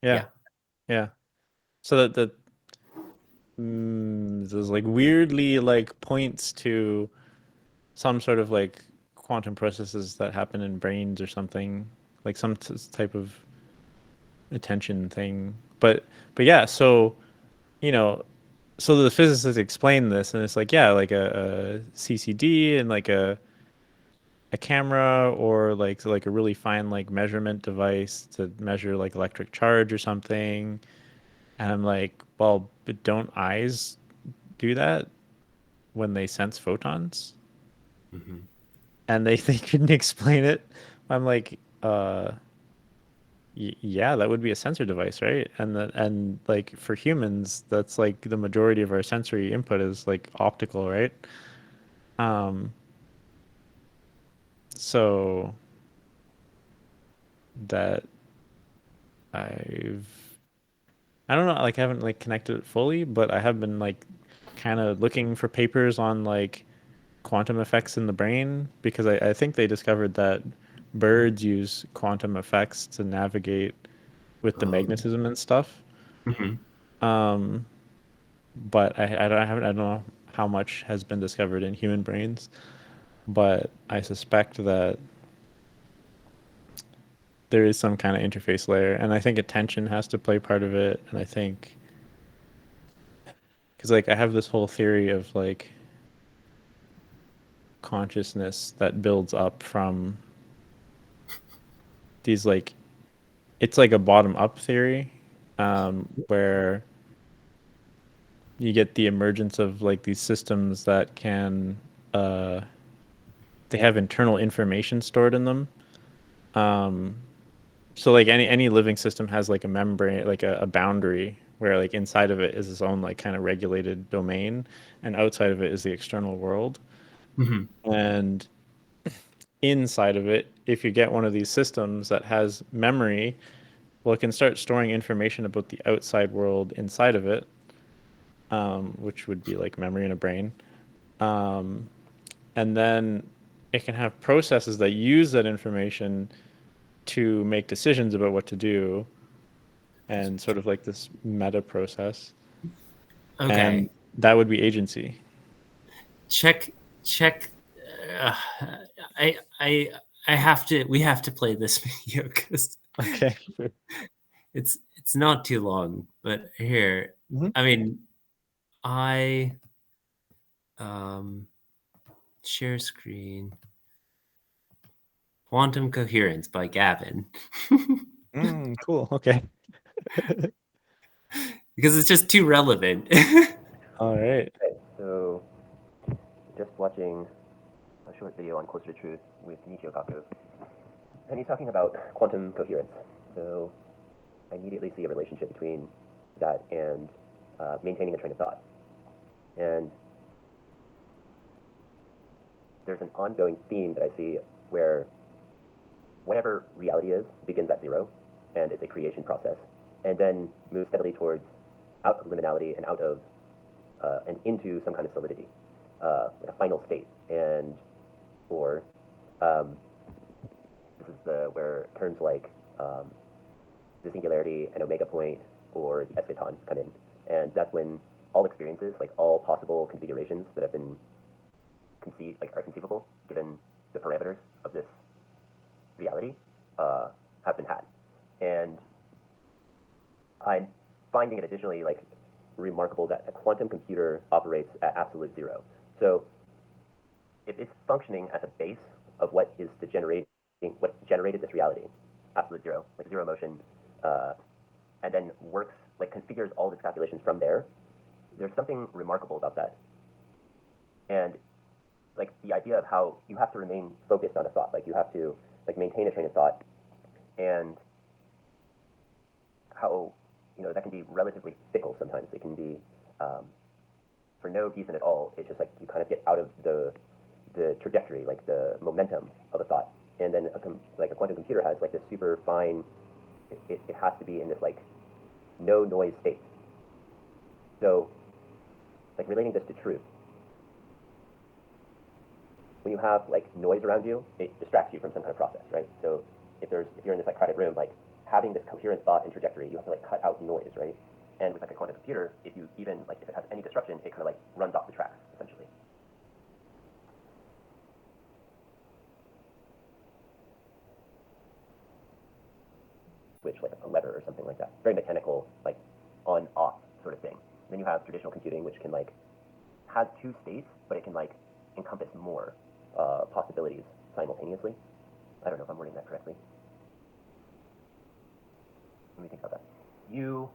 Yeah. yeah. Yeah. So that there's like weirdly like points to some sort of like quantum processes that happen in brains or something, like some type of attention thing. But yeah, so you know, so the physicists explain this, and it's like yeah, like a CCD and like a camera or like a really fine like measurement device to measure like electric charge or something. And I'm like, well, but don't eyes do that when they sense photons? Hmm. And they couldn't explain it. I'm like, yeah, that would be a sensor device, right? And like for humans, that's like the majority of our sensory input is like optical, right? Um, so that I've I don't know, like I haven't like connected it fully, but I have been like kind of looking for papers on like quantum effects in the brain because I think they discovered that birds use quantum effects to navigate with the magnetism and stuff. Hmm. Um, but I don't know how much has been discovered in human brains, but I suspect that there is some kind of interface layer, and I think attention has to play part of it. And I think because like I have this whole theory of like consciousness that builds up from these like it's like a bottom up theory where you get the emergence of like these systems that can uh, they have internal information stored in them. Um, so like any living system has like a membrane, like a boundary where like inside of it is its own like kind of regulated domain, and outside of it is the external world. Hmm. And inside of it, if you get one of these systems that has memory, well, it can start storing information about the outside world inside of it, which would be like memory in a brain. Um, and then it can have processes that use that information to make decisions about what to do and sort of like this meta process. And Okay. that would be agency. Check. Uh, I I have to. We have to play this video because Okay. Sure. it's not too long. But here, Mhm. I mean, I um share screen. Quantum Coherence by Gavin. Cool. Okay. Because it's just too relevant. All right. Okay, so just watching a short video on Closer to Truth with Michio Kaku, and he's talking about quantum coherence. So I immediately see a relationship between that and maintaining a train of thought. And there's an ongoing theme that I see where whatever reality is begins at zero, and it's a creation process, and then moves steadily towards out of liminality and out of and into some kind of solidity, a final state, and or um, this is where terms like the singularity and omega point or the eschaton come in, and that's when all experiences, like all possible configurations that have been conceived, like are conceivable given the parameters of this reality, have been had, and I'm finding it additionally like remarkable that a quantum computer operates at absolute zero. So if it's functioning at the base of what is the what generated this reality, absolute zero, like zero motion, uh, and then works like configures all of its calculations from there, there's something remarkable about that. And like the idea of how you have to remain focused on a thought, like you have to like maintain a train of thought, and how that can be relatively fickle sometimes. It can be for no reason at all. It's just like you kind of get out of the trajectory, like the momentum of a thought. and then like a quantum computer has like this super fine. It has to be in this like no noise state. So, like relating this to truth, when you have like noise around you, it distracts you from some kind of process, right? So if you're in this like crowded room, like having this coherent thought and trajectory, you have to like cut out noise, right? And with like a quantum computer, if you even like if it has any disruption, it kind of like runs off the tracks essentially. Switch like a lever or something like that. Very mechanical, like on-off sort of thing. And then you have traditional computing, which can like has two states, but it can like encompass more possibilities simultaneously. I don't know if I'm wording that correctly. Let me think about that. Here,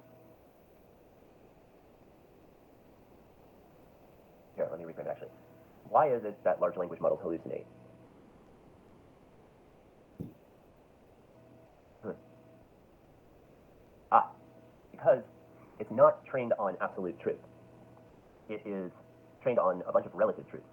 let me reframe it actually. Why is it that large language models hallucinate? Because it's not trained on absolute truth. It is trained on a bunch of relative truths.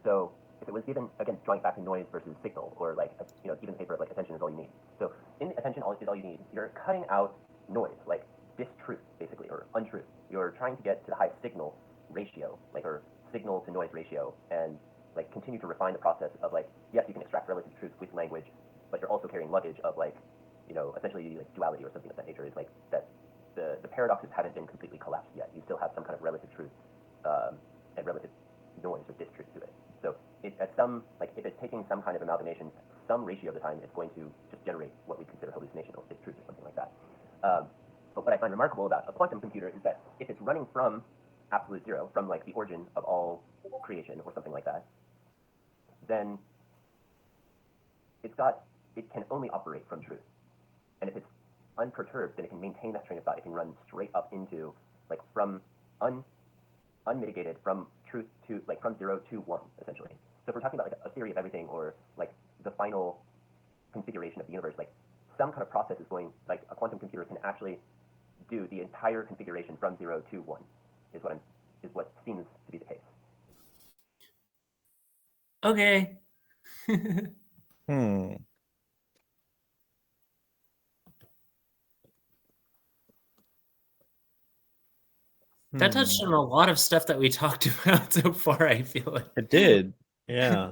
So if it was given, again, drawing it back to noise versus signal, or like, even the paper of like attention is all you need. So in attention is all you need. You're cutting out noise, like distruth, basically, or untruth. You're trying to get to the highest signal ratio, like, or signal to noise ratio, and like continue to refine the process of like, yes, you can extract relative truth with language, but you're also carrying luggage of like, essentially like duality or something of that nature. Is like that the paradoxes haven't been completely collapsed yet. You still have some kind of relative truth and relative noise or distruth to it. So if it's taking some kind of amalgamation, some ratio of the time it's going to just generate what we consider hallucination or distruth or something like that. But what I find remarkable about a quantum computer is that if it's running from absolute zero, from like the origin of all creation or something like that, then it can only operate from truth. And if it's unperturbed, then it can maintain that train of thought. It can run straight up into like from unmitigated from truth to like from 0 to 1 essentially. So if we're talking about like a theory of everything or like the final configuration of the universe, like some kind of process is going, like a quantum computer can actually do the entire configuration from 0 to 1 is what seems to be the case. Okay. That touched on a lot of stuff that we talked about so far, I feel like. It did. Yeah.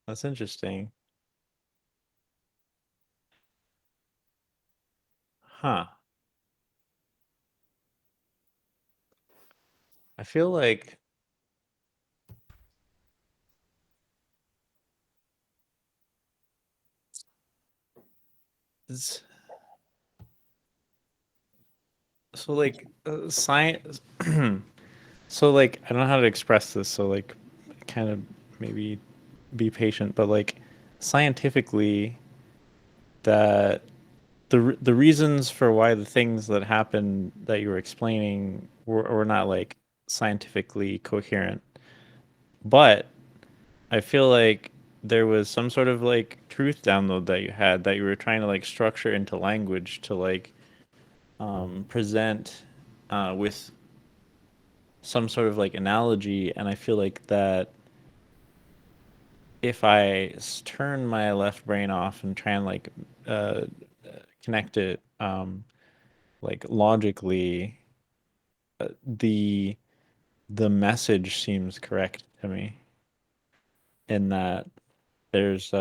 That's interesting. Huh. I feel like it's, so like science so like I don't know how to express this, so like kind of maybe be patient, but like scientifically that the reasons for why the things that happened that you were explaining were not like scientifically coherent. But I feel like there was some sort of like truth download that you had that you were trying to like structure into language to like present with some sort of like analogy, and I feel like that if I turn my left brain off and try and like uh, connect it like logically, the message seems correct to me in that there's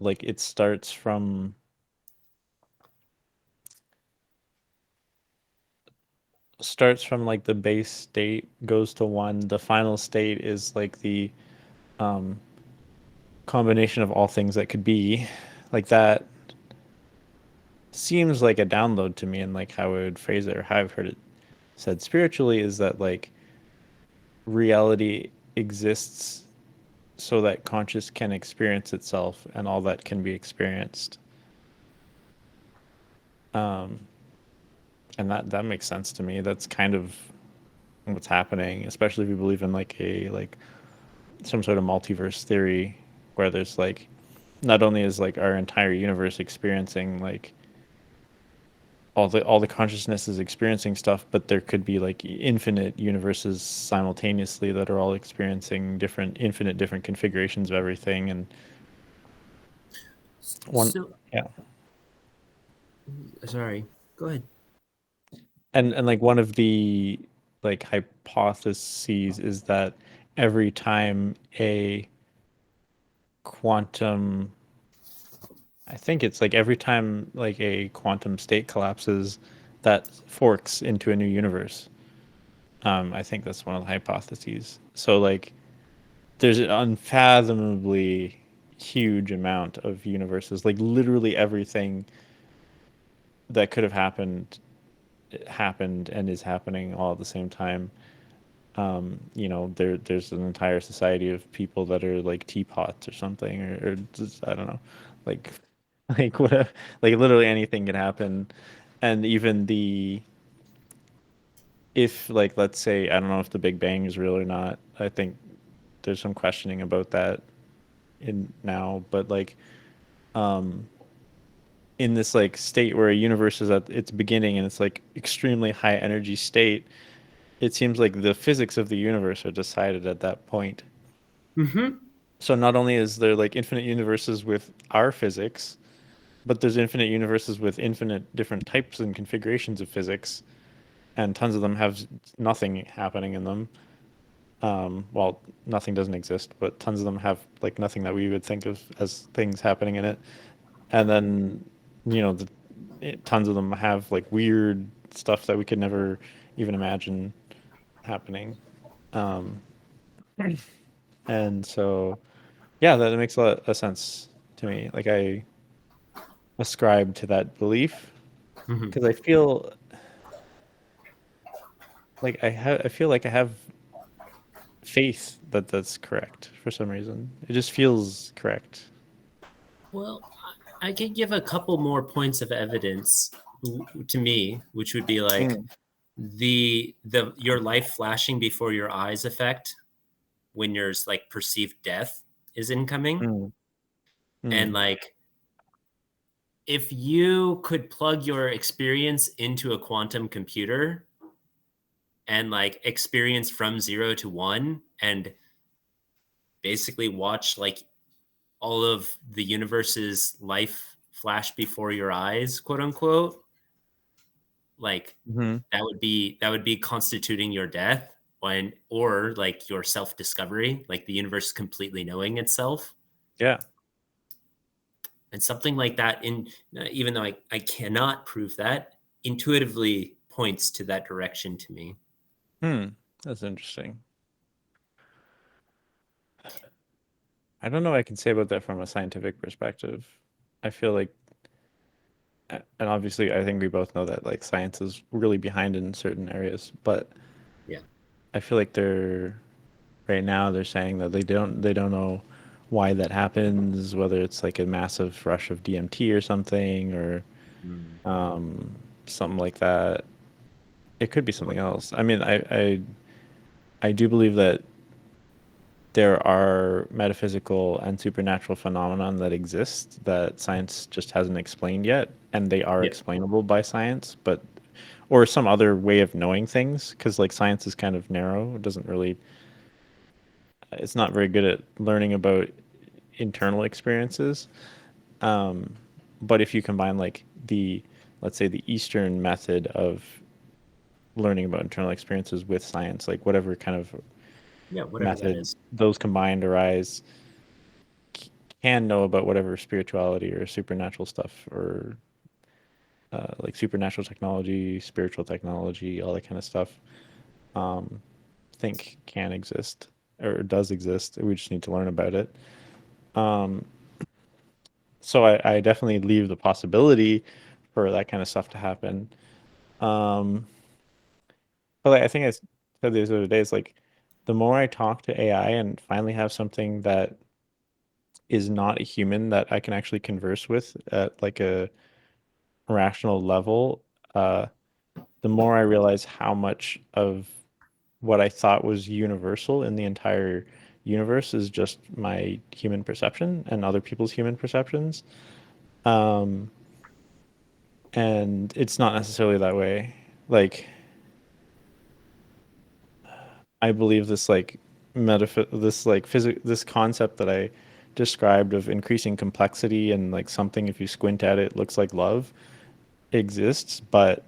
like it starts from like the base state, goes to one. The final state is like the um combination of all things that could be. Like that seems like a download to me, and like how I would phrase it or how I've heard it said spiritually is that like reality exists so that conscious can experience itself and all that can be experienced. Um, and that makes sense to me. That's kind of what's happening, especially if you believe in like some sort of multiverse theory where there's like not only is like our entire universe experiencing like all the consciousness is experiencing stuff, but there could be like infinite universes simultaneously that are all experiencing different configurations of everything. And one, So yeah, sorry, go ahead. and like one of the like hypotheses is that every time a quantum I think it's like every time like a quantum state collapses, that forks into a new universe. I think that's one of the hypotheses. So like there's an unfathomably huge amount of universes. Like literally everything that could have happened and is happening all at the same time. There's an entire society of people that are like teapots or something, or just, I don't know, like like whatever, like literally anything can happen. And even if like let's say I don't know if the Big Bang is real or not. I think there's some questioning about that in now, but like um in this like state where a universe is at its beginning and it's like extremely high energy state, it seems like the physics of the universe are decided at that point. Mm-hmm. So not only is there like infinite universes with our physics, but there's infinite universes with infinite different types and configurations of physics, and tons of them have nothing happening in them. Well, nothing doesn't exist, but tons of them have like nothing that we would think of as things happening in it. And then, tons of them have like weird stuff that we could never even imagine happening. Um, and so, yeah, that makes a lot of sense to me. Like I ascribe to that belief Mm-hmm. because I feel like I feel like I have faith that that's correct for some reason. It just feels correct. Well, I could give a couple more points of evidence to me, which would be like Mm, the your life flashing before your eyes effect when your like perceived death is incoming, mm, and mm, like if you could plug your experience into a quantum computer and like experience from 0 to 1 and basically watch like all of the universe's life flash before your eyes, quote unquote, like hmm. that would be constituting your death when or like your self-discovery, like the universe completely knowing itself. Yeah. And something like that in even though I cannot prove that, intuitively points to that direction to me. Hmm. That's interesting. I don't know what I can say about that from a scientific perspective. I feel like, and obviously, I think we both know that like science is really behind in certain areas, but Yeah. I feel like right now they're saying that they don't know why that happens, whether it's like a massive rush of DMT or something, or Mm. um, something like that. It could be something else. I mean, I do believe that there are metaphysical and supernatural phenomenon that exist that science just hasn't explained yet, and they are Yeah. explainable by science, but or some other way of knowing things, because like science is kind of narrow. It doesn't really, it's not very good at learning about internal experiences. Um, but if you combine like let's say the Eastern method of learning about internal experiences with science, like whatever kind of Yeah, whatever that method is. those combined arise, can know about whatever spirituality or supernatural stuff or like supernatural technology, spiritual technology, all that kind of stuff. Um, think can exist or does exist. We just need to learn about it. Um, so I definitely leave the possibility for that kind of stuff to happen. Um, but like, I think I said this the other day, is like the more I talk to AI and finally have something that is not a human that I can actually converse with at like a rational level, uh, the more I realize how much of what I thought was universal in the entire universe is just my human perception and other people's human perceptions. Um, and it's not necessarily that way. Like I believe this like this like this concept that I described of increasing complexity and like something if you squint at it looks like love exists, but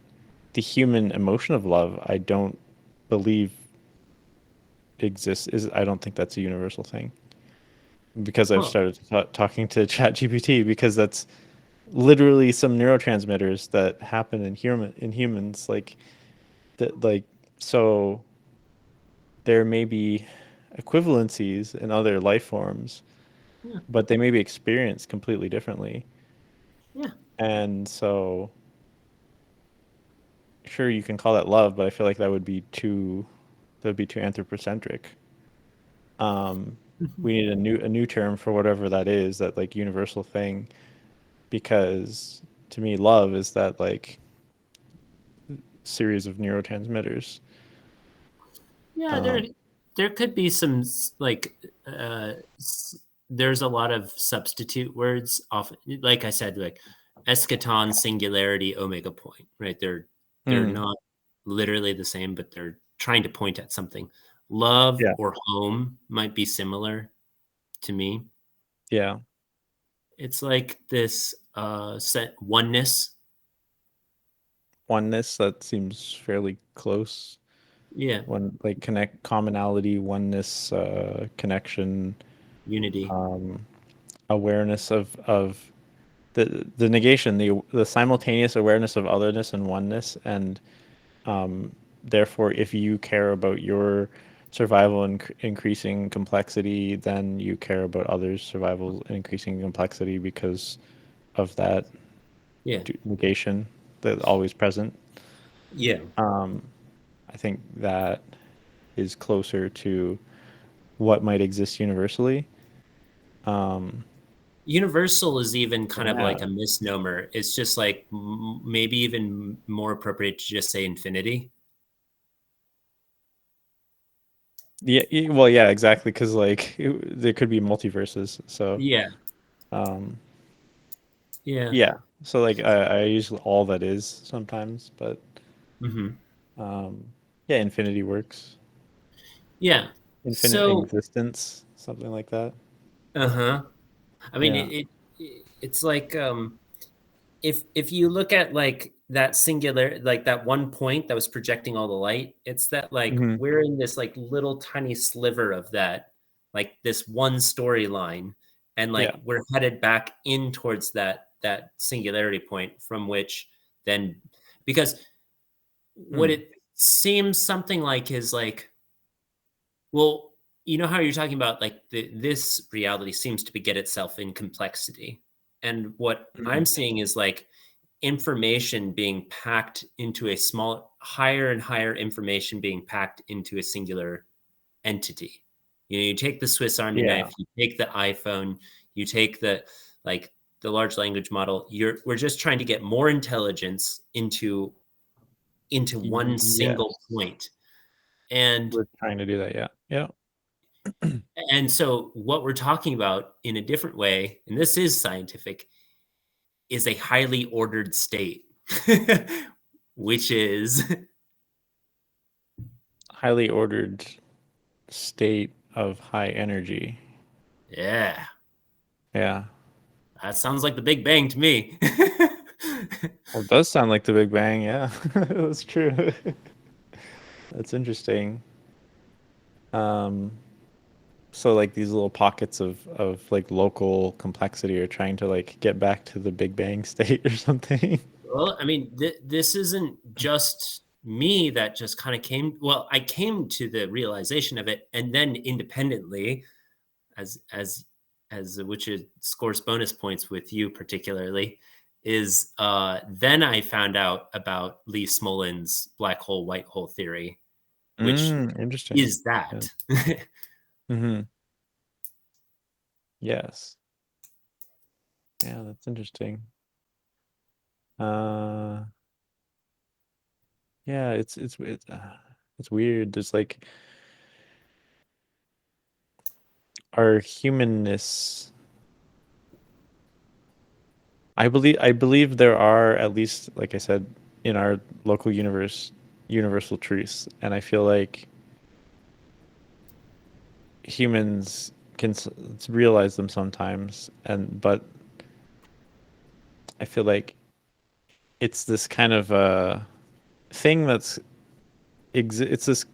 the human emotion of love I don't believe exists. Is I don't think that's a universal thing because I've Well, started talking to ChatGPT because that's literally some neurotransmitters that happen in humans like that like so there may be equivalencies in other life forms, yeah, but they may be experienced completely differently. yeah, And so, sure, you can call that love, but I feel like that would be too anthropocentric. Um, mhm. we need a new term for whatever that is, that like universal thing, because to me, love is that like series of neurotransmitters. Yeah. There, Um, there could be some like there's a lot of substitute words off. Like I said, like eschaton, singularity, omega point. Right? They're mm, not literally the same, but they're trying to point at something. Love yeah, or home might be similar to me. yeah, It's like this set oneness. oneness, that seems fairly close. Yeah, One like connect commonality, oneness, connection, unity. um, awareness of the negation, the simultaneous awareness of otherness and oneness, and therefore, if you care about your survival and increasing complexity, then you care about others' survival and increasing complexity because of that Yeah, negation that always present. yeah. I think that is closer to what might exist universally. Um, Universal is even kind of like yeah, a misnomer. It's just like maybe even more appropriate to just say infinity. yeah, well, yeah, exactly, because like there could be multiverses. So, Yeah, um, yeah. yeah, so like I use all that is sometimes, but Hmm. um, yeah, infinity works. Yeah. Infinite So, existence, something like that. uh-huh. I mean, Yeah. it's like if you look at like that singular, like that one point that was projecting all the light, it's that like Hmm. we're in this like little tiny sliver of that, like this one storyline, and like Yeah. we're headed back in towards that singularity point from which then, because what Mm. it seems something like is like, well, you know how you're talking about like this reality seems to beget itself in complexity, and what I'm Mm. seeing is like information being packed into a small, higher and higher information being packed into a singular entity. You know, you take the Swiss Army Yeah. knife, you take the iPhone, you take the like the large language model. We're just trying to get more intelligence into one single Yes. point. And We're trying to do that. Yeah. Yeah. and so what we're talking about in a different way, and this is scientific, is a highly ordered state, which is Highly ordered state of high energy. yeah, Yeah. that sounds like the Big Bang to me. Well, it does sound like the Big Bang. Yeah. That's true. That's interesting. Um, so like these little pockets of like local complexity are trying to like get back to the Big Bang state or something. Well, I mean, this isn't just me that just kind of came. Well, I came to the realization of it, and then independently, as which it scores bonus points with you particularly, is then I found out about Lee Smolin's black hole white hole theory, which Interesting. is Yeah. that. Hmm. Yes. Yeah, that's interesting. Uh, yeah, it's weird. There's like our humanness. I believe there are, at least, like I said, in our local universe, universal truths, and I feel like humans can realize them sometimes, and but I feel like it's this kind of thing it's this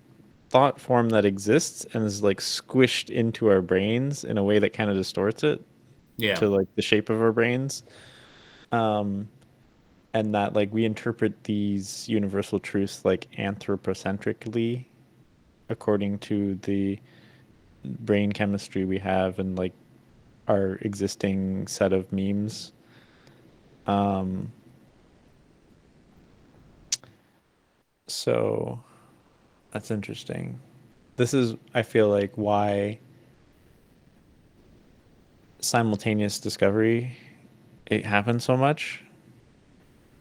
thought form that exists and is like squished into our brains in a way that kind of distorts it Yeah. to like the shape of our brains. Um, and that like we interpret these universal truths like anthropocentrically according to the brain chemistry we have and like our existing set of memes. Um, so that's interesting. This is, I feel like, why simultaneous discovery it happens so much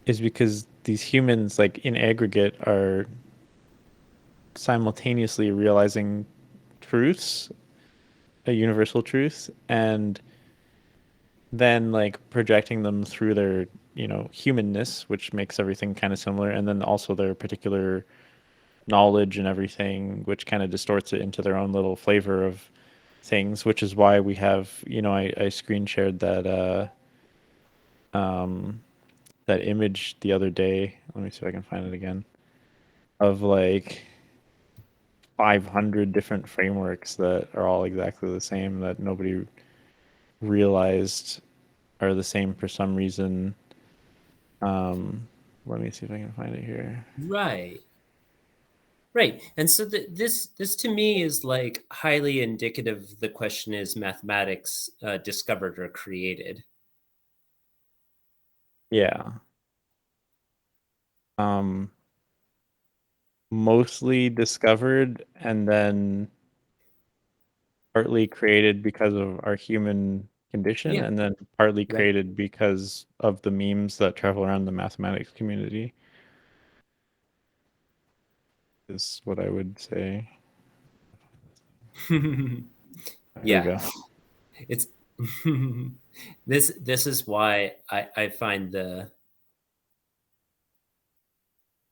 is because these humans, like in aggregate, are simultaneously realizing truths, a universal truth, and then like projecting them through their, humanness, which makes everything kind of similar, and then also their particular knowledge and everything, which kind of distorts it into their own little flavor of things, which is why we have, I screen shared um, that image the other day. Let me see if I can find it again of like 500 different frameworks that are all exactly the same that nobody realized are the same for some reason. Um, Let me see if I can find it here. Right. Right. And so this to me is like highly indicative. The question is mathematics discovered or created? Yeah. Um, Mostly discovered and then partly created because of our human condition, Yeah. and then partly Right. created because of the memes that travel around the mathematics community, is what I would say. Here we Yeah. go. It's this is why I find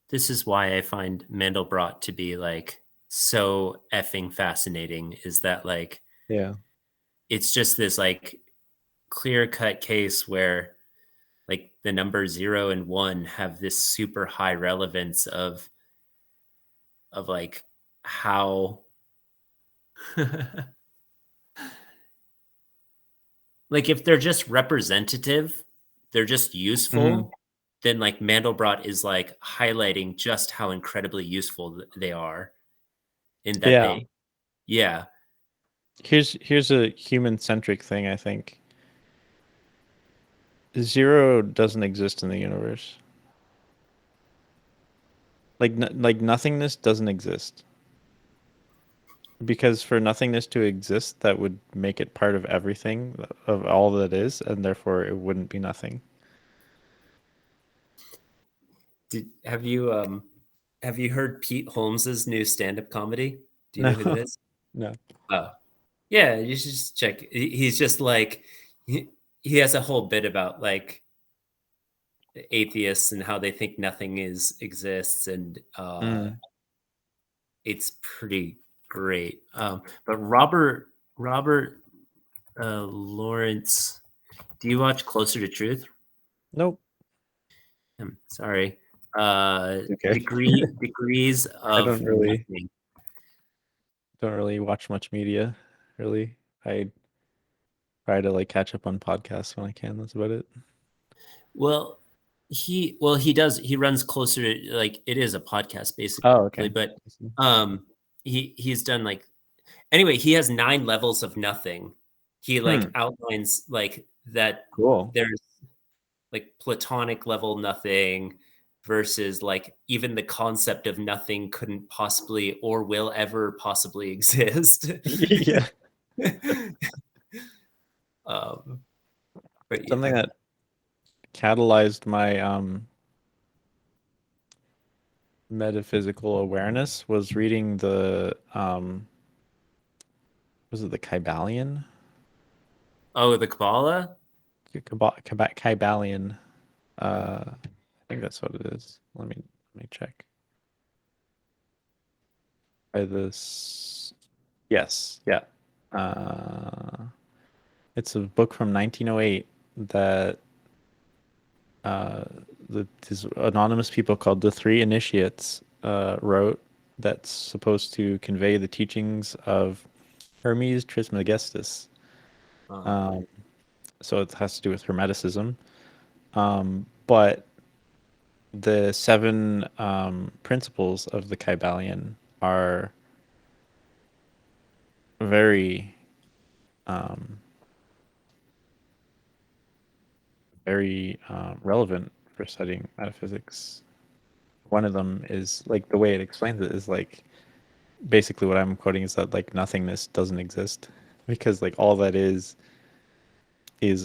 this is why I find Mandelbrot to be like so effing fascinating, is that like Yeah. it's just this like clear cut case where like the number 0 and 1 have this super high relevance of like how like if they're just representative, they're just Hmm. useful, then like Mandelbrot is like highlighting just how incredibly useful they are in that Yeah. they yeah. Here's a human centric thing, I think. Zero doesn't exist in the universe. Like nothingness doesn't exist. Because for nothingness to exist, that would make it part of everything, of all that is, and therefore it wouldn't be nothing. Have you heard Pete Holmes's new stand-up comedy? Do you know who that No, is? no. Oh, yeah, you should just check. He's just like he, he has a whole bit about like atheists and how they think nothing is exists, and Mm. it's pretty great. But Robert Lawrence, do you watch Closer to Truth? Nope. I'm sorry. Okay. Degrees I of nothing. don't really watch much media, really. I try to like catch up on podcasts when I can. That's about it. Well, he does he runs Closer to, like, it is a podcast Oh, basically, okay. but I see. he's done like anyway, he has 9 levels of nothing. He Hmm. like outlines like that Cool. there's like platonic level nothing versus like even the concept of nothing couldn't possibly or will ever possibly exist. Yeah. um, but Something yeah. that catalyzed my metaphysical awareness was reading the was it the Kybalion? Oh, the Kabbalah? Kybalion. I think that's what it is. Let me check. By this, yes, yeah. It's a book from 1908 that these anonymous people called the Three Initiates wrote. That's supposed to convey the teachings of Hermes Trismegistus. Uh, So it has to do with Hermeticism. But the seven principles of the Kybalion are very, um, very relevant for studying metaphysics. One of them is like the way it explains it is like basically what I'm quoting is that like nothingness doesn't exist because like all that is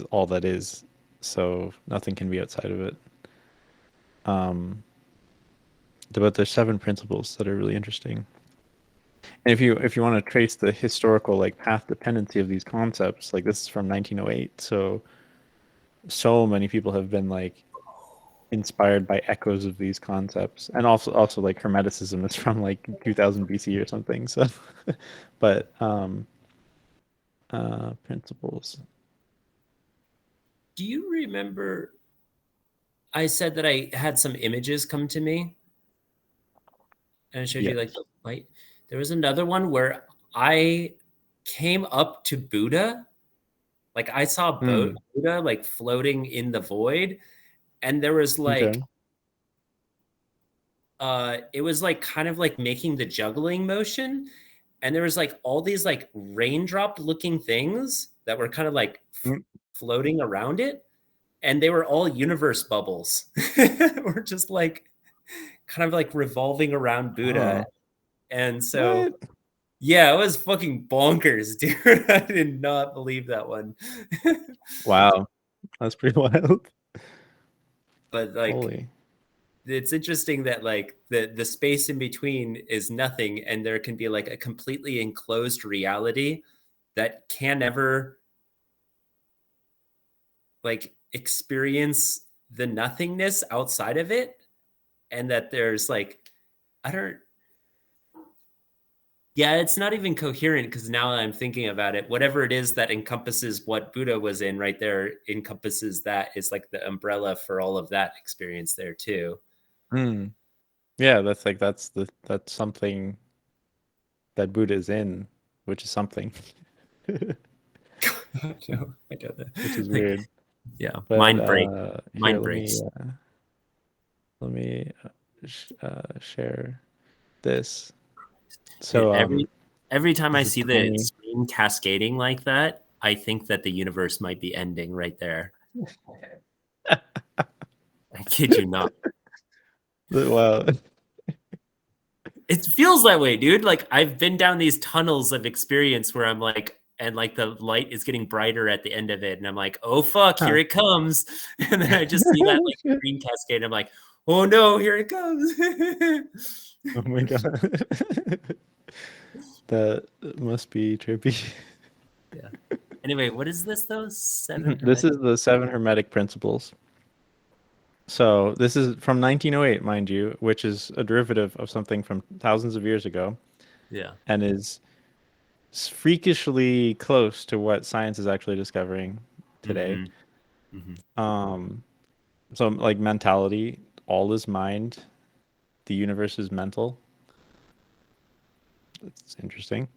all that is. So nothing can be outside of it. But there's seven principles that are really interesting. And if you want to trace the historical like path dependency of these concepts, like this is from 1908, so many people have been like inspired by echoes of these concepts, and also like Hermeticism is from like 2000 BC or something. So, but principles. do you remember I said that I had some images come to me and I showed Yeah. you like the light? There was another one where I came up to Buddha. Like I saw Hmm. Buddha like floating in the void, and there was like Okay. it was like kind of like making the juggling motion, and there was like all these like raindrop looking things that were kind of like Mm. floating around it, and they were all universe bubbles. We're just like kind of like revolving around Buddha. Huh. And so What? yeah, it was fucking bonkers, dude. I did not believe that one. Wow, that's pretty wild. But like Holy. it's interesting that like the space in between is nothing, and there can be like a completely enclosed reality that can never like experience the nothingness outside of it, and that there's like I don't yeah, it's not even coherent because now I'm thinking about it, whatever it is that encompasses what Buddha was in right there encompasses that is like the umbrella for all of that experience there too. Hmm. Yeah, that's like that's something that Buddha is in, which is something, No, I don't know. which is Like, weird. yeah, But mind break, here, mind breaks. let me share this. Dude, So every time I this is see the tiny. screen cascading like that, I think that the universe might be ending right there. I kid you not. Wow. It feels that way, dude. Like I've been down these tunnels of experience where I'm like, and like the light is getting brighter at the end of it, and I'm like, oh fuck, here Huh. it comes, and then I just see that like green cascade. And I'm like, oh no, here it comes. Oh my god. That must be trippy. Yeah. Anyway, what is this though? Seven This hermetic. is the seven hermetic principles. So this is from 1908, mind you, which is a derivative of something from thousands of years ago, Yeah. and is freakishly close to what science is actually discovering today. Mm-hmm. Mm-hmm. Um, so like mentality, all is mind, the universe is mental. It's interesting.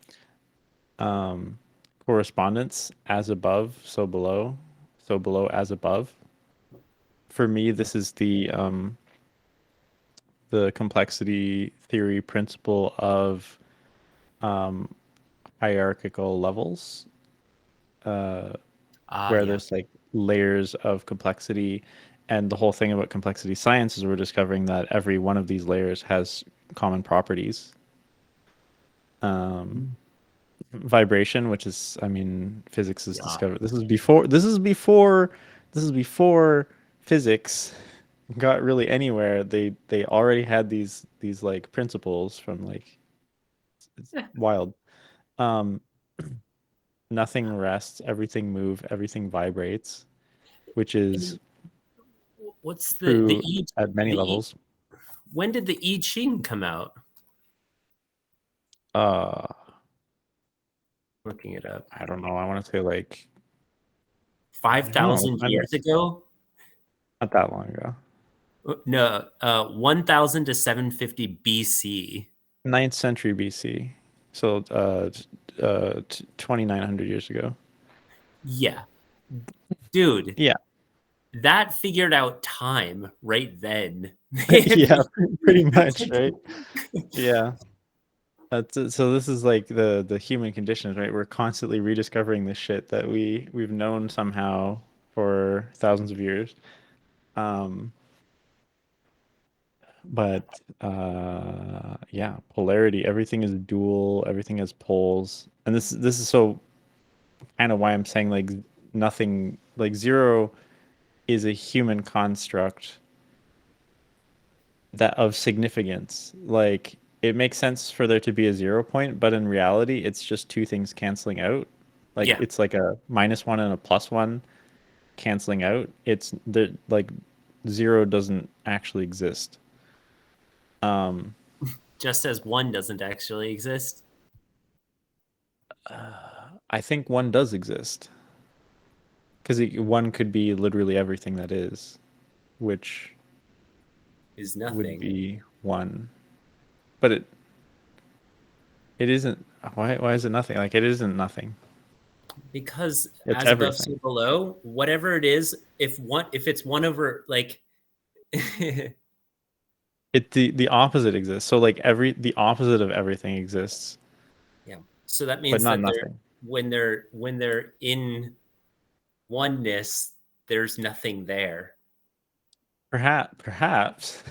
Um, correspondence, as above, so below as above. For me, this is the complexity theory principle of um, hierarchical levels, uh, Ah, where yeah. there's like layers of complexity. And the whole thing about complexity science is we're discovering that every one of these layers has common properties. Um, vibration, which is, I mean, physics is Yeah. discovered. This is before physics got really anywhere. They already had these like principles from like it's wild. Um, nothing rests, everything moves, everything vibrates. which is What's the true at many levels. when did the I Ching come out? Uh, Looking it up. I don't know. I want to say like I don't know. 5,000 years ago? Not that long ago. No, 1,000 to 750 BC. 9th century BC. So 2,900 years ago. Yeah. Dude, Yeah. that figured out time right then. Yeah, pretty much, right? Yeah. That's it. So this is like the human conditions, right? We're constantly rediscovering this shit that we've known somehow for thousands of years. Um, but yeah, polarity, everything is dual, everything has poles. And this is so kind of why I'm saying like nothing, like zero is a human construct that of significance. Like it makes sense for there to be a 0 point, but in reality, it's just two things canceling out. Like Yeah, it's like a -1 and a +1 canceling out. It's the like zero doesn't actually exist. Um, just as one doesn't actually exist. I think one does exist because one could be literally everything that is, which Is would nothing. be one. But it isn't. Why is it nothing? Like it isn't nothing. Because It's as above, so everything. below, whatever it is, if it's one over like yeah. It the opposite exists. So like the opposite of everything exists, So that but means not that nothing. when they're in oneness, there's nothing there. Perhaps.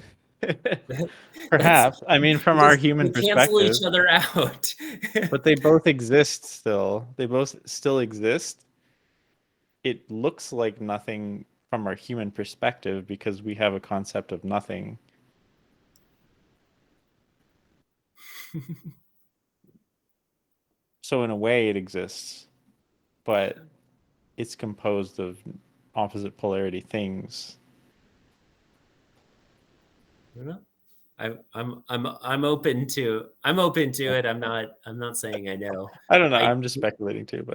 That's Perhaps. I mean, from our because human they cancel each perspective, other out. but they both exist still. They both still exist. It looks like nothing from our human perspective because we have a concept of nothing. So in a way, it exists, but it's composed of opposite polarity things. I'm open to it. I'm not saying I know. I don't know. I I'm just speculating too, I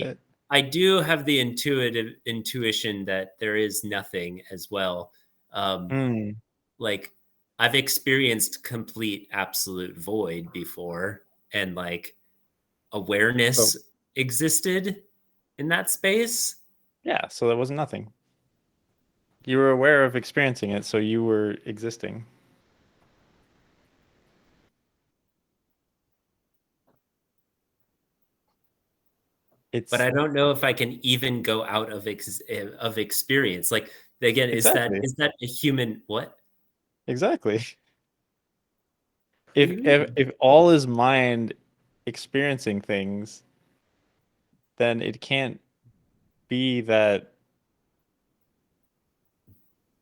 but I do have the intuition that there is nothing as well. Um, Hmm. like I've experienced complete absolute void before, and like So awareness existed in that space. yeah, so that was nothing. You were aware of experiencing it, so you were existing. But It's I don't know if I can even go out of experience. Like again, exactly, is that a human what? exactly. What do you mean? If all is mind experiencing things, then it can't be that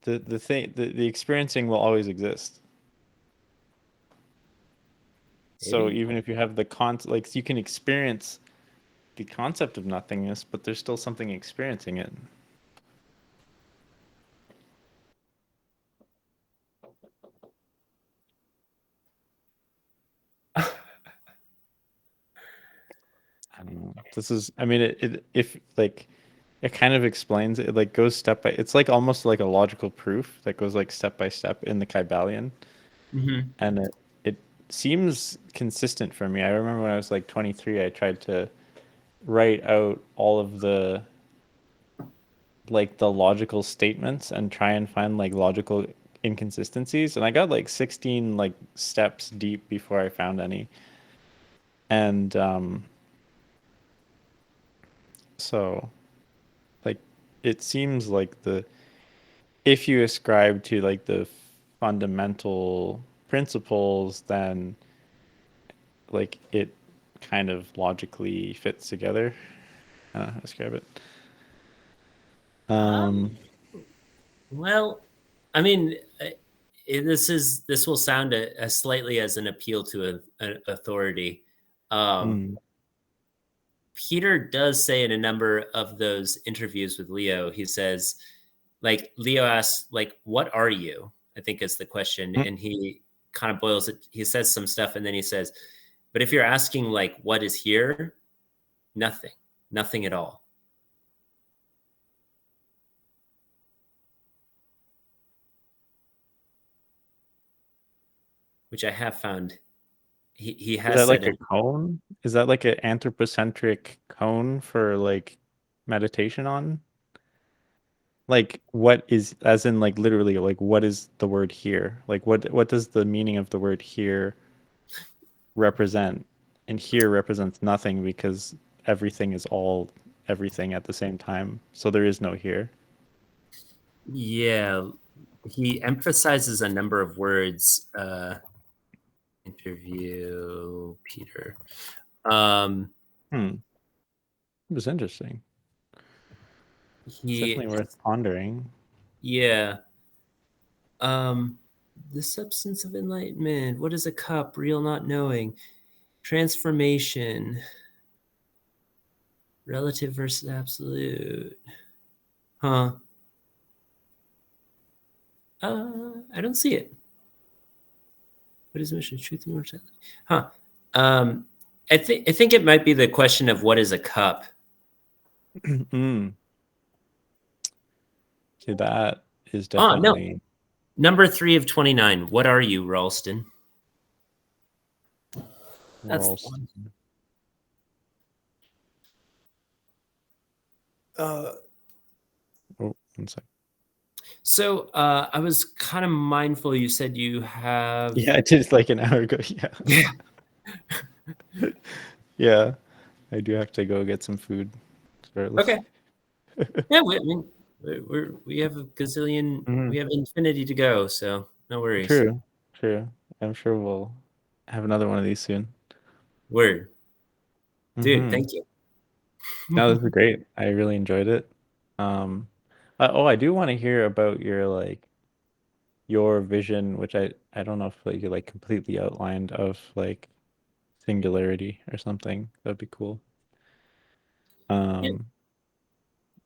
the experiencing will always exist. So Maybe. even if you have like you can experience the concept of nothingness, but there's still something experiencing it. I don't know. This is, I mean, if like it kind of explains it, like goes step by, it's like almost like a logical proof that goes like step by step in the Kybalion. Hmm. And it seems consistent for me. I remember when I was like 23, I tried to write out all of the like the logical statements and try and find like logical inconsistencies. And I got like 16 like steps deep before I found any. And so like it seems like the if you ascribe to like the fundamental principles, then like it kind of logically fits together. I don't know how to describe it. Um, Um, well, I mean, this will sound as slightly as an appeal to an authority. Um, hmm, Peter does say in a number of those interviews with Leo, he says, like, Leo asks, like, what are you? I think is the question. Mm. And he kind of boils it. He says some stuff and then he says, but if you're asking, like, what is here? Nothing, nothing at all. Which I have found he Is has that said like in, a cone? Is that like an anthropocentric cone for like meditation on? Like what is, as in like literally, like what is the word here? Like what does the meaning of the word here represent? And here represents nothing because everything is all everything at the same time. So there is no here. yeah, he emphasizes a number of words. Interview Peter. Um, Hmm. It was interesting. It's he, definitely worth pondering. yeah. Um, the substance of enlightenment. What is a cup? Real not knowing. Transformation. Relative versus absolute. Huh. I don't see it. What is mission? Truth and mortality. Huh. Um, I think it might be the question of what is a cup. Mm. See, that is Oh no. definitely Number 3 of 29. What are you, Ralston? That's the Ralston. one. Oh, one sec. So I was kind of mindful. You said you have. Yeah, I did like an hour ago. Yeah. Yeah. Yeah. I do have to go get some food shortly. Okay. Yeah. I mean, we have a gazillion. Mhm. We have infinity to go. So no worries. True. True. I'm sure we'll have another one of these soon. Word, dude. Hmm. Thank you. No, this is great. I really enjoyed it. Um, oh, I do want to hear about your like your vision, which I don't know if like you like completely outlined of like singularity or something. That'd be cool. Yeah. Um,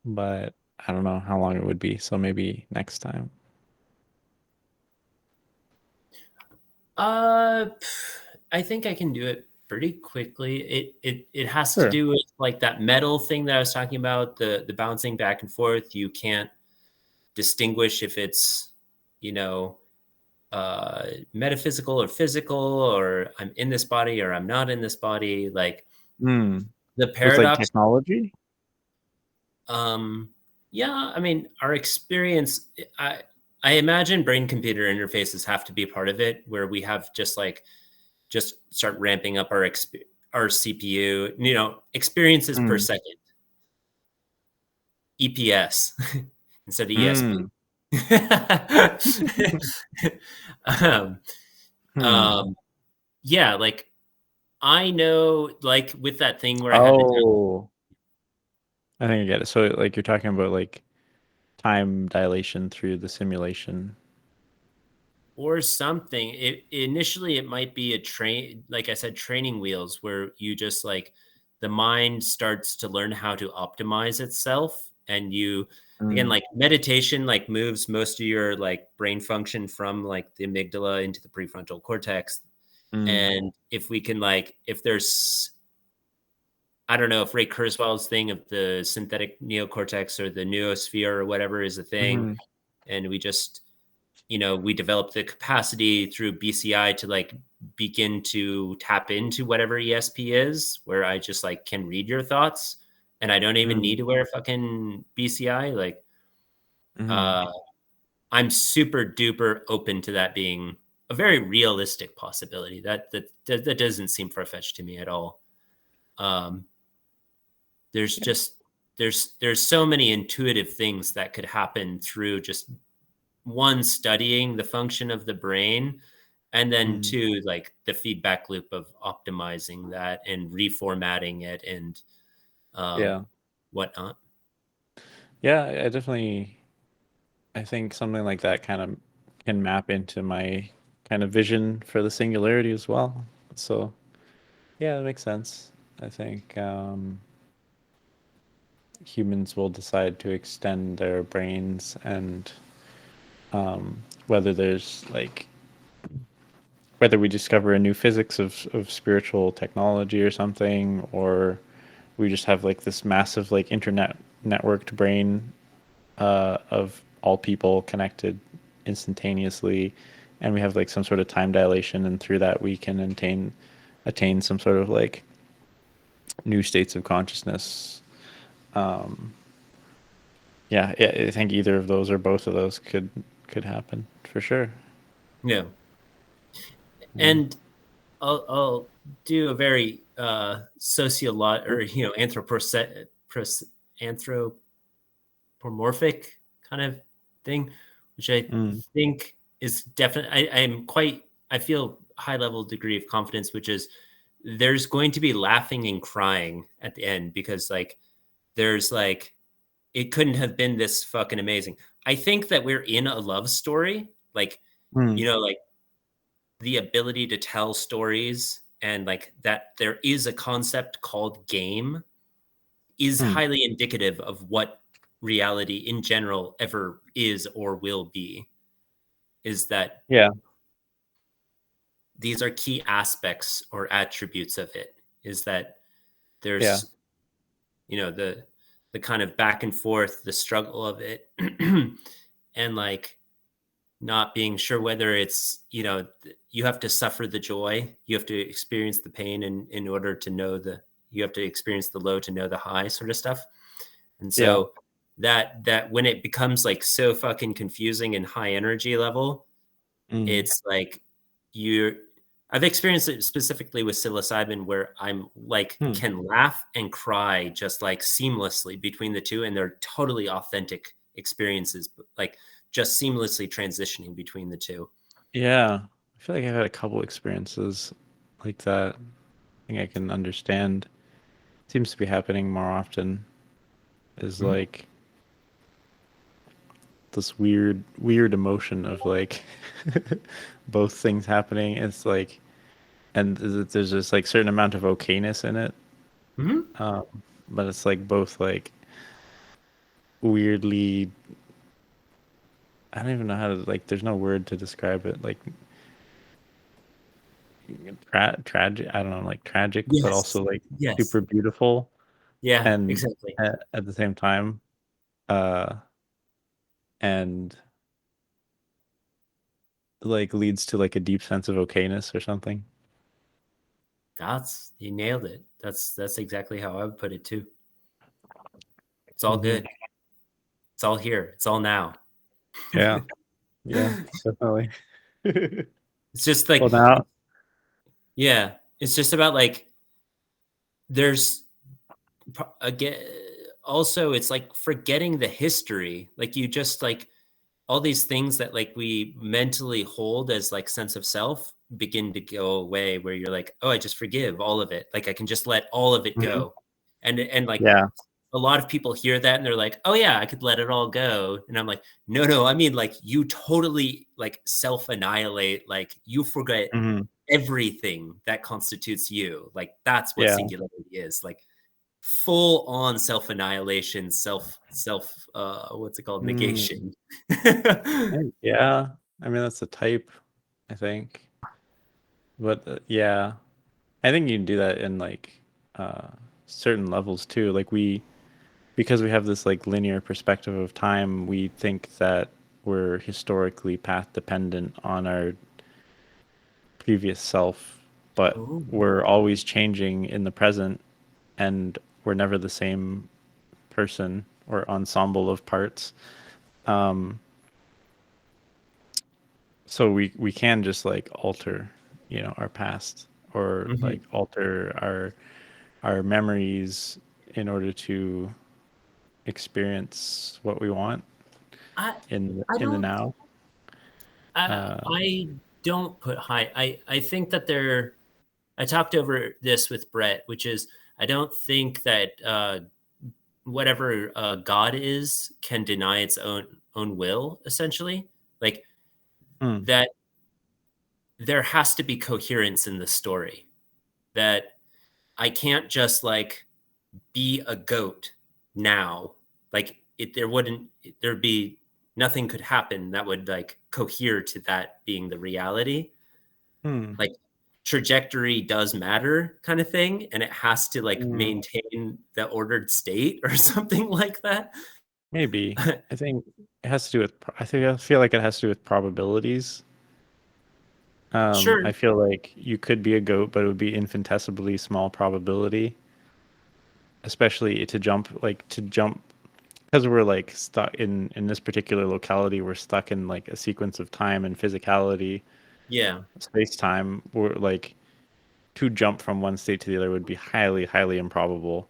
but I don't know how long it would be, so maybe next time. Uh, I think I can do it pretty quickly. It has to Sure. do with like that metal thing that I was talking about, the bouncing back and forth. You can't distinguish if it's, you know, metaphysical or physical, or I'm in this body or I'm not in this body. Like Hmm. the With like paradox. technology? Um, yeah, I mean, our experience. I imagine brain computer interfaces have to be a part of it, where we have just start ramping up our CPU, experiences per Hmm. second, EPS instead of ESP. Hmm. um, Hmm. um, yeah, like I know, like with that thing where I had the Oh, I think I get it. So like you're talking about like time dilation through the simulation. or something. Initially it might be a train, like I said, training wheels, where you just like the mind starts to learn how to optimize itself, and you again, Hmm. like meditation, like moves most of your like brain function from like the amygdala into the prefrontal cortex. Hmm. And if we can, like, if there's, I don't know if Ray Kurzweil's thing of the synthetic neocortex or the noosphere or whatever is a thing, Hmm. and we just, we develop the capacity through BCI to like begin to tap into whatever ESP is, where I just like can read your thoughts and I don't even Hmm. need to wear fucking BCI. Like, Hmm. uh, I'm super duper open to that being a very realistic possibility. That doesn't seem far fetched to me at all. Um, there's just there's so many intuitive things that could happen through just one, studying the function of the brain, and then Hmm. two, like the feedback loop of optimizing that and reformatting it and um, Yeah. whatnot. Yeah, I definitely I think something like that kind of can map into my kind of vision for the singularity as well. So, yeah, that makes sense. I think humans will decide to extend their brains, and whether there's like whether we discover a new physics of spiritual technology or something, or we just have like this massive like internet networked brain of all people connected instantaneously, and we have like some sort of time dilation, and through that we can attain some sort of like new states of consciousness. Yeah, I think either of those or both of those could happen for sure. Yeah. Yeah. And I'll do a very sociolog or anthropomorphic kind of thing, which I Mm. think is definitely. I feel high level degree of confidence, which is there's going to be laughing and crying at the end because like there's like it couldn't have been this fucking amazing. I think that we're in a love story, like Mm. like the ability to tell stories and like that there is a concept called game is Mm. highly indicative of what reality in general ever is or will be. Is that Yeah. these are key aspects or attributes of it. Is that Yeah. there's the kind of back and forth, the struggle of it, and like not being sure whether it's you have to suffer the joy, you have to experience the pain in order to know you have to experience the low to know the high sort of stuff. And Yeah. so that when it becomes like so fucking confusing and high energy level, Mm. it's like you're I've experienced it specifically with psilocybin where I'm like Hmm. can laugh and cry just like seamlessly between the two, and they're totally authentic experiences, like just seamlessly transitioning between the two. Yeah. I feel like I've had a couple experiences like that. I think I can understand. Seems to be happening more often. Is Mhm. like this weird emotion of like both things happening. It's like, and there's this like certain amount of okayness in it, Mhm. um, but it's like both like weirdly. I don't even know how to like. There's no word to describe it. Like tragic. I don't know, like tragic, but Yes. also like Yes. super beautiful, Yeah, and exactly. at the same time, uh, and like leads to like a deep sense of okayness or something. You nailed it. That's exactly how I would put it too. It's all Hmm. good. It's all here. It's all now. Yeah, yeah, definitely. It's just Well, like now, yeah, it's just about like there's again also it's like forgetting the history. Like you just like all these things that like we mentally hold as like sense of self begin to go away where you're like, oh, I just forgive all of it. Like I can just let all of it mhm, go. And like yeah, a lot of people hear that and they're like, oh yeah, I could let it all go. And I'm like, no, I mean like you totally like self annihilate, like you forget hmm, everything that constitutes you. Like that's what yeah, singularity is. Like full on self annihilation, what's it called? mm, Negation. yeah. I mean, that's the type, I think. But yeah, I think you can do that in like uh, certain levels too. Like because we have this like linear perspective of time, we think that we're historically path dependent on our previous self, but Oh. we're always changing in the present, and we're never the same person or ensemble of parts. Um, so we can just like alter, our past, or like Mhm. alter our memories in order to experience what we want I I in the don't now. Uh, I don't put high. I think that I talked over this with Brett, which is I don't think that whatever God is can deny its own will. Essentially, like mm, that, there has to be coherence in the story. That I can't just like be a goat now. Like there'd be nothing could happen that would like cohere to that being the reality. Like trajectory does matter kind of thing, and it has to like maintain the ordered state or something like that. Maybe. I think it has to do with, I feel like it has to do with probabilities. Sure. I feel like you could be a goat, but it would be infinitesimally small probability, especially to jump, because we're like stuck in this particular locality. We're stuck in like a sequence of time and physicality, Yeah. space time. We're like, to jump from one state to the other would be highly, highly improbable.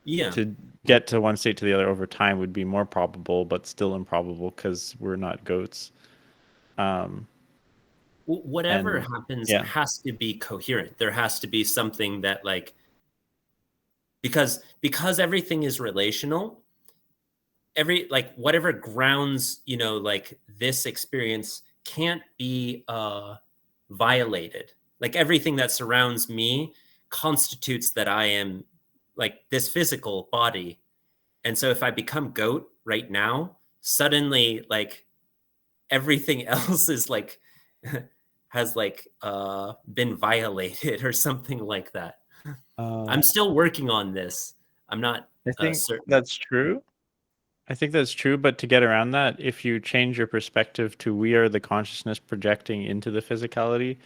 Yeah. To get to one state to the other over time would be more probable, but still improbable because we're not goats. Whatever And happens yeah, has to be coherent. There has to be something that like, because everything is relational, like whatever grounds, like this experience can't be violated. Like everything that surrounds me constitutes that I am like this physical body. And so if I become goat right now, suddenly like everything else is like has like been violated or something like that. I'm still working on this. I'm not I think certain. that's true. I think that's true, but to get around that, if you change your perspective to we are the consciousness projecting into the physicality,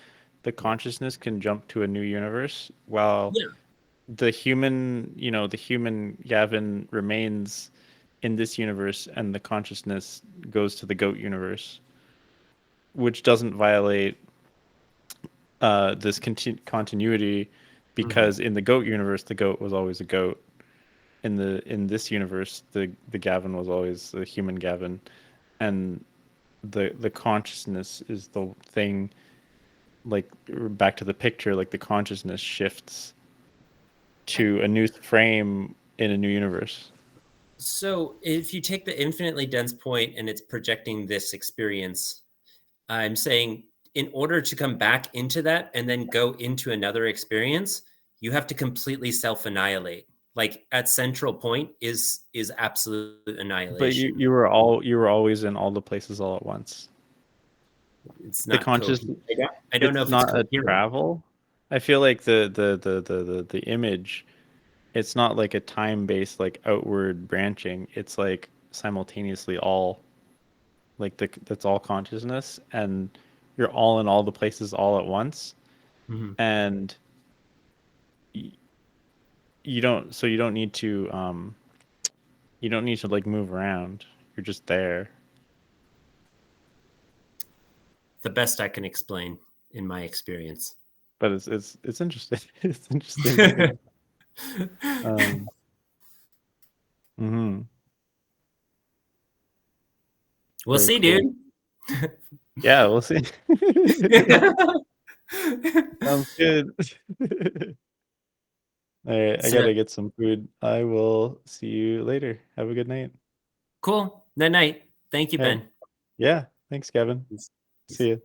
the consciousness can jump to a new universe while Yeah. the human Gavin remains in this universe and the consciousness goes to the goat universe, which doesn't violate this continuity because in the goat universe, the goat was always a goat. In this universe, the Gavin was always the human Gavin, and the consciousness is the thing. Like back to the picture, like the consciousness shifts to a new frame in a new universe. So if you take the infinitely dense point and it's projecting this experience, I'm saying in order to come back into that and then go into another experience, you have to completely self-annihilate. Like at central point is absolute But you annihilation. you were always in all the places all at once. It's The not conscious coherent. I don't know It's if it's not a coherent. travel. I feel like the image, it's not like a time-based like outward branching. It's like simultaneously all like that's all consciousness, and you're all in all the places all at once, Mm-hmm. and you don't need to like move around. You're just there. The best I can explain in my experience. But it's interesting. It's interesting to think. Um, hmm We'll Very see, cool. dude. Yeah, we'll see. Sounds good. All right, I So, gotta get some food. I will see you later. Have a good night. cool. Night night. Thank you, All right. Ben. Yeah. Thanks, Kevin. Peace. See you.